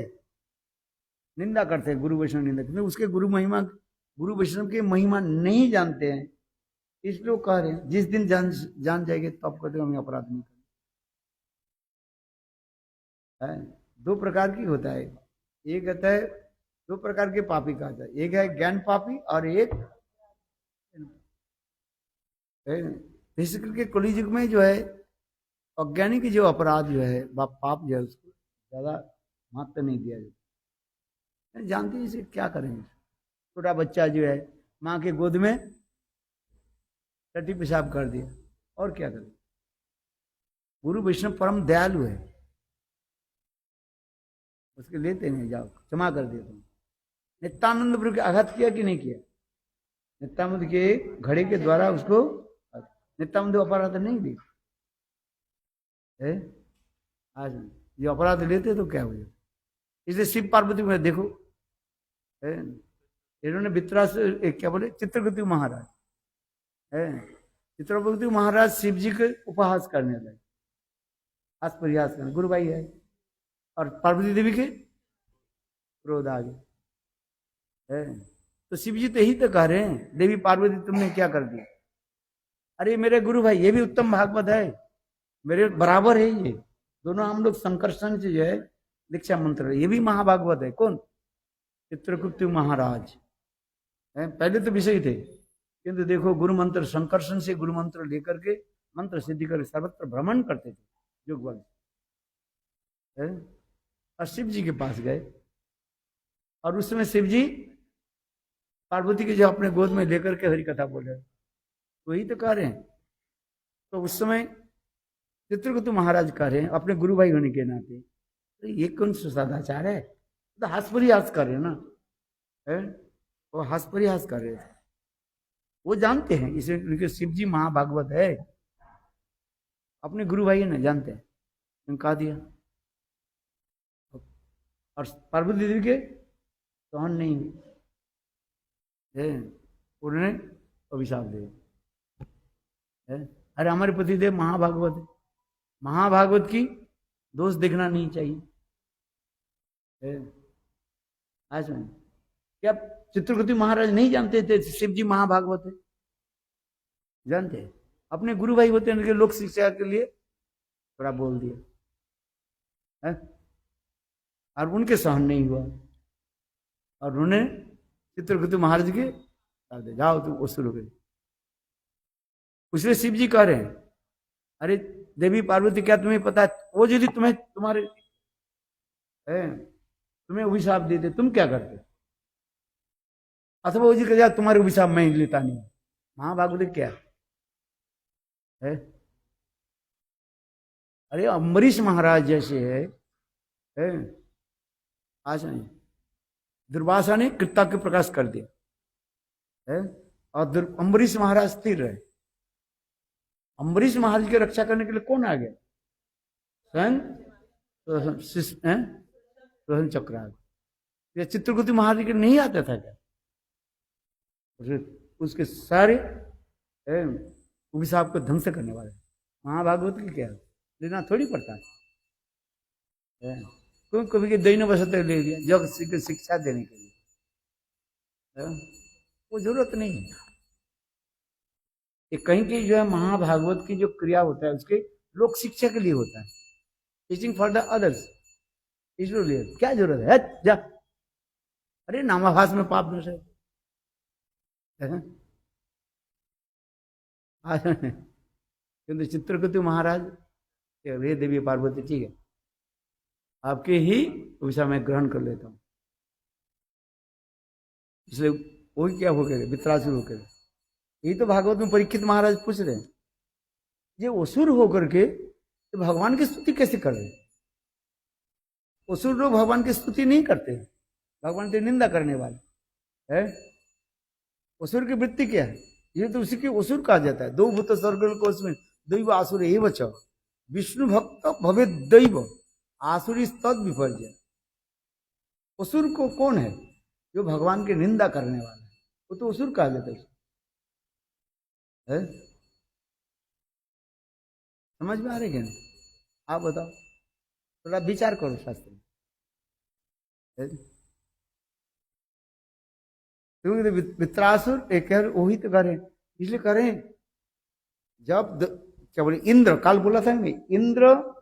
निंदा करते हैं, गुरु वैष्णव निंदा करते हैं, उसके गुरु वैष्णव की महिमा नहीं जानते हैं, इसलिए वो कह रहे हैं जिस दिन जान जाएंगे तब कहते हैं हमें अपराध नहीं करना है। दो प्रकार की होता है, एक कहता है, दो प्रकार के पापी का आता है, एक है ज्ञान पापी और एक विशेष करके कलियुग में जो है अज्ञानी की जो अपराध जो है, पाप जो है, उसको ज्यादा महत्व नहीं दिया जाता। जानते हैं इसे क्या करेंगे, छोटा बच्चा जो है माँ के गोद में टट्टी पेशाब कर दिया, और क्या करें। गुरु वैष्णव परम दयालु है, उसके लेते नहीं, जाओ क्षमा कर दिया तुम। नित्यानंद प्रभु के आघात किया कि नहीं किया, नित्यानंद के घड़े के द्वारा उसको, नित्यानंद अपराध नहीं दी है। आज ये अपराध लेते तो क्या हो जाए। इसलिए शिव पार्वती में देखो, इन्होंने वित्रास क्या बोले, चित्रगुप्त महाराज है, चित्रगुप्त महाराज शिव जी के उपहास करने लगे, हास परिहास करने, गुरु भाई है, और पार्वती देवी के क्रोध आ गए। तो शिव जी तो यही तो कह रहे हैं, देवी पार्वती तुमने क्या कर दिया, अरे मेरे गुरु भाई ये भी उत्तम भागवत है, मेरे बराबर है, ये दोनों हम लोग संकर्षण से जो है दीक्षा मंत्र, ये भी महाभागवत है। कौन, चित्रगुप्त महाराज है, पहले तो विषय थे, किंतु देखो गुरु मंत्र, संकर्षण से गुरु मंत्र लेकर के मंत्र सिद्धि कर सर्वत्र भ्रमण करते थे योग बल, और शिव जी के पास गए, और उस समय शिव जी पार्वती के जो अपने गोद में लेकर के हरि कथा बोले, वही तो कह रहे हैं। तो उस समय चित्रगुप्त महाराज कह रहे हैं अपने गुरु भाई होने के नाते, तो ये कौन सदाचार है, तो हास परिहास कर रहे हैं ना, है वो हास परिहास कर रहे थे, वो जानते हैं, इसलिए शिव जी महाभागवत है, अपने गुरु भाई ने जानते हैं, कहा दिया। और पार्वती देवी के सहन नहीं है, उन्होंने अभिशाप दिया। अरे हमारे पतिदेव महाभागवत है, महाभागवत की दोष देखना नहीं चाहिए। आज में क्या चित्रगुप्त महाराज नहीं जानते थे शिव जी महाभागवत है, जानते हैं, अपने गुरु भाई होते हैं, उनके लोक शिक्षा के लिए थोड़ा बोल दिया है, और उनके सहन नहीं हुआ, और उन्होंने चित्रगुप्त महाराज के जाओ तुम वो शुरू कर। उसने शिव जी कह रहे हैं, अरे देवी पार्वती क्या तुम्हें पता, वो यदि तुम्हें तुम्हारे तुम्हें अभिशाप देते तुम क्या करते, अथवा वो जी कह जाए तुम्हारे अभिशाप मैं लेता नहीं हूं। महाभागवत क्या है? अरे अम्बरीश महाराज जैसे है? आज नहीं, दुर्वासा ने कृत्ता के प्रकाश कर दिया है, और अम्बरीश महाराज स्थिर रहे। अम्बरीश महाराज की रक्षा करने के लिए कौन आ गया? स्वयं चक्राग। या चित्रगुप्त महाराज के नहीं आता था क्या? उसके सारे अभिशाप को ध्वंस करने वाले। महाभागवत की क्या लेना थोड़ी पड़ता है। क्यों कभी के दैन्य वसत ले लिया जग शिक्षा देने के लिए, वो जरूरत नहीं है। ये कहीं की जो है महाभागवत की जो क्रिया होता है उसके लोक शिक्षा के लिए होता है, टीचिंग फॉर द अदर्स, इसलिए क्या जरूरत है जा। अरे नामाभास में पाप न से किंतु चित्रगुप्त महाराज वे देवी पार्वती ठीक है आपके ही विषय में ग्रहण कर लेता हूं, इसलिए वही क्या हो गए वित्रासुर हो गए। यही तो भागवत में परीक्षित महाराज पूछ रहे हैं, ये असुर होकर के तो भगवान की स्तुति कैसे कर रहे? असुर लोग भगवान की स्तुति नहीं करते, भगवान की निंदा करने वाले है। असुर की वृत्ति क्या है? ये तो उसी की असुर कहा जाता है। दो भूत स्वर्ग को उसमें दैव आसुर एव च विष्णु भक्त भवे दैव आसुरी तद विपर्य। असुर को कौन है? जो भगवान की निंदा करने वाला है, वो तो असुर कहा जाता है। समझ में आ रही है? आप बताओ, थोड़ा विचार करो शास्त्र में। क्योंकि वित्रासुर एक वही तो करें, इसलिए करें जब क्या बोले इंद्र, काल बोला था नहीं, इंद्र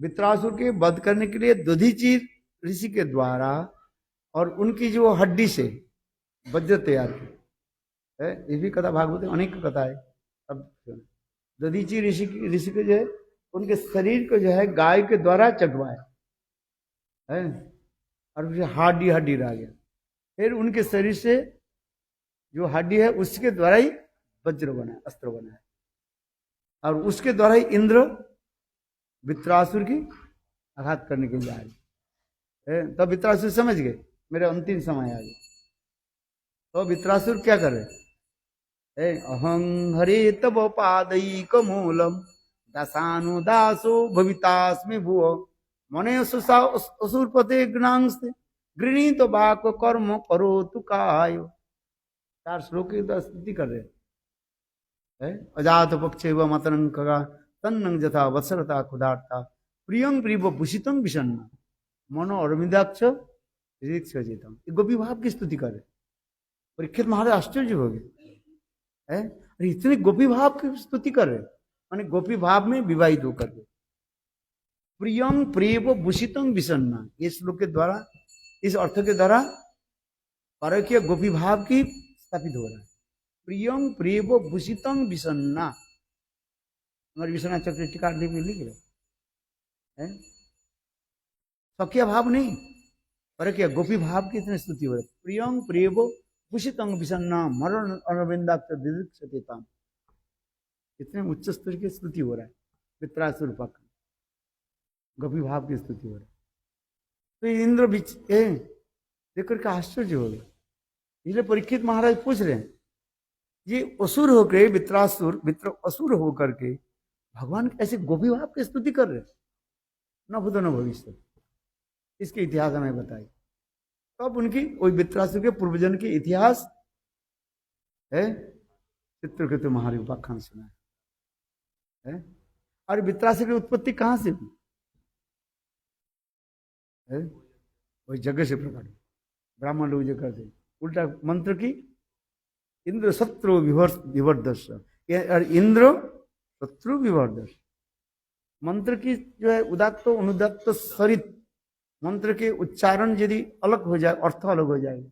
वित्रासुर के वध करने के लिए दधीचि ऋषि के द्वारा और उनकी जो हड्डी से वज्र तैयार की है। ये भी कथा भागवत में अनेक कथा है। अब दधीचि ऋषि को जो है उनके शरीर को जो है गाय के द्वारा चटवाया है और उसे हड्डी हड्डी रह गया। फिर उनके शरीर से जो हड्डी है उसके द्वारा ही वज्र बना, अस्त्र बना है, और उसके द्वारा ही इंद्र वित्रासुर की आघात करने के लिए आ रहे। तब वित्रासुर समझ गए मेरे अंतिम समय आ गया। तो वित्रासुर क्या कर रहे? अहं हरे तब पादैक मूलम दासानुदासो भवितास्मि भुव मने सुसा असुरपते गृणांस गृणीत वाक कर्म करो तु काय। 4 श्लोक की स्तुति कर रहे हैं। अजात पक्षे व मतनं खगा तन्नं जथा वत्सरता खुदार्ता प्रियं प्रिव भूषितं विषन्न मनो अरविंदाक्ष चेतम। गोपी भाव की स्तुति कर रहे। परीक्षित महाराज आश्चर्य हो गए, अरे इतने गोपी भाव की स्तुति कर रहे, माने गोपी भाव में विवाहित होकर के। प्रियं प्रिव भूषितं विषन्न, ये श्लोक के द्वारा, इस अर्थ के द्वारा परकीय गोपी भाव की स्थापित हो रहा है। प्रियं प्रिव भूषितं विषन्ना, हमारे विश्वनाथ चक्र टीका में लिख रहे हैं। सख्य भाव नहीं, परकीय गोपी भाव की इतनी स्तुति हो रही। प्रियं प्रिव भूषितं विषन्ना मरण अरविंदाक्ष दिदीक्षतेताम, इतने उच्च स्तर की स्तुति हो रहा है। वित्रासुर पक्ष गोपी भाव की स्तुति हो रही। तो इंद्र देख करके आश्चर्य हो गया। इसलिए परीक्षित महाराज पूछ रहे हैं, ये असुर होकर वित्रासुर असुर होकर के भगवान ऐसे गोपी भाव की स्तुति कर रहे, न भूत न भविष्य। इसके इतिहास हमें बताइए। तब उनकी वही वित्रासुर के पूर्वजन के इतिहास है, चित्रकेतु महाराज उपाख्यान सुना है। और वित्रासुर की उत्पत्ति कहां से हुई है? वही जगह से प्रकट। ब्राह्मण लोग जो करते उल्टा मंत्र की इंद्र शत्रु विवर्धस, इंद्र शत्रु विवर्धस मंत्र की जो है उदात्त अनुदात्त सरित मंत्र के उच्चारण यदि अलग हो जाए, अर्थ अलग हो जाएगा।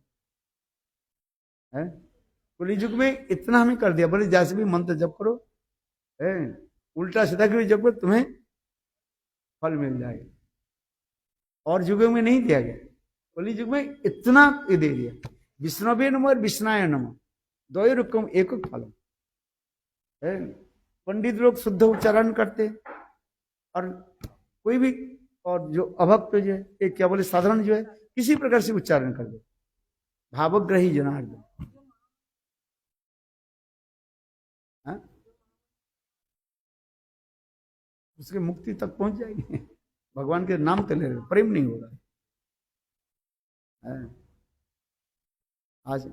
कलियुग में इतना हमें कर दिया, बोले जैसे भी मंत्र जप करो उल्टा सीधा करो जप करो, तुम्हें फल मिल जाएगा। और युगों में नहीं दिया गया, कलियुग में इतना दे दिया। विष्णवे नमः विष्णाय नमः द्वयोरुक्कम एक फलम। पंडित लोग शुद्ध उच्चारण करते, और कोई भी, और जो अभक्त जो है, एक क्या बोले साधारण जो है, किसी प्रकार से उच्चारण कर दे, भावग्रही जनार्दन। हाँ? उसके मुक्ति तक पहुंच जाएगी। भगवान के नाम तो ले रहे, प्रेम नहीं होगा। हाँ? आज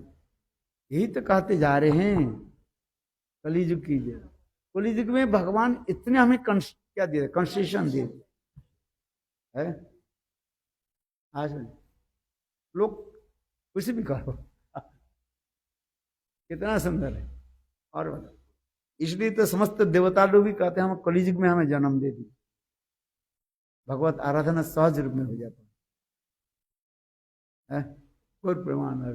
यही तो कहते जा रहे हैं, कलिजुग की जय। कलिजुग में भगवान इतने हमें क्या दे रहे, कंसेशन दे रहे है। आज लोग कुछ भी करो, कितना सुंदर है। और बता, इसलिए तो समस्त देवता लोग भी कहते हैं हम कलिजुग में हमें जन्म दे दी, भगवत आराधना सहज रूप में हो जाता है। कोई प्रमाण है।